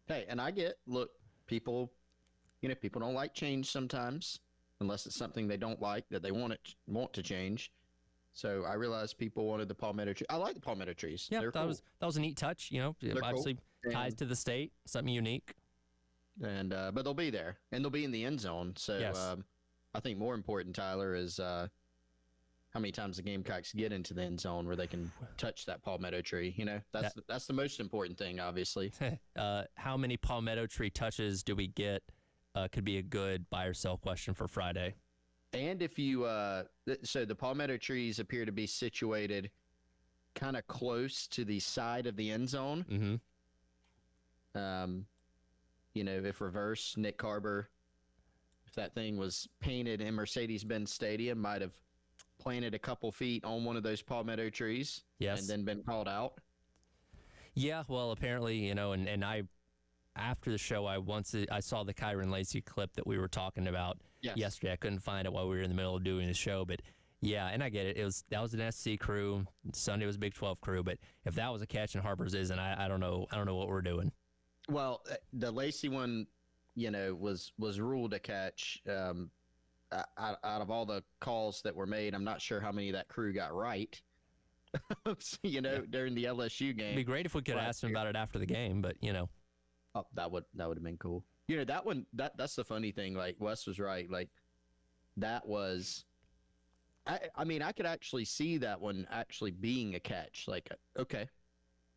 Hey, and I get, look, people don't like change sometimes, unless it's something they don't like that they want to change. So I realized people wanted the palmetto tree. I like the palmetto trees. Yeah, that was a neat touch. Obviously ties to the state, something unique. And but they'll be there, and they'll be in the end zone. So yes. I think more important, Tyler, is how many times the Gamecocks get into the end zone where they can touch that palmetto tree. That's the most important thing, obviously. How many palmetto tree touches do we get? Could be a good buy or sell question for Friday. And if you, so the palmetto trees appear to be situated kind of close to the side of the end zone. Mm-hmm. If reverse, Nick Carver, if that thing was painted in Mercedes-Benz Stadium, might have planted a couple feet on one of those palmetto trees. Yes. And then been called out. Yeah, well, apparently, and I, after the show, I saw the Kyron Lacey clip that we were talking about yesterday. I couldn't find it while we were in the middle of doing the show, but yeah, and I get it. That was an SC crew. Sunday was a Big 12 crew, but if that was a catch and Harper's isn't, I don't know what we're doing. Well, the Lacey one, was ruled a catch. Out of all the calls that were made, I'm not sure how many that crew got right. During the LSU game. It'd be great if we could ask them about it after the game, but Oh, that would have been cool. That one, that's the funny thing. Like, Wes was right. Like, that was, I mean, I could actually see that one actually being a catch. Like, okay,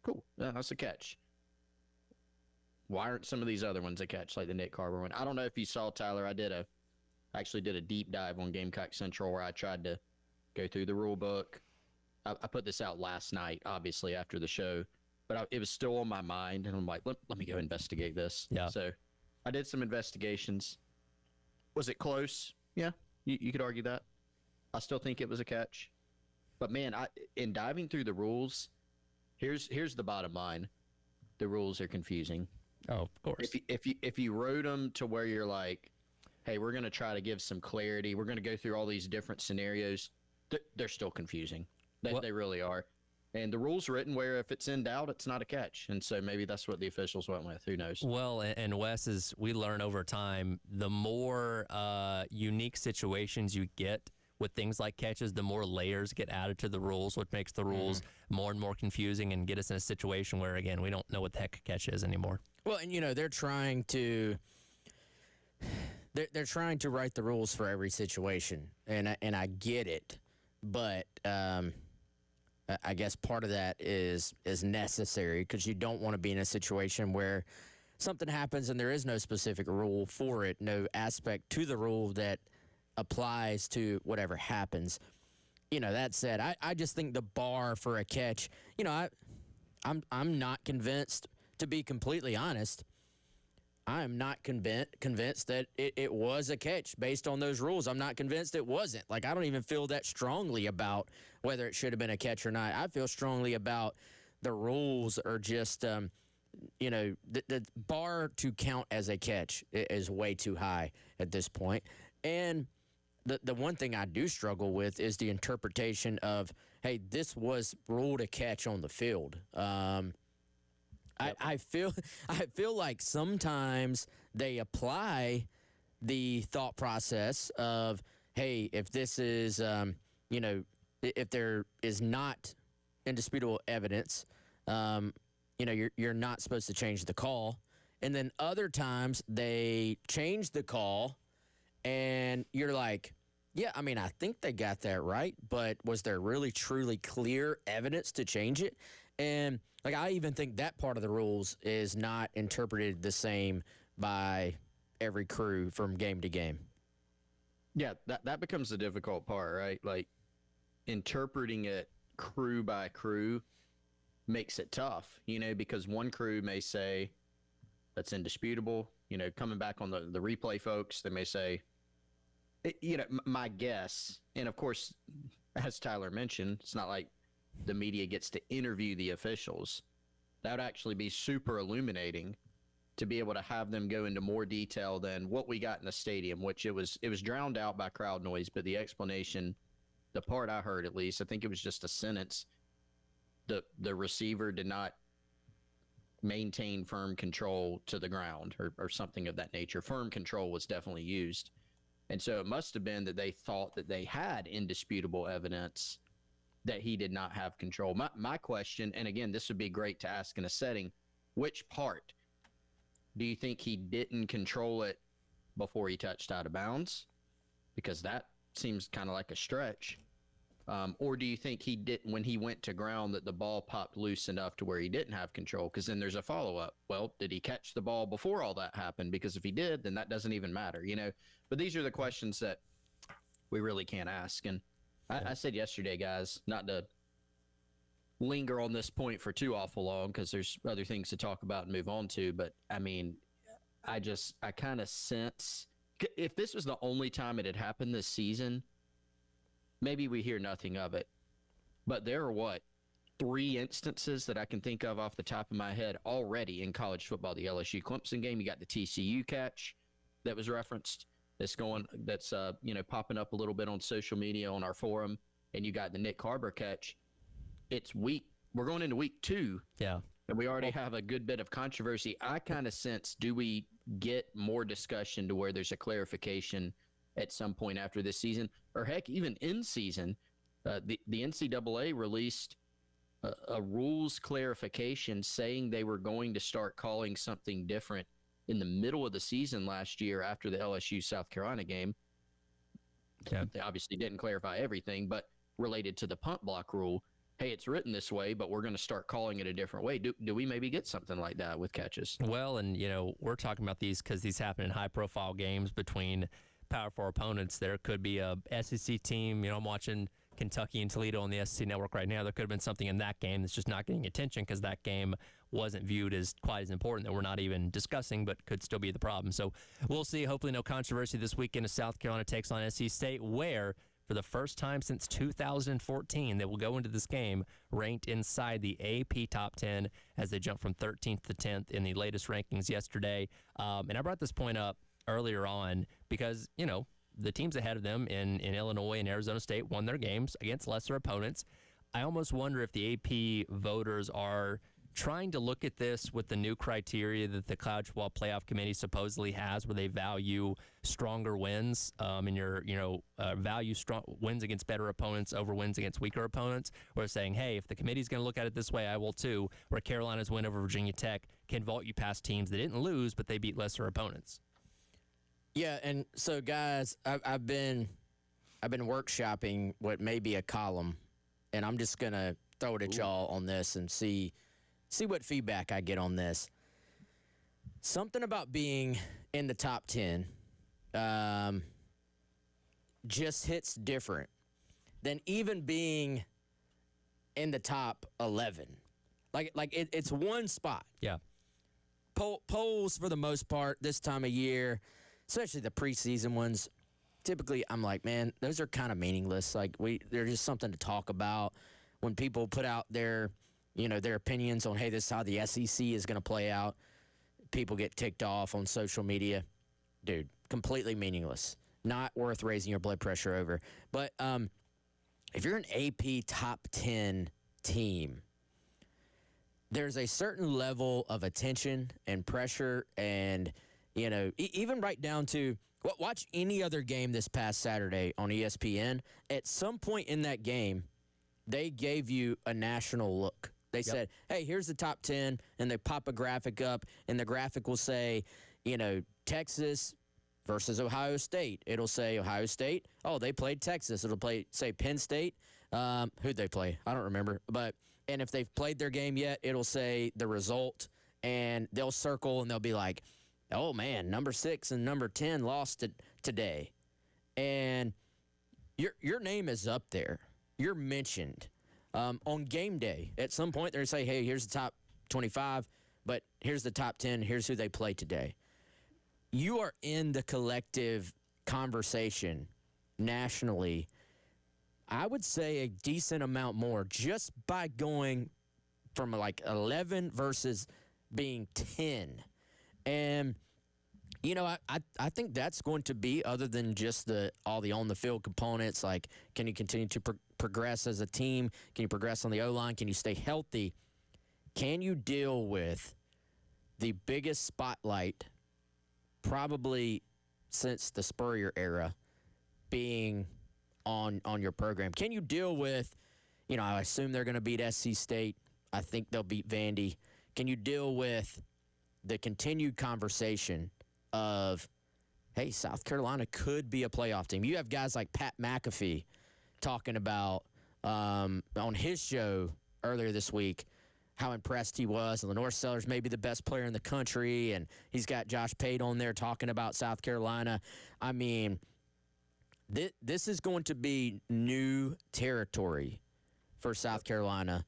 cool. Yeah, that's a catch. Why aren't some of these other ones a catch, like the Nick Carver one? I don't know if you saw, Tyler, I actually did a deep dive on Gamecock Central where I tried to go through the rule book. I put this out last night, obviously, after the show. But it was still on my mind, and I'm like, let me go investigate this. Yeah. So I did some investigations. Was it close? Yeah, you could argue that. I still think it was a catch. But, man, in diving through the rules, here's the bottom line. The rules are confusing. Oh, of course. If you wrote them to where you're like, hey, we're going to try to give some clarity. We're going to go through all these different scenarios. They're still confusing. They really are. And the rule's written where if it's in doubt, it's not a catch. And so maybe that's what the officials went with. Who knows? Well, and Wes, as we learn over time, the more unique situations you get with things like catches, the more layers get added to the rules, which makes the rules more and more confusing and get us in a situation where, again, we don't know what the heck a catch is anymore. Well, and, they're trying to write the rules for every situation, and I get it, but I guess part of that is necessary because you don't want to be in a situation where something happens and there is no specific rule for it, no aspect to the rule that applies to whatever happens. That said, I just think the bar for a catch, I'm not convinced, to be completely honest. I am not convinced that it was a catch based on those rules. I'm not convinced it wasn't. Like, I don't even feel that strongly about whether it should have been a catch or not. I feel strongly about the rules are just, the bar to count as a catch is way too high at this point. And the one thing I do struggle with is the interpretation of, hey, this was ruled a catch on the field. I feel like sometimes they apply the thought process of, hey, if this is, if there is not indisputable evidence you're not supposed to change the call. And then other times they change the call and you're like, yeah, I mean, I think they got that right, but was there really truly clear evidence to change it? And like, I even think that part of the rules is not interpreted the same by every crew from game to game. Yeah, that becomes the difficult part, right? Like, interpreting it crew by crew makes it tough, because one crew may say that's indisputable. Coming back on the replay folks, they may say, my guess, and of course, as Tyler mentioned, it's not like the media gets to interview the officials. That would actually be super illuminating to be able to have them go into more detail than what we got in the stadium, which it was drowned out by crowd noise, but the explanation, the part I heard at least, I think it was just a sentence. The receiver did not maintain firm control to the ground or something of that nature. Firm control was definitely used. And so it must have been that they thought that they had indisputable evidence that he did not have control. My question, and again, this would be great to ask in a setting, which part? Do you think he didn't control it before he touched out of bounds? Because that seems kind of like a stretch. Or do you think he didn't, when he went to ground, that the ball popped loose enough to where he didn't have control? Because then there's a follow-up. Well, did he catch the ball before all that happened? Because if he did, then that doesn't even matter, But these are the questions that we really can't ask. And I said yesterday, guys, not to linger on this point for too awful long because there's other things to talk about and move on to. But, I mean, I kind of sense, if this was the only time it had happened this season, maybe we hear nothing of it. But there are, 3 instances that I can think of off the top of my head already in college football. The LSU Clemson game, you got the TCU catch that was referenced. That's popping up a little bit on social media on our forum. And you got the Nick Harbor catch. We're going into week 2. Yeah. And we already have a good bit of controversy. I kind of sense, do we get more discussion to where there's a clarification at some point after this season, or heck, even in season? The NCAA released a rules clarification saying they were going to start calling something different in the middle of the season last year after the LSU South Carolina game. Yeah. They obviously didn't clarify everything, but related to the punt block rule, hey, it's written this way, but we're going to start calling it a different way. Do we maybe get something like that with catches? Well, and, we're talking about these because these happen in high-profile games between Power 4 opponents. There could be a SEC team. I'm watching Kentucky and Toledo on the SEC network right now. There could have been something in that game that's just not getting attention because that game wasn't viewed as quite as important, that we're not even discussing, but could still be the problem. So we'll see. Hopefully no controversy this weekend as South Carolina takes on SC State, where for the first time since 2014, they will go into this game ranked inside the AP top 10 as they jump from 13th to 10th in the latest rankings yesterday. And I brought this point up earlier on because, the teams ahead of them in Illinois and Arizona State won their games against lesser opponents. I almost wonder if the AP voters are trying to look at this with the new criteria that the College Football Playoff Committee supposedly has, where they value stronger wins and value strong wins against better opponents over wins against weaker opponents. Or saying, hey, if the committee's going to look at it this way, I will too, where Carolina's win over Virginia Tech can vault you past teams that didn't lose, but they beat lesser opponents. Yeah, and so guys, I've been workshopping what may be a column, and I'm just gonna throw it at y'all on this and see what feedback I get on this. Something about being in the top 10 just hits different than even being in the top 11. It's one spot. Yeah. Polls for the most part this time of year, especially the preseason ones, typically I'm like, man, those are kind of meaningless. They're just something to talk about. When people put out their opinions on, hey, this is how the SEC is going to play out, people get ticked off on social media. Dude, completely meaningless. Not worth raising your blood pressure over. But if you're an AP top 10 team, there's a certain level of attention and pressure and, even right down to watch any other game this past Saturday on ESPN. At some point in that game, they gave you a national look. They said, hey, here's the top 10, and they pop a graphic up, and the graphic will say, Texas versus Ohio State. It'll say Ohio State. Oh, they played Texas. It'll say Penn State. Who'd they play? I don't remember. And if they've played their game yet, it'll say the result, and they'll circle, and they'll be like, oh, man, number 6 and number 10 lost today. And your name is up there. You're mentioned. On game day, at some point, they're going to say, hey, here's the top 25, but here's the top 10. Here's who they played today. You are in the collective conversation nationally, I would say a decent amount more just by going from like 11 versus being 10. And, I think that's going to be, other than just all the on-the-field components, like can you continue to progress as a team? Can you progress on the O-line? Can you stay healthy? Can you deal with the biggest spotlight probably since the Spurrier era being on your program? Can you deal with, I assume they're going to beat SC State. I think they'll beat Vandy. Can you deal with the continued conversation of, hey, South Carolina could be a playoff team? You have guys like Pat McAfee talking about on his show earlier this week how impressed he was. And Lenore Sellers may be the best player in the country, and he's got Josh Pate on there talking about South Carolina. I mean, this is going to be new territory for South Carolina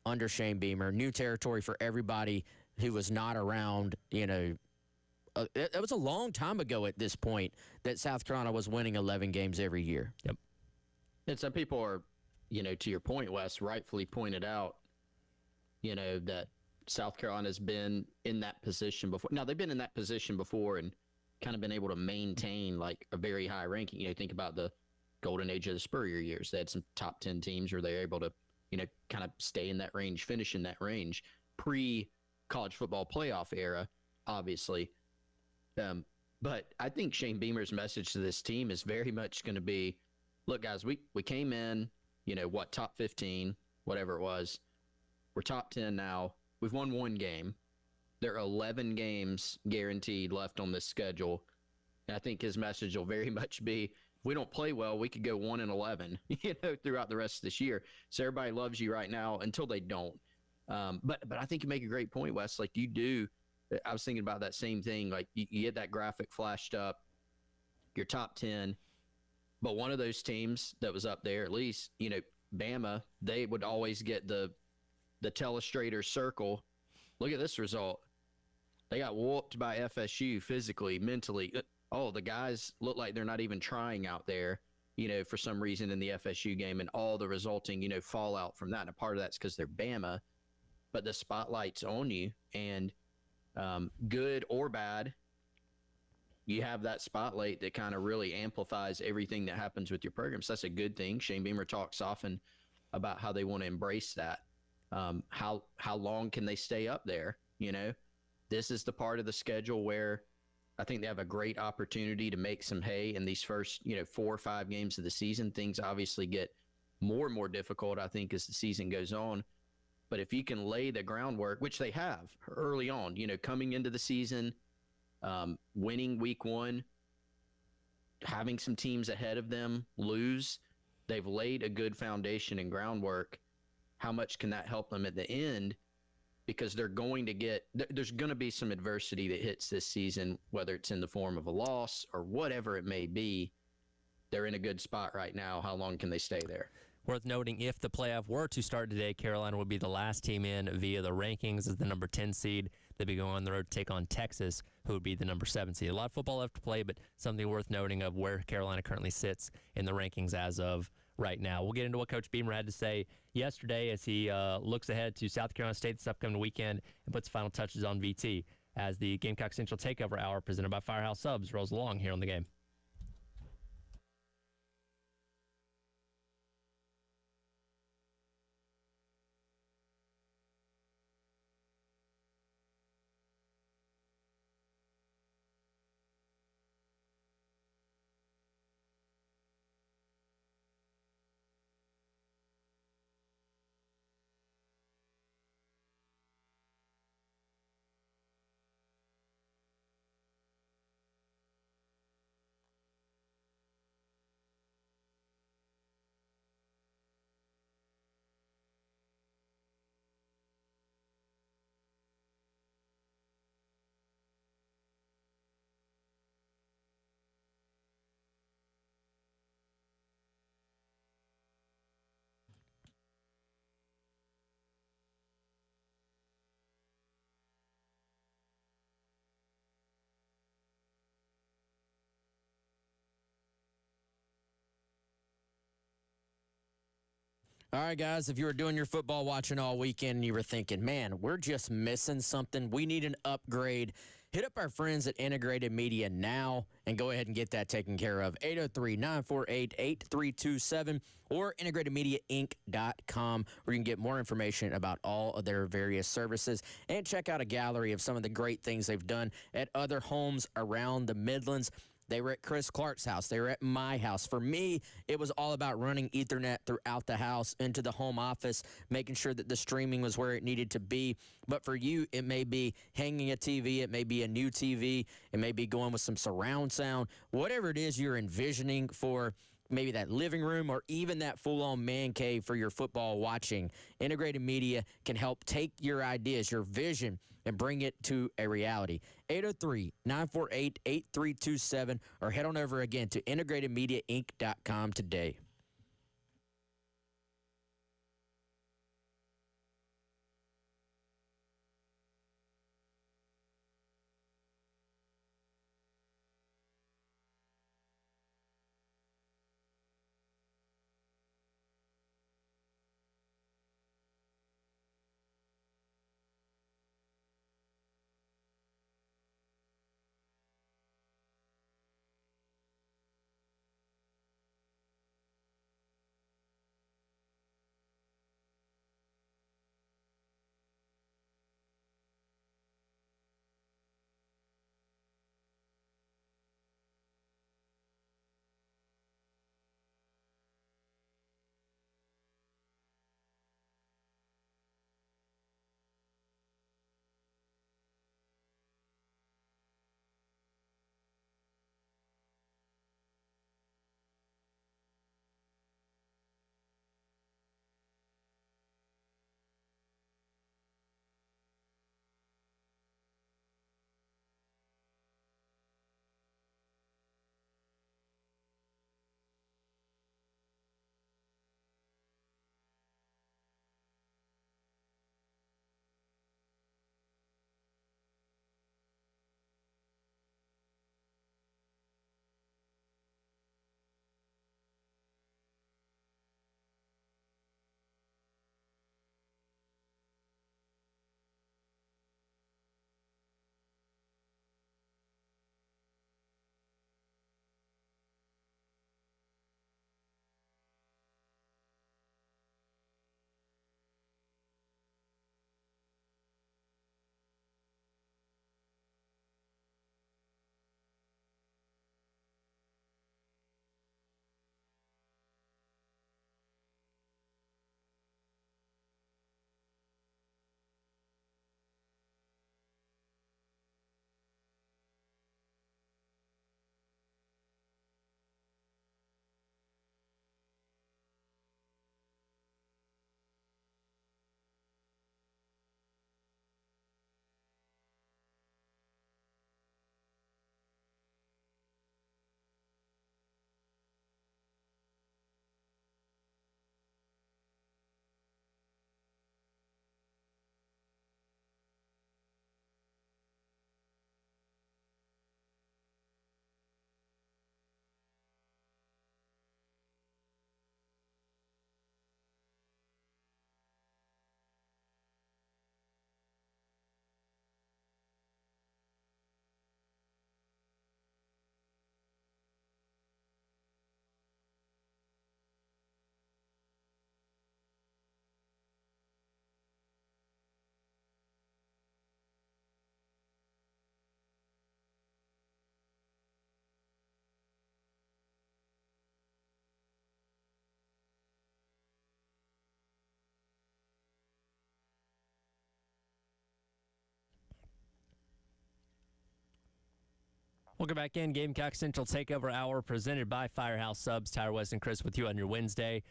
under Shane Beamer, new territory for everybody who was not around, it was a long time ago at this point that South Carolina was winning 11 games every year. Yep. And some people are, to your point, Wes, rightfully pointed out, that South Carolina's been in that position before. Now, they've been in that position before and kind of been able to maintain like a very high ranking. Think about the golden age of the Spurrier years. They had some top 10 teams where they were able to, kind of stay in that range, finish in that range, pre-college football playoff era, obviously. But I think Shane Beamer's message to this team is very much going to be, look, guys, we came in, top 15, whatever it was. We're top 10 now. We've won one game. There are 11 games guaranteed left on this schedule. And I think his message will very much be, if we don't play well, we could go 1-11, throughout the rest of this year. So everybody loves you right now until they don't. But I think you make a great point, Wes. Like I was thinking about that same thing. Like you get that graphic flashed up, your top 10, but one of those teams that was up there, at least, Bama, they would always get the telestrator circle. Look at this result. They got whooped by FSU physically, mentally. Oh, the guys look like they're not even trying out there, for some reason in the FSU game, and all the resulting, fallout from that. And a part of that's because they're Bama, but the spotlight's on you, and good or bad, you have that spotlight that kind of really amplifies everything that happens with your program. So that's a good thing. Shane Beamer talks often about how they want to embrace that. How long can they stay up there? This is the part of the schedule where I think they have a great opportunity to make some hay in these first, 4 or 5 games of the season. Things obviously get more and more difficult, I think, as the season goes on. But if you can lay the groundwork, which they have early on, coming into the season, winning week 1, having some teams ahead of them lose, they've laid a good foundation and groundwork. How much can that help them at the end? Because there's going to be some adversity that hits this season, whether it's in the form of a loss or whatever it may be. They're in a good spot right now. How long can they stay there? Worth noting, if the playoff were to start today, Carolina would be the last team in via the rankings as the number 10 seed. They'd be going on the road to take on Texas, who would be the number 7 seed. A lot of football left to play, but something worth noting of where Carolina currently sits in the rankings as of right now. We'll get into what Coach Beamer had to say yesterday as he looks ahead to South Carolina State this upcoming weekend and puts final touches on VT as the Gamecock Central Takeover Hour presented by Firehouse Subs rolls along here on the game. All right, guys, if you were doing your football watching all weekend and you were thinking, man, we're just missing something, we need an upgrade, hit up our friends at Integrated Media now and go ahead and get that taken care of. 803-948-8327 or integratedmediainc.com, where you can get more information about all of their various services and check out a gallery of some of the great things they've done at other homes around the Midlands. They were at Chris Clark's house. They were at my house. For me, it was all about running Ethernet throughout the house into the home office, making sure that the streaming was where it needed to be. But for you, it may be hanging a TV. It may be a new TV. It may be going with some surround sound. Whatever it is you're envisioning for maybe that living room or even that full-on man cave for your football watching, Integrated Media can help take your ideas, your vision, and bring it to a reality. 803-948-8327 or head on over again to integratedmediainc.com today. Welcome back in. Gamecock Central Takeover Hour presented by Firehouse Subs. Tyler West and Chris with you on your Wednesday.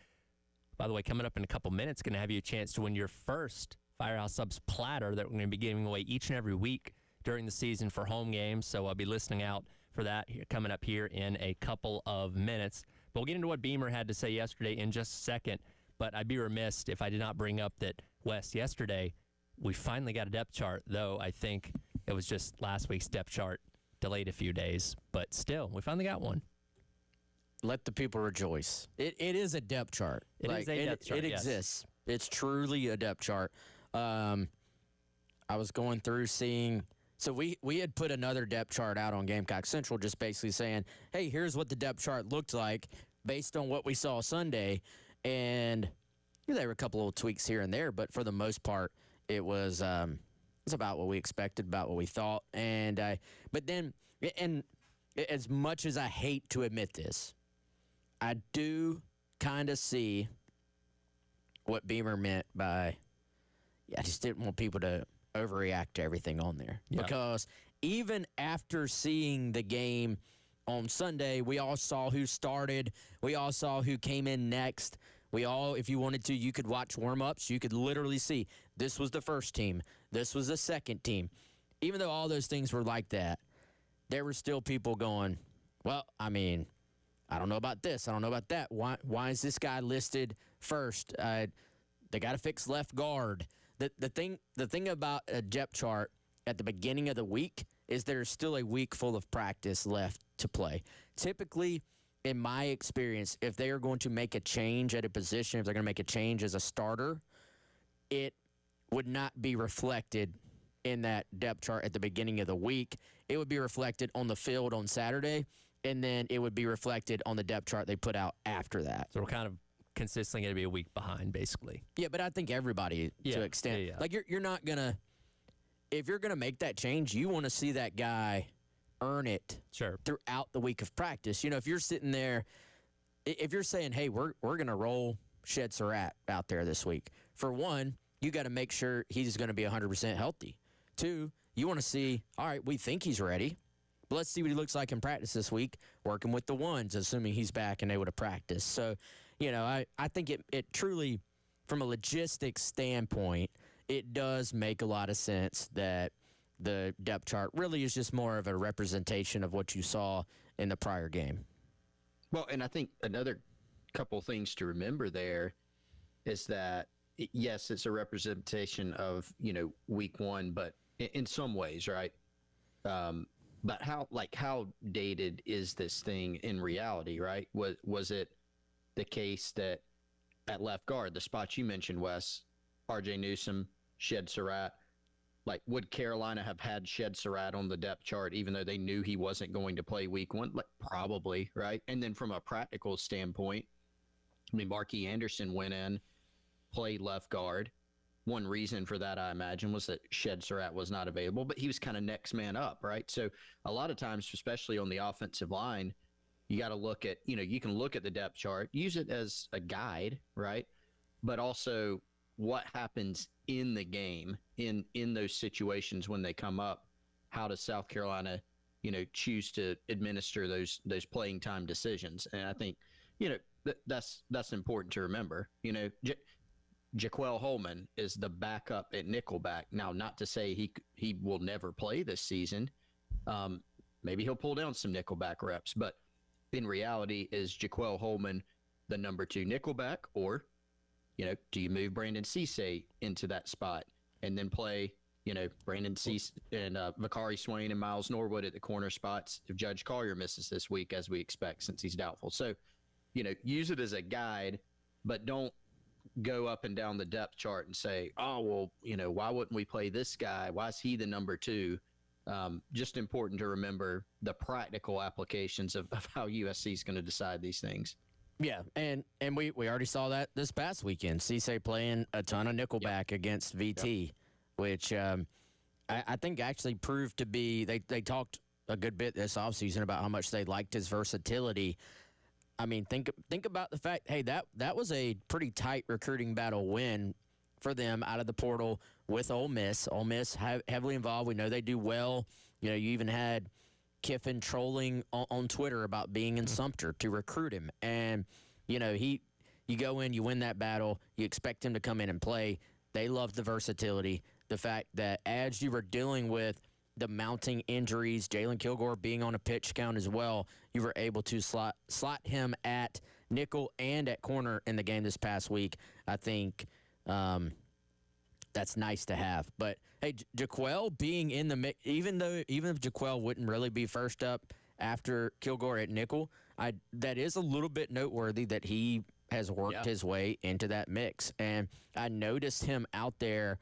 By the way, coming up in a couple minutes, going to have you a chance to win your first Firehouse Subs platter that we're going to be giving away each and every week during the season for home games. So I'll be listening out for that coming up here in a couple of minutes. But we'll get into what Beamer had to say yesterday in just a second. But I'd be remiss if I did not bring up that, West, yesterday we finally got a depth chart, though I think it was just last week's depth chart delayed a few days, but still, we finally got one. let the people rejoice. It is a depth chart. It is a depth chart, It yes. exists. It's truly a depth chart. I was going through seeing. So we had put another depth chart out on Gamecock Central, just basically saying, hey, here's what the depth chart looked like based on what we saw Sunday. And there were a couple of tweaks here and there, but for the most part, it was about what we expected, about what we thought. And but then, and as much as I hate to admit this, I do kind of see what Beamer meant by, I just didn't want people to overreact to everything on there. Yeah. Because even after seeing the game on Sunday, we all saw who started. We all saw who came in next. We all, if you wanted to, you could watch warm-ups. You could literally see this was the first team. This was the second team. Even though all those things were like that, there were still people going, well, I mean, I don't know about this. I don't know about that. Why is this guy listed first? They got to fix left guard. The thing about a depth chart at the beginning of the week is there's still a week full of practice left to play. Typically, in my experience, if they are going to make a change at a position, if they're going to make a change as a starter, it would not be reflected in that depth chart at the beginning of the week. It would be reflected on the field on Saturday, and then it would be reflected on the depth chart they put out after that. So we're kind of consistently going to be a week behind, basically. Yeah, but I think everybody to extent. Yeah. Like you're not gonna, if you're gonna make that change, you want to see that guy earn it throughout the week of practice. You know, if you're sitting there, if you're saying, hey, we're gonna roll Shed Surratt out there this week. For one, you got to make sure he's going to be 100% healthy. Two, you want to see, all right, we think he's ready, but let's see what he looks like in practice this week, working with the ones, assuming he's back and able to practice. So, you know, I think it truly, from a logistics standpoint, it does make a lot of sense that the depth chart really is just more of a representation of what you saw in the prior game. Well, and I think another couple things to remember there is that, yes, it's a representation of, you know, week one, but in some ways, right? But how dated is this thing in reality, right? Was it the case that at left guard, the spots you mentioned, Wes, RJ Newsome, Shed Surratt, like, would Carolina have had Shed Surratt on the depth chart even though they knew he wasn't going to play week one? Like, probably, right? And then from a practical standpoint, I mean, Marquis Anderson went in, played left guard. One reason for that, I imagine, was that Shed Surratt was not available, but he was kind of next man up, right? So a lot of times, especially on the offensive line, you got to look at, you know, you can look at the depth chart, use it as a guide, right? But also what happens in the game, in those situations when they come up. How does South Carolina, you know, choose to administer those playing time decisions? And I think, you know, that's important to remember. You know, Jaquel Holman is the backup at nickelback. Now, not to say he will never play this season. Maybe he'll pull down some nickelback reps, but in reality, is Jaquel Holman the number 2 nickelback, or, you know, do you move Brandon Cisse into that spot and then play, you know, Brandon Cisse and Vakari Swain and Miles Norwood at the corner spots if Judge Collier misses this week, as we expect, since he's doubtful. So, you know, use it as a guide, but don't go up and down the depth chart and say, oh, well, you know, why wouldn't we play this guy? Why is he the number 2? Just important to remember the practical applications of how USC is going to decide these things. Yeah, and we already saw that this past weekend. Cisse playing a ton of nickelback against VT, which I think actually proved to be, they talked a good bit this offseason about how much they liked his versatility. I mean, think about the fact, hey, that was a pretty tight recruiting battle win for them out of the portal with Ole Miss. Ole Miss heavily involved. We know they do well. You know, you even had Kiffin trolling on Twitter about being in Sumter to recruit him. And, you know, you go in, you win that battle, you expect him to come in and play. They love the versatility. The fact that as you were dealing with the mounting injuries, Jalen Kilgore being on a pitch count as well, you were able to slot him at nickel and at corner in the game this past week. I think that's nice to have. But, hey, Jaquel being in the mix, even if Jaquel wouldn't really be first up after Kilgore at nickel, that is a little bit noteworthy that he has worked his way into that mix. And I noticed him out there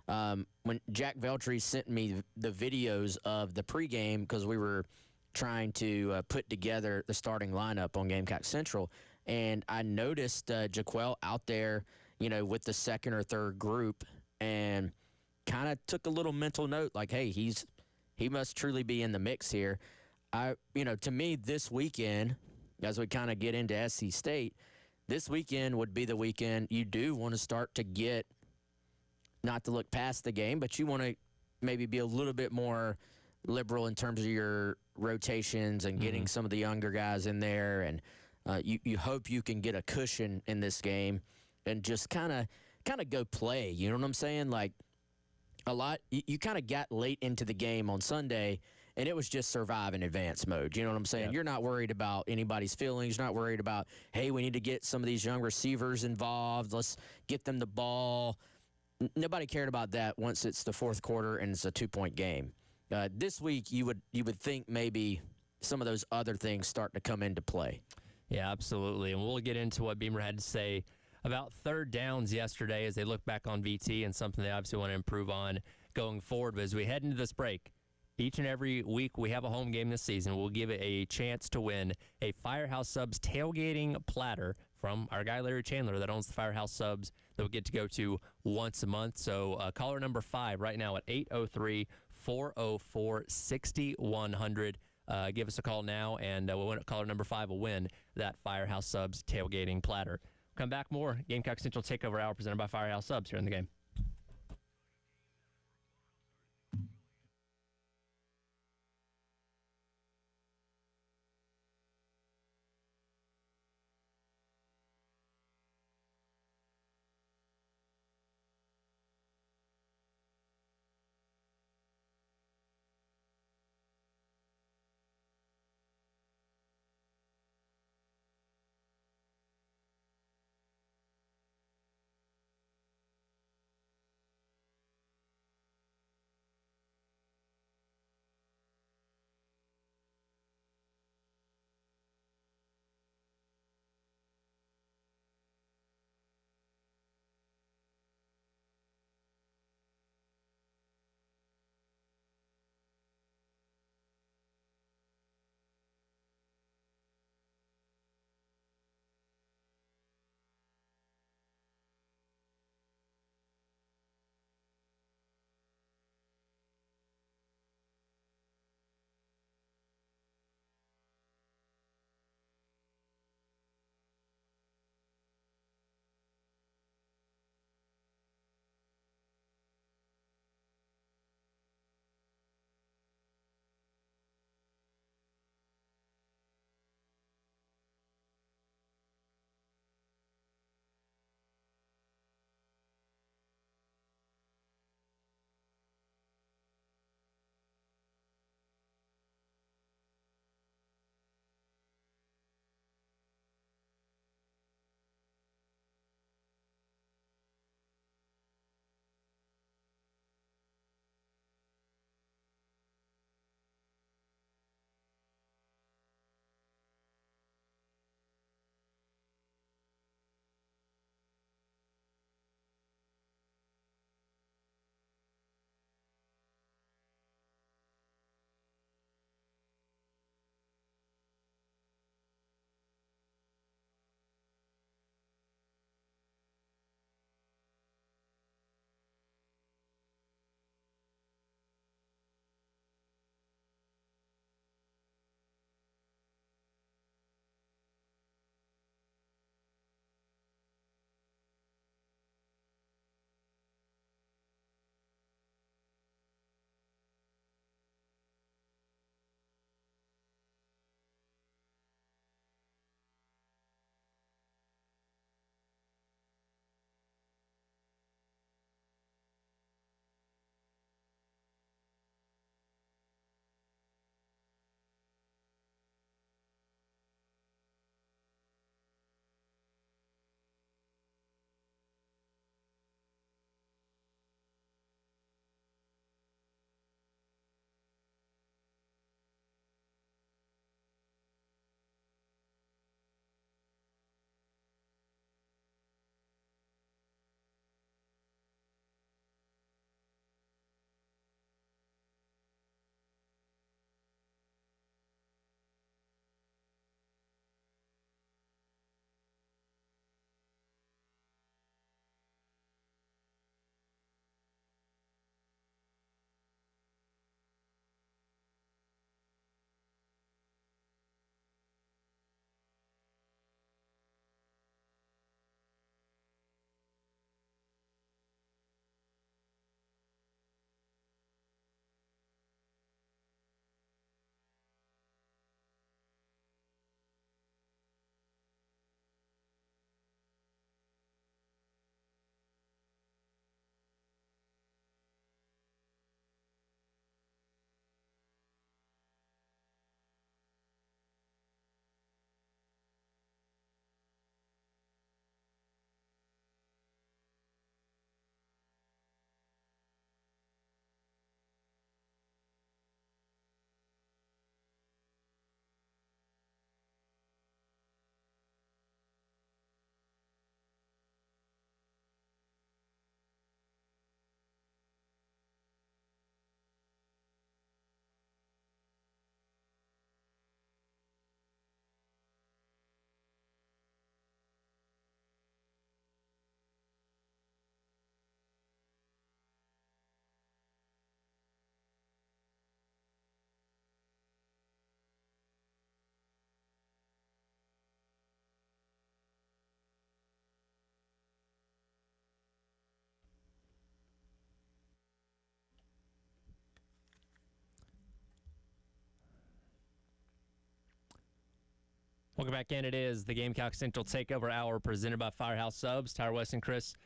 when Jack Veltri sent me the videos of the pregame because we were trying to put together the starting lineup on Gamecock Central. And I noticed Jaquel out there, with the second or third group, and kind of took a little mental note like, hey, he must truly be in the mix here. To me, this weekend, as we kind of get into SC State, this weekend would be the weekend you do want to start to get, not to look past the game, but you want to maybe be a little bit more liberal in terms of your rotations and getting some of the younger guys in there. And you hope you can get a cushion in this game and just kind of go play. You know what I'm saying? Like, you kind of got late into the game on Sunday, and it was just survive in advance mode. You know what I'm saying? Yep. You're not worried about anybody's feelings. You're not worried about, hey, we need to get some of these young receivers involved. Let's get them the ball. Nobody cared about that once it's the fourth quarter and it's a 2-point game. This week, you would think maybe some of those other things start to come into play. Yeah, absolutely. And we'll get into what Beamer had to say about third downs yesterday as they look back on VT and something they obviously want to improve on going forward. But as we head into this break, each and every week we have a home game this season. We'll give it a chance to win a Firehouse Subs tailgating platter from our guy Larry Chandler that owns the Firehouse Subs that we'll get to go to once a month. So caller number 5 right now at 803-404-6100. Give us a call now, and caller number 5 will win that Firehouse Subs tailgating platter. Come back more. Gamecock Central Takeover Hour presented by Firehouse Subs here in the game. Welcome back in. It is the Gamecock Central Takeover Hour presented by Firehouse Subs. Tyler West and Chris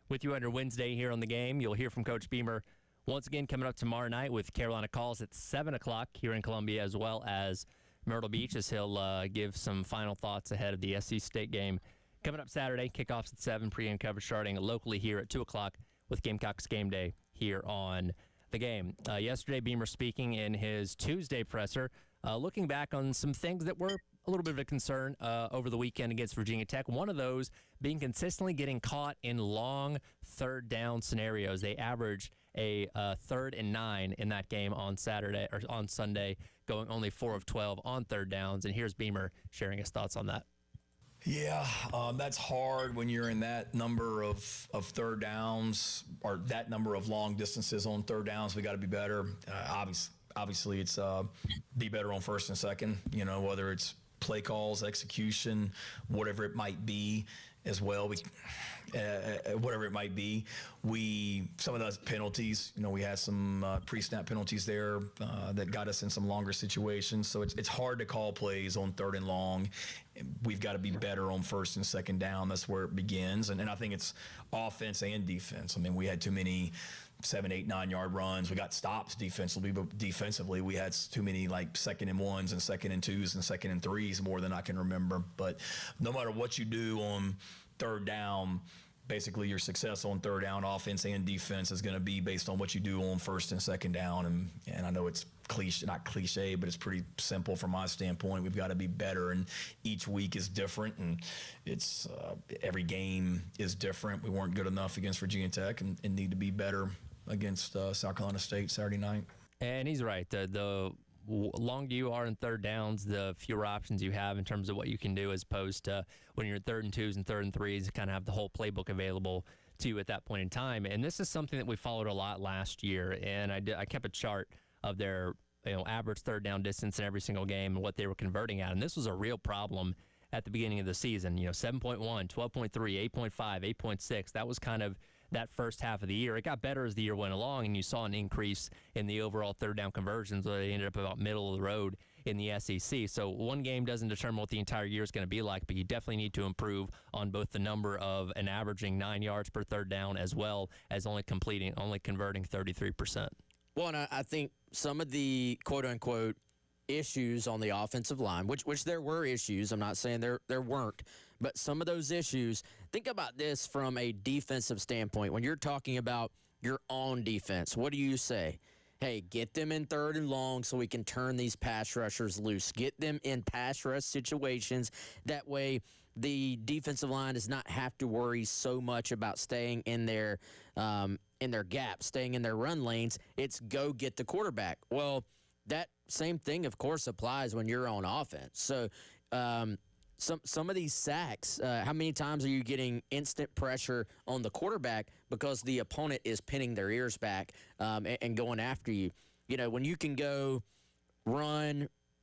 with you under Wednesday here on the game. You'll hear from Coach Beamer once again coming up tomorrow night with Carolina Calls at 7 o'clock here in Columbia, as well as Myrtle Beach, as he'll give some final thoughts ahead of the SC State game. Coming up Saturday, kickoffs at 7, pregame coverage starting locally here at 2 o'clock with Gamecocks Game Day here on the game. Yesterday, Beamer speaking in his Tuesday presser, looking back on some things that were a little bit of a concern over the weekend against Virginia Tech. One of those being consistently getting caught in long third down scenarios. They averaged a 3rd and 9 in that game on Saturday or on Sunday, going only 4 of 12 on third downs. And here's Beamer sharing his thoughts on that. Yeah, that's hard when you're in that number of third downs or that number of long distances on third downs. We got to be better. Obviously, it's be better on first and second, whether it's play calls, execution, whatever it might be as well. Whatever it might be. Some of those penalties, we had some pre-snap penalties there that got us in some longer situations. So it's hard to call plays on 3rd and long. We've got to be better on 1st and 2nd down. That's where it begins. And I think it's offense and defense. I mean, we had too many 7, 8, 9-yard runs. We got stops defensively, but defensively we had too many 2nd and 1s and 2nd and 2s and 2nd and 3s more than I can remember. But no matter what you do on 3rd down, basically your success on 3rd down, offense and defense, is going to be based on what you do on 1st and 2nd down. And I know it's not cliche, but it's pretty simple from my standpoint. We've got to be better, and each week is different, and it's every game is different. We weren't good enough against Virginia Tech and need to be better against South Carolina State Saturday night. And he's right. The longer you are in third downs, the fewer options you have in terms of what you can do, as opposed to when you're in 3rd and 2s and 3rd and 3s, you kind of have the whole playbook available to you at that point in time. And this is something that we followed a lot last year, and I kept a chart of their average third down distance in every single game and what they were converting at. And this was a real problem at the beginning of the season. 7.1, 12.3, 8.5, 8.6. That was kind of that first half of the year. It got better as the year went along, and you saw an increase in the overall third down conversions, where they ended up about middle of the road in the SEC. So one game doesn't determine what the entire year is going to be like, but you definitely need to improve on both the number of and averaging 9 yards per third down, as well as only converting 33%. Well, and I think some of the quote-unquote issues on the offensive line, which there were issues. I'm not saying there weren't, but some of those issues, think about this from a defensive standpoint. When you're talking about your own defense, what do you say? Hey, get them in 3rd and long so we can turn these pass rushers loose. Get them in pass rush situations. That way the defensive line does not have to worry so much about staying in their gaps, staying in their run lanes. It's go get the quarterback. Well, that same thing, of course, applies when you're on offense. So some of these sacks, how many times are you getting instant pressure on the quarterback because the opponent is pinning their ears back and going after you? When you can go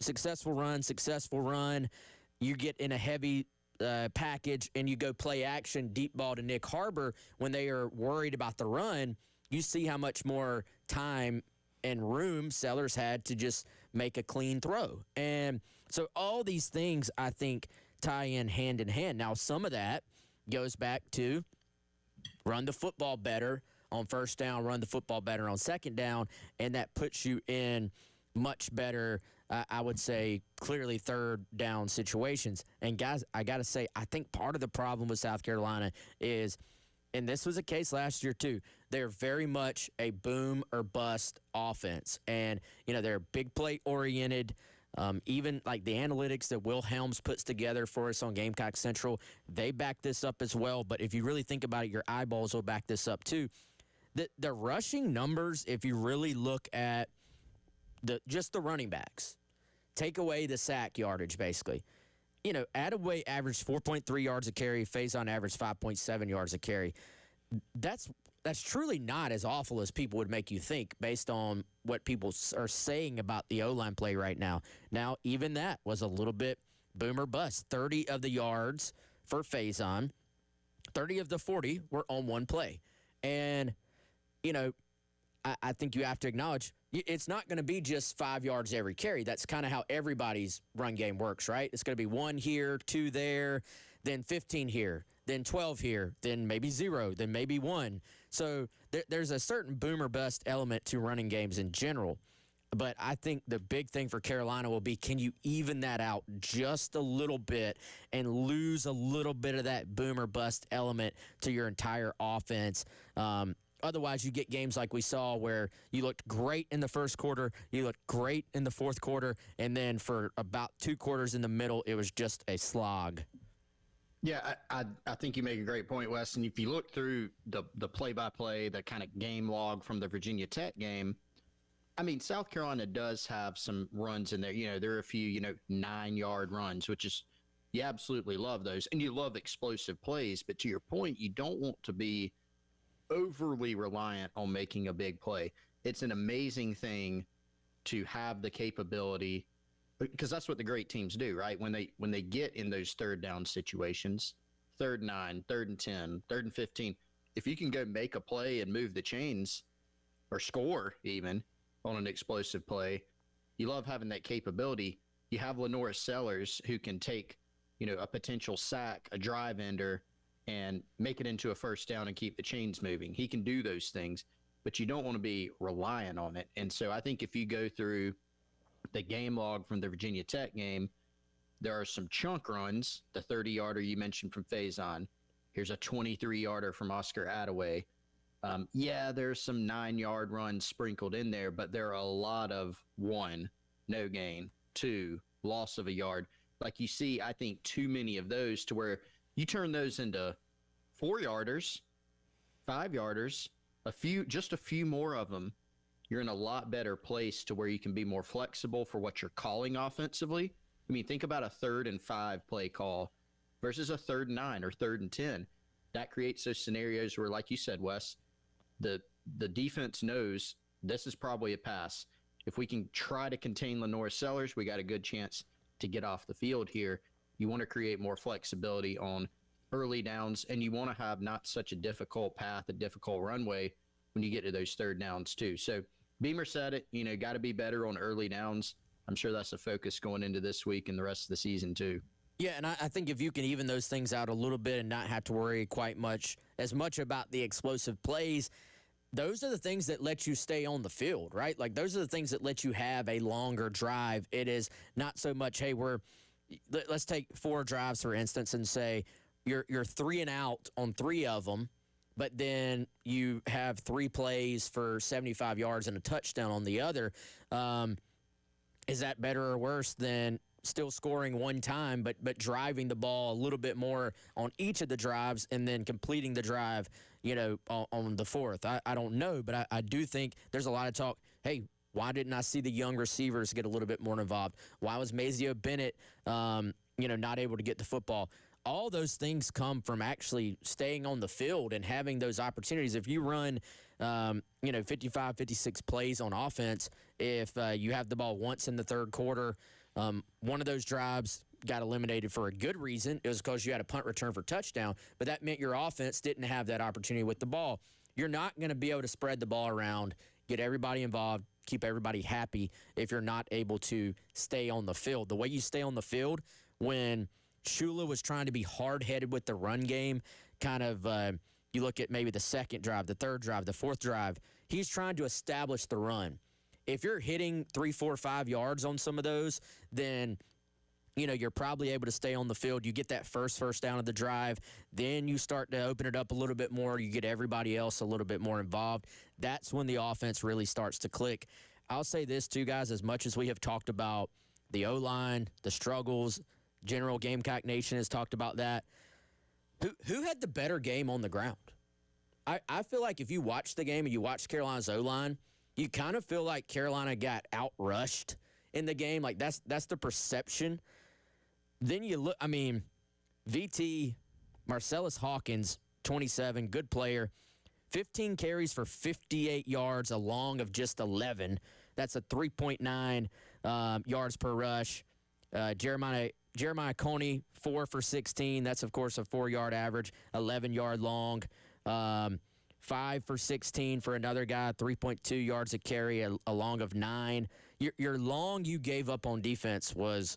successful run, you get in a heavy package and you go play action, deep ball to Nick Harbor when they are worried about the run, you see how much more time and room Sellers had to just make a clean throw. And so all these things, I think, tie in hand. Now, some of that goes back to run the football better on first down, run the football better on second down, and that puts you in much better, I would say, clearly third down situations. And, guys, I got to say, I think part of the problem with South Carolina is, and this was a case last year too, they're very much a boom or bust offense. And, they're big play oriented. Even like the analytics that Will Helms puts together for us on Gamecock Central, they back this up as well. But if you really think about it, your eyeballs will back this up too. The rushing numbers, if you really look at just the running backs, take away the sack yardage basically. Attaway averaged 4.3 yards a carry. Faison averaged 5.7 yards a carry. That's truly not as awful as people would make you think based on what people are saying about the O-line play right now. Now, even that was a little bit boom or bust. 30 of the yards for Faison, 30 of the 40 were on one play. And, I think you have to acknowledge it's not going to be just 5 yards every carry. That's kind of how everybody's run game works, right? It's going to be 1 here, 2 there, then 15 here, then 12 here, then maybe 0, then maybe 1. So there's a certain boomer bust element to running games in general. But I think the big thing for Carolina will be, can you even that out just a little bit and lose a little bit of that boomer bust element to your entire offense? Otherwise, you get games like we saw where you looked great in the first quarter, you looked great in the fourth quarter, and then for about 2 quarters in the middle, it was just a slog. Yeah, I think you make a great point, Wes. And if you look through the play-by-play, the kind of game log from the Virginia Tech game, I mean, South Carolina does have some runs in there. You know, there are a few, 9-yard runs, which is, you absolutely love those. And you love explosive plays. But to your point, you don't want to be overly reliant on making a big play. It's an amazing thing to have the capability, because that's what the great teams do, right? When they get in those third down situations, 3rd and 9, 3rd and 10, 3rd and 15, if you can go make a play and move the chains or score even on an explosive play, you love having that capability. You have Lenora Sellers who can take, a potential sack, a drive ender, and make it into a first down and keep the chains moving. He can do those things, but you don't want to be reliant on it. And so I think if you go through the game log from the Virginia Tech game, there are some chunk runs. The 30-yarder you mentioned from Faison. Here's a 23-yarder from Oscar Attaway. There's some 9-yard runs sprinkled in there, but there are a lot of 1, no gain, 2, loss of a yard. Like you see, I think too many of those to where you turn those into 4-yarders, 5-yarders, just a few more of them. You're in a lot better place to where you can be more flexible for what you're calling offensively. I mean, think about a 3rd and 5 play call versus a 3rd and 9 or 3rd and 10. That creates those scenarios where, like you said, Wes, the defense knows this is probably a pass. If we can try to contain Lenora Sellers, we got a good chance to get off the field here. You want to create more flexibility on early downs, and you want to have not such a difficult path, a difficult runway when you get to those 3rd downs too. So Beamer said it, got to be better on early downs. I'm sure that's a focus going into this week and the rest of the season too. Yeah, and I think if you can even those things out a little bit and not have to worry quite as much about the explosive plays, those are the things that let you stay on the field, right? Like those are the things that let you have a longer drive. It is not so much, hey, let's take 4 drives, for instance, and say you're 3 and out on 3 of them, but then you have 3 plays for 75 yards and a touchdown on the other. Is that better or worse than still scoring 1 time, but driving the ball a little bit more on each of the drives and then completing the drive, on the 4th? I don't know, but I do think there's a lot of talk, hey, why didn't I see the young receivers get a little bit more involved? Why was Mazio Bennett, not able to get the football? All those things come from actually staying on the field and having those opportunities. If you run, 55, 56 plays on offense, if you have the ball once in the 3rd quarter, one of those drives got eliminated for a good reason. It was because you had a punt return for touchdown, but that meant your offense didn't have that opportunity with the ball. You're not going to be able to spread the ball around, get everybody involved, keep everybody happy if you're not able to stay on the field. The way you stay on the field when Shula was trying to be hard-headed with the run game, kind of you look at maybe the 2nd drive, the 3rd drive, the 4th drive, he's trying to establish the run. If you're hitting 3, 4, 5 yards on some of those, then you're probably able to stay on the field. You get that first down of the drive. Then you start to open it up a little bit more. You get everybody else a little bit more involved. That's when the offense really starts to click. I'll say this too, guys, as much as we have talked about the O-line, the struggles, General Gamecock Nation has talked about that. Who had the better game on the ground? I feel like if you watch the game and you watch Carolina's O-line, you kind of feel like Carolina got outrushed in the game. Like that's the perception. Then you look, VT, Marcellus Hawkins, 27, good player, 15 carries for 58 yards, a long of just 11. That's a 3.9 yards per rush. Jeremiah Coney, 4 for 16. That's, of course, a 4-yard average, 11-yard long. 5 for 16 for another guy, 3.2 yards a carry, a long of 9. Your long you gave up on defense was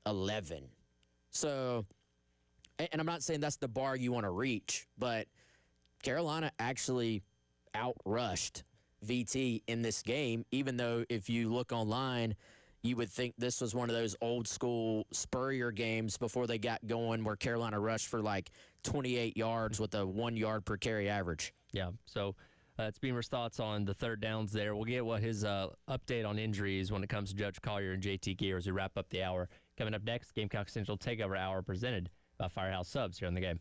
11. So, and I'm not saying that's the bar you want to reach, but Carolina actually outrushed VT in this game, even though if you look online, you would think this was one of those old school Spurrier games before they got going where Carolina rushed for like 28 yards with a 1 yard per carry average. Yeah, so it's Beamer's thoughts on the third downs there. We'll get what his update on injuries when it comes to Judge Collier and JT Gear as we wrap up the hour. Coming up next, Gamecock Central Takeover Hour presented by Firehouse Subs here on the game.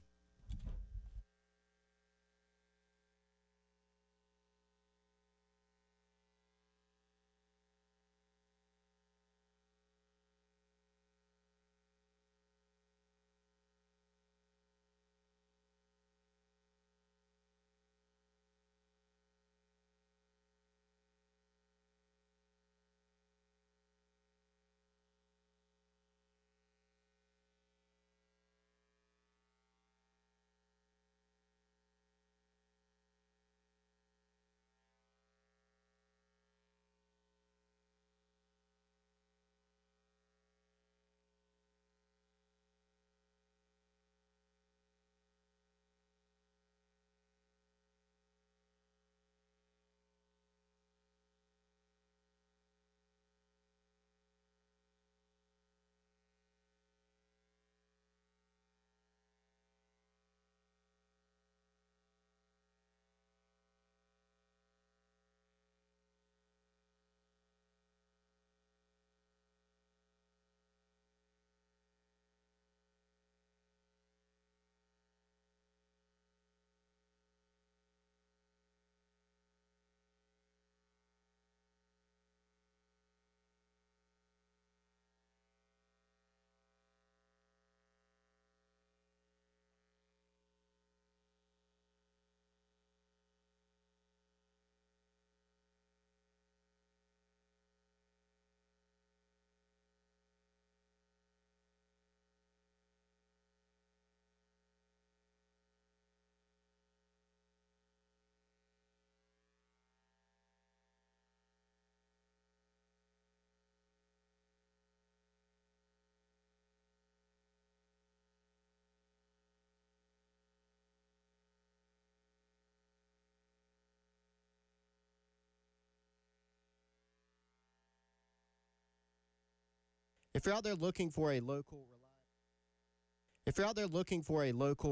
If you're out there looking for a local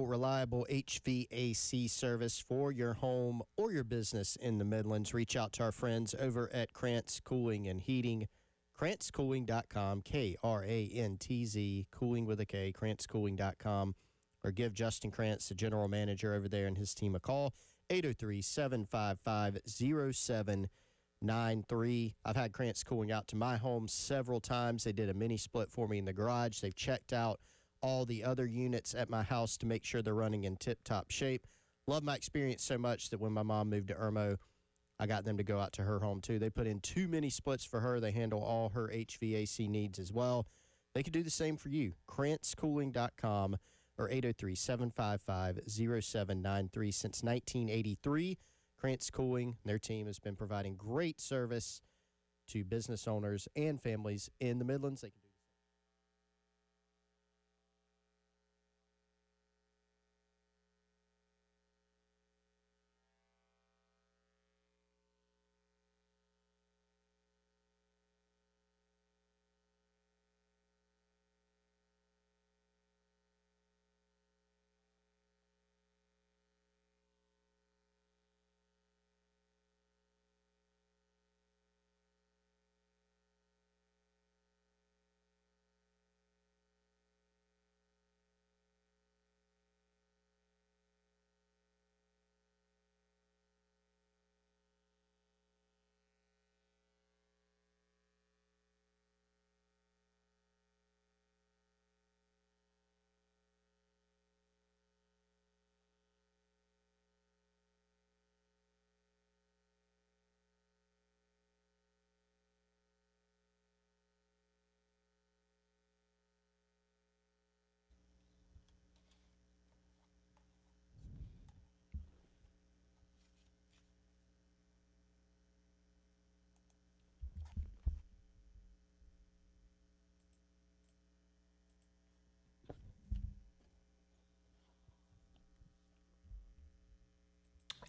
reliable HVAC service for your home or your business in the Midlands, reach out to our friends over at Krantz Cooling and Heating. KrantzCooling.com, Krantz, cooling with a K, KrantzCooling.com, or give Justin Krantz, the general manager over there, and his team a call, 803-755-0793. I've had Krantz Cooling out to my home several times. They did a mini split for me in the garage. They've checked out all the other units at my house to make sure they're running in tip-top shape. Love my experience so much that when my mom moved to Irmo, I got them to go out to her home too. They put in 2 mini splits for her. They handle all her HVAC needs as well. They could do the same for you. KrantzCooling.com or 803-755-0793. Since 1983, Krantz Cooling, their team has been providing great service to business owners and families in the Midlands. They can do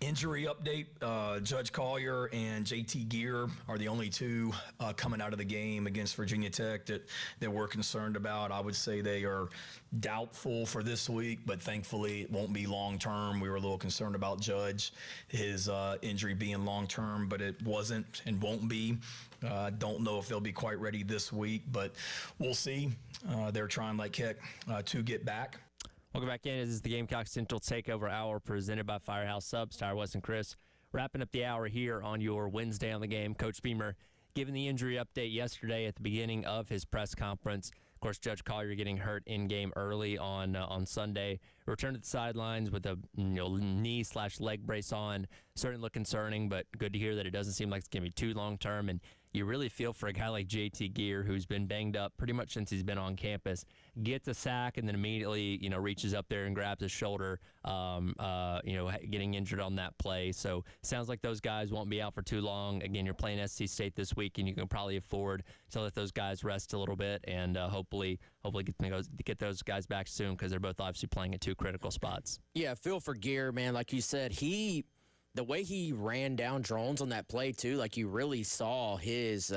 Injury update, Judge Collier and JT Gear are the only two coming out of the game against Virginia Tech that we're concerned about. I would say they are doubtful for this week, but thankfully it won't be long-term. We were a little concerned about Judge, his injury being long-term, but it wasn't and won't be. Don't know if they'll be quite ready this week, but we'll see. They're trying like heck to get back. Welcome back in. This is the Gamecock Central Takeover Hour presented by Firehouse Subs. Tyler West and Chris wrapping up the hour here on your Wednesday on the Game. Coach Beamer giving the injury update yesterday at the beginning of his press conference. Of course, Judge Collier getting hurt in game early on Sunday. Returned to the sidelines with a knee/leg brace on. Certainly look concerning, but good to hear that it doesn't seem like it's going to be too long term. And you really feel for a guy like JT Gear, who's been banged up pretty much since he's been on campus, gets a sack and then immediately, reaches up there and grabs his shoulder, getting injured on that play. So sounds like those guys won't be out for too long. Again, you're playing SC State this week, and you can probably afford to let those guys rest a little bit and hopefully get those guys back soon, because they're both obviously playing at two critical spots. Yeah, feel for Gear, man. Like you said, the way he ran down drones on that play, too, like you really saw his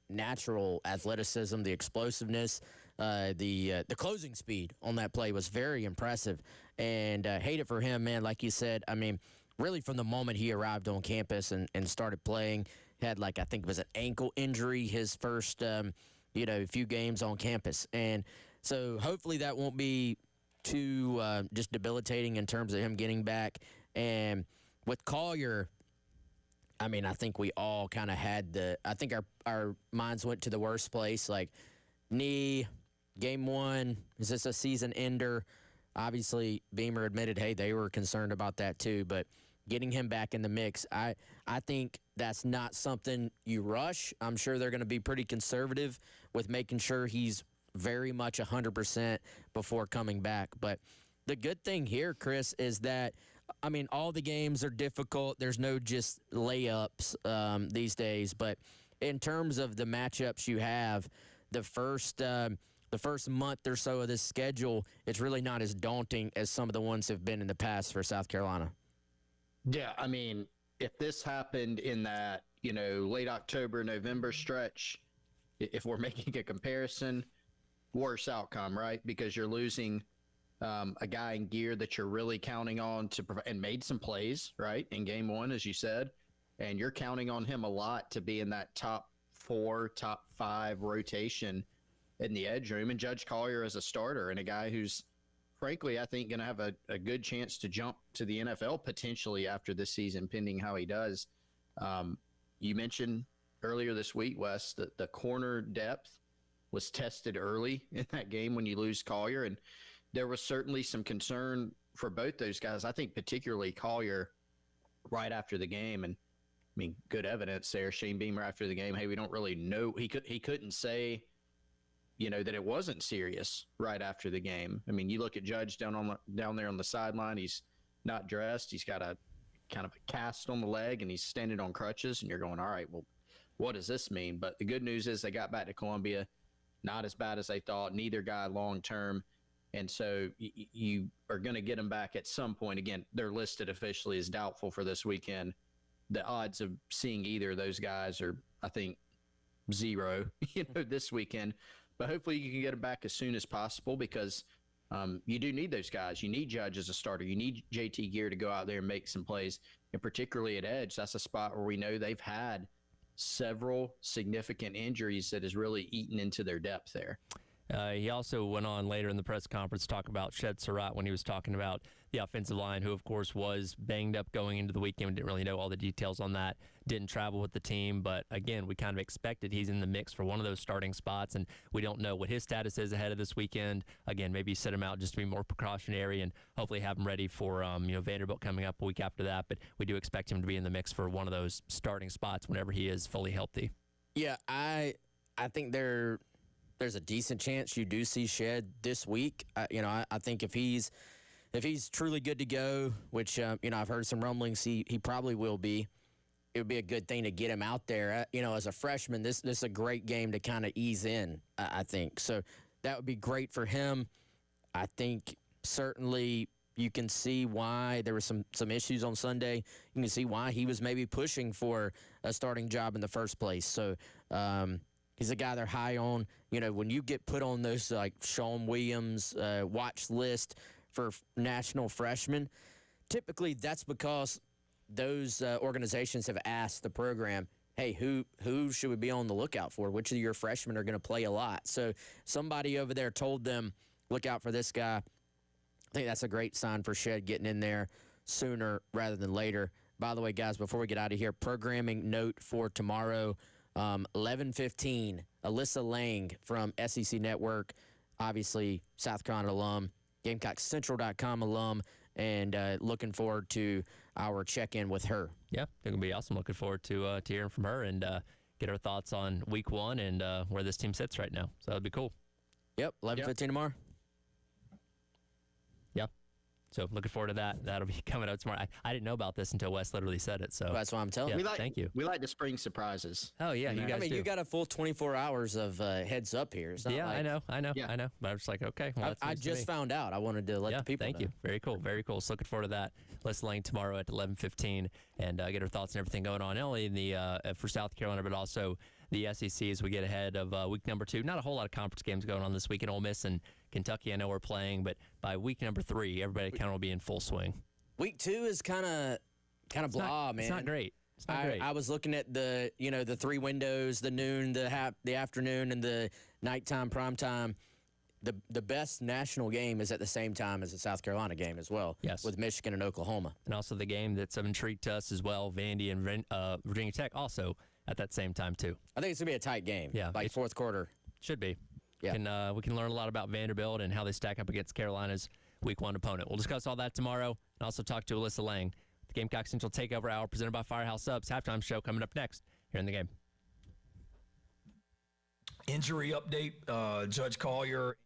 natural athleticism, the explosiveness, the closing speed on that play was very impressive. And hate it for him, man. Like you said, I mean, really from the moment he arrived on campus and started playing, had I think it was an ankle injury his first, few games on campus. And so hopefully that won't be too just debilitating in terms of him getting back. And with Collier, I mean, I think we all kind of had I think our minds went to the worst place, like knee, game one, is this a season ender? Obviously, Beamer admitted, hey, they were concerned about that too, but getting him back in the mix, I think that's not something you rush. I'm sure they're going to be pretty conservative with making sure he's very much 100% before coming back. But the good thing here, Chris, is that I mean, all the games are difficult. There's no just layups these days. But in terms of the matchups you have, the first month or so of this schedule, it's really not as daunting as some of the ones have been in the past for South Carolina. Yeah, I mean, if this happened in that, late October, November stretch, if we're making a comparison, worse outcome, right? Because you're losing a guy in Gear that you're really counting on to provide, and made some plays, right, in game one, as you said, and you're counting on him a lot to be in that top 4, top 5 rotation in the edge room, and Judge Collier as a starter and a guy who's, frankly, I think going to have a good chance to jump to the NFL potentially after this season, pending how he does. You mentioned earlier this week, Wes, that the corner depth was tested early in that game when you lose Collier, and there was certainly some concern for both those guys. I think particularly Collier right after the game, and I mean, good evidence there. Shane Beamer after the game, hey, we don't really know. He couldn't say, that it wasn't serious right after the game. I mean, you look at Judge down there on the sideline. He's not dressed. He's got a kind of a cast on the leg, and he's standing on crutches. And you're going, all right, well, what does this mean? But the good news is they got back to Columbia, not as bad as they thought. Neither guy long term. And so you are going to get them back at some point. Again, they're listed officially as doubtful for this weekend. The odds of seeing either of those guys are, I think, 0, this weekend. But hopefully you can get them back as soon as possible, because you do need those guys. You need Judge as a starter. You need JT Gear to go out there and make some plays. And particularly at edge, that's a spot where we know they've had several significant injuries that has really eaten into their depth there. He also went on later in the press conference to talk about Shed Surratt when he was talking about the offensive line, who, of course, was banged up going into the weekend. Didn't really know all the details on that. Didn't travel with the team. But, again, we kind of expected he's in the mix for one of those starting spots, and we don't know what his status is ahead of this weekend. Again, maybe set him out just to be more precautionary and hopefully have him ready for Vanderbilt coming up a week after that. But we do expect him to be in the mix for one of those starting spots whenever he is fully healthy. Yeah, I think there's a decent chance you do see Shed this week. I think if he's truly good to go, which I've heard some rumblings he probably will be, it would be a good thing to get him out there. As a freshman, this is a great game to kind of ease in, I think. So that would be great for him. I think certainly You can see why there were some issues on Sunday. You can see why he was maybe pushing for a starting job in the first place. So he's a guy they're high on. You know, when you get put on those like Sean Williams watch list for national freshmen, typically that's because those organizations have asked the program, hey, who should we be on the lookout for? Which of your freshmen are going to play a lot? So somebody over there told them, look out for this guy. I think that's a great sign for Shed getting in there sooner rather than later. By the way, guys, before we get out of here, programming note for tomorrow, 11:15, Alyssa Lang from SEC Network, obviously South Carolina alum, GamecocksCentral.com alum, and looking forward to our check-in with her. Yeah, it's going to be awesome. Looking forward to hearing from her and get her thoughts on week one and where this team sits right now. So that'd be cool. Yep, 11:15 tomorrow. Yeah. So looking forward to that. That'll be coming out tomorrow. I didn't know about this until Wes literally said it. So that's why I'm telling you. you. Thank you. We like the spring surprises. Oh, yeah, you guys I mean, do. you got a full 24 hours of heads up here. It's not Yeah, like, I know. But I was like, okay. Well, that's I news to just me. found out. I wanted to let the people thank know. you. Very cool. Very cool. So looking forward to that. Let's Lane tomorrow at 11:15 and get her thoughts and everything going on, not only in the for South Carolina, but also the SEC as we get ahead of week number 2. Not a whole lot of conference games going on this week in Ole Miss and Kentucky. I know we're playing, but by week number 3, everybody kind of will be in full swing. Week 2 is kind of blah, man. It's not great. It's not great. I was looking at the 3 windows, the noon, the afternoon, and the nighttime, prime time. The best national game is at the same time as the South Carolina game as well. Yes. With Michigan and Oklahoma. And also the game that's of intrigue to us as well, Vandy and Virginia Tech also at that same time too. I think it's going to be a tight game. Yeah. Like fourth quarter. Should be. Yeah. We can learn a lot about Vanderbilt and how they stack up against Carolina's week 1 opponent. We'll discuss all that tomorrow and also talk to Alyssa Lang. The Gamecock Central Takeover Hour presented by Firehouse Subs. Halftime show coming up next here in the game. Injury update, Judge Collier.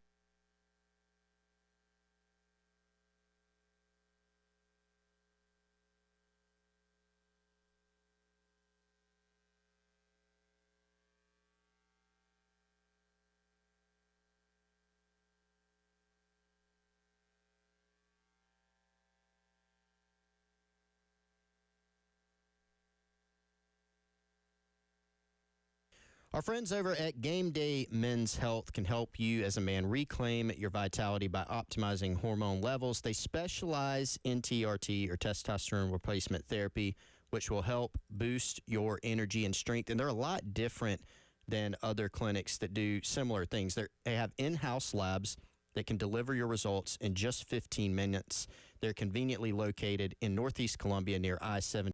Our friends over at Game Day Men's Health can help you as a man reclaim your vitality by optimizing hormone levels. They specialize in TRT or testosterone replacement therapy, which will help boost your energy and strength. And they're a lot different than other clinics that do similar things. They have in-house labs that can deliver your results in just 15 minutes. They're conveniently located in Northeast Columbia near I-70.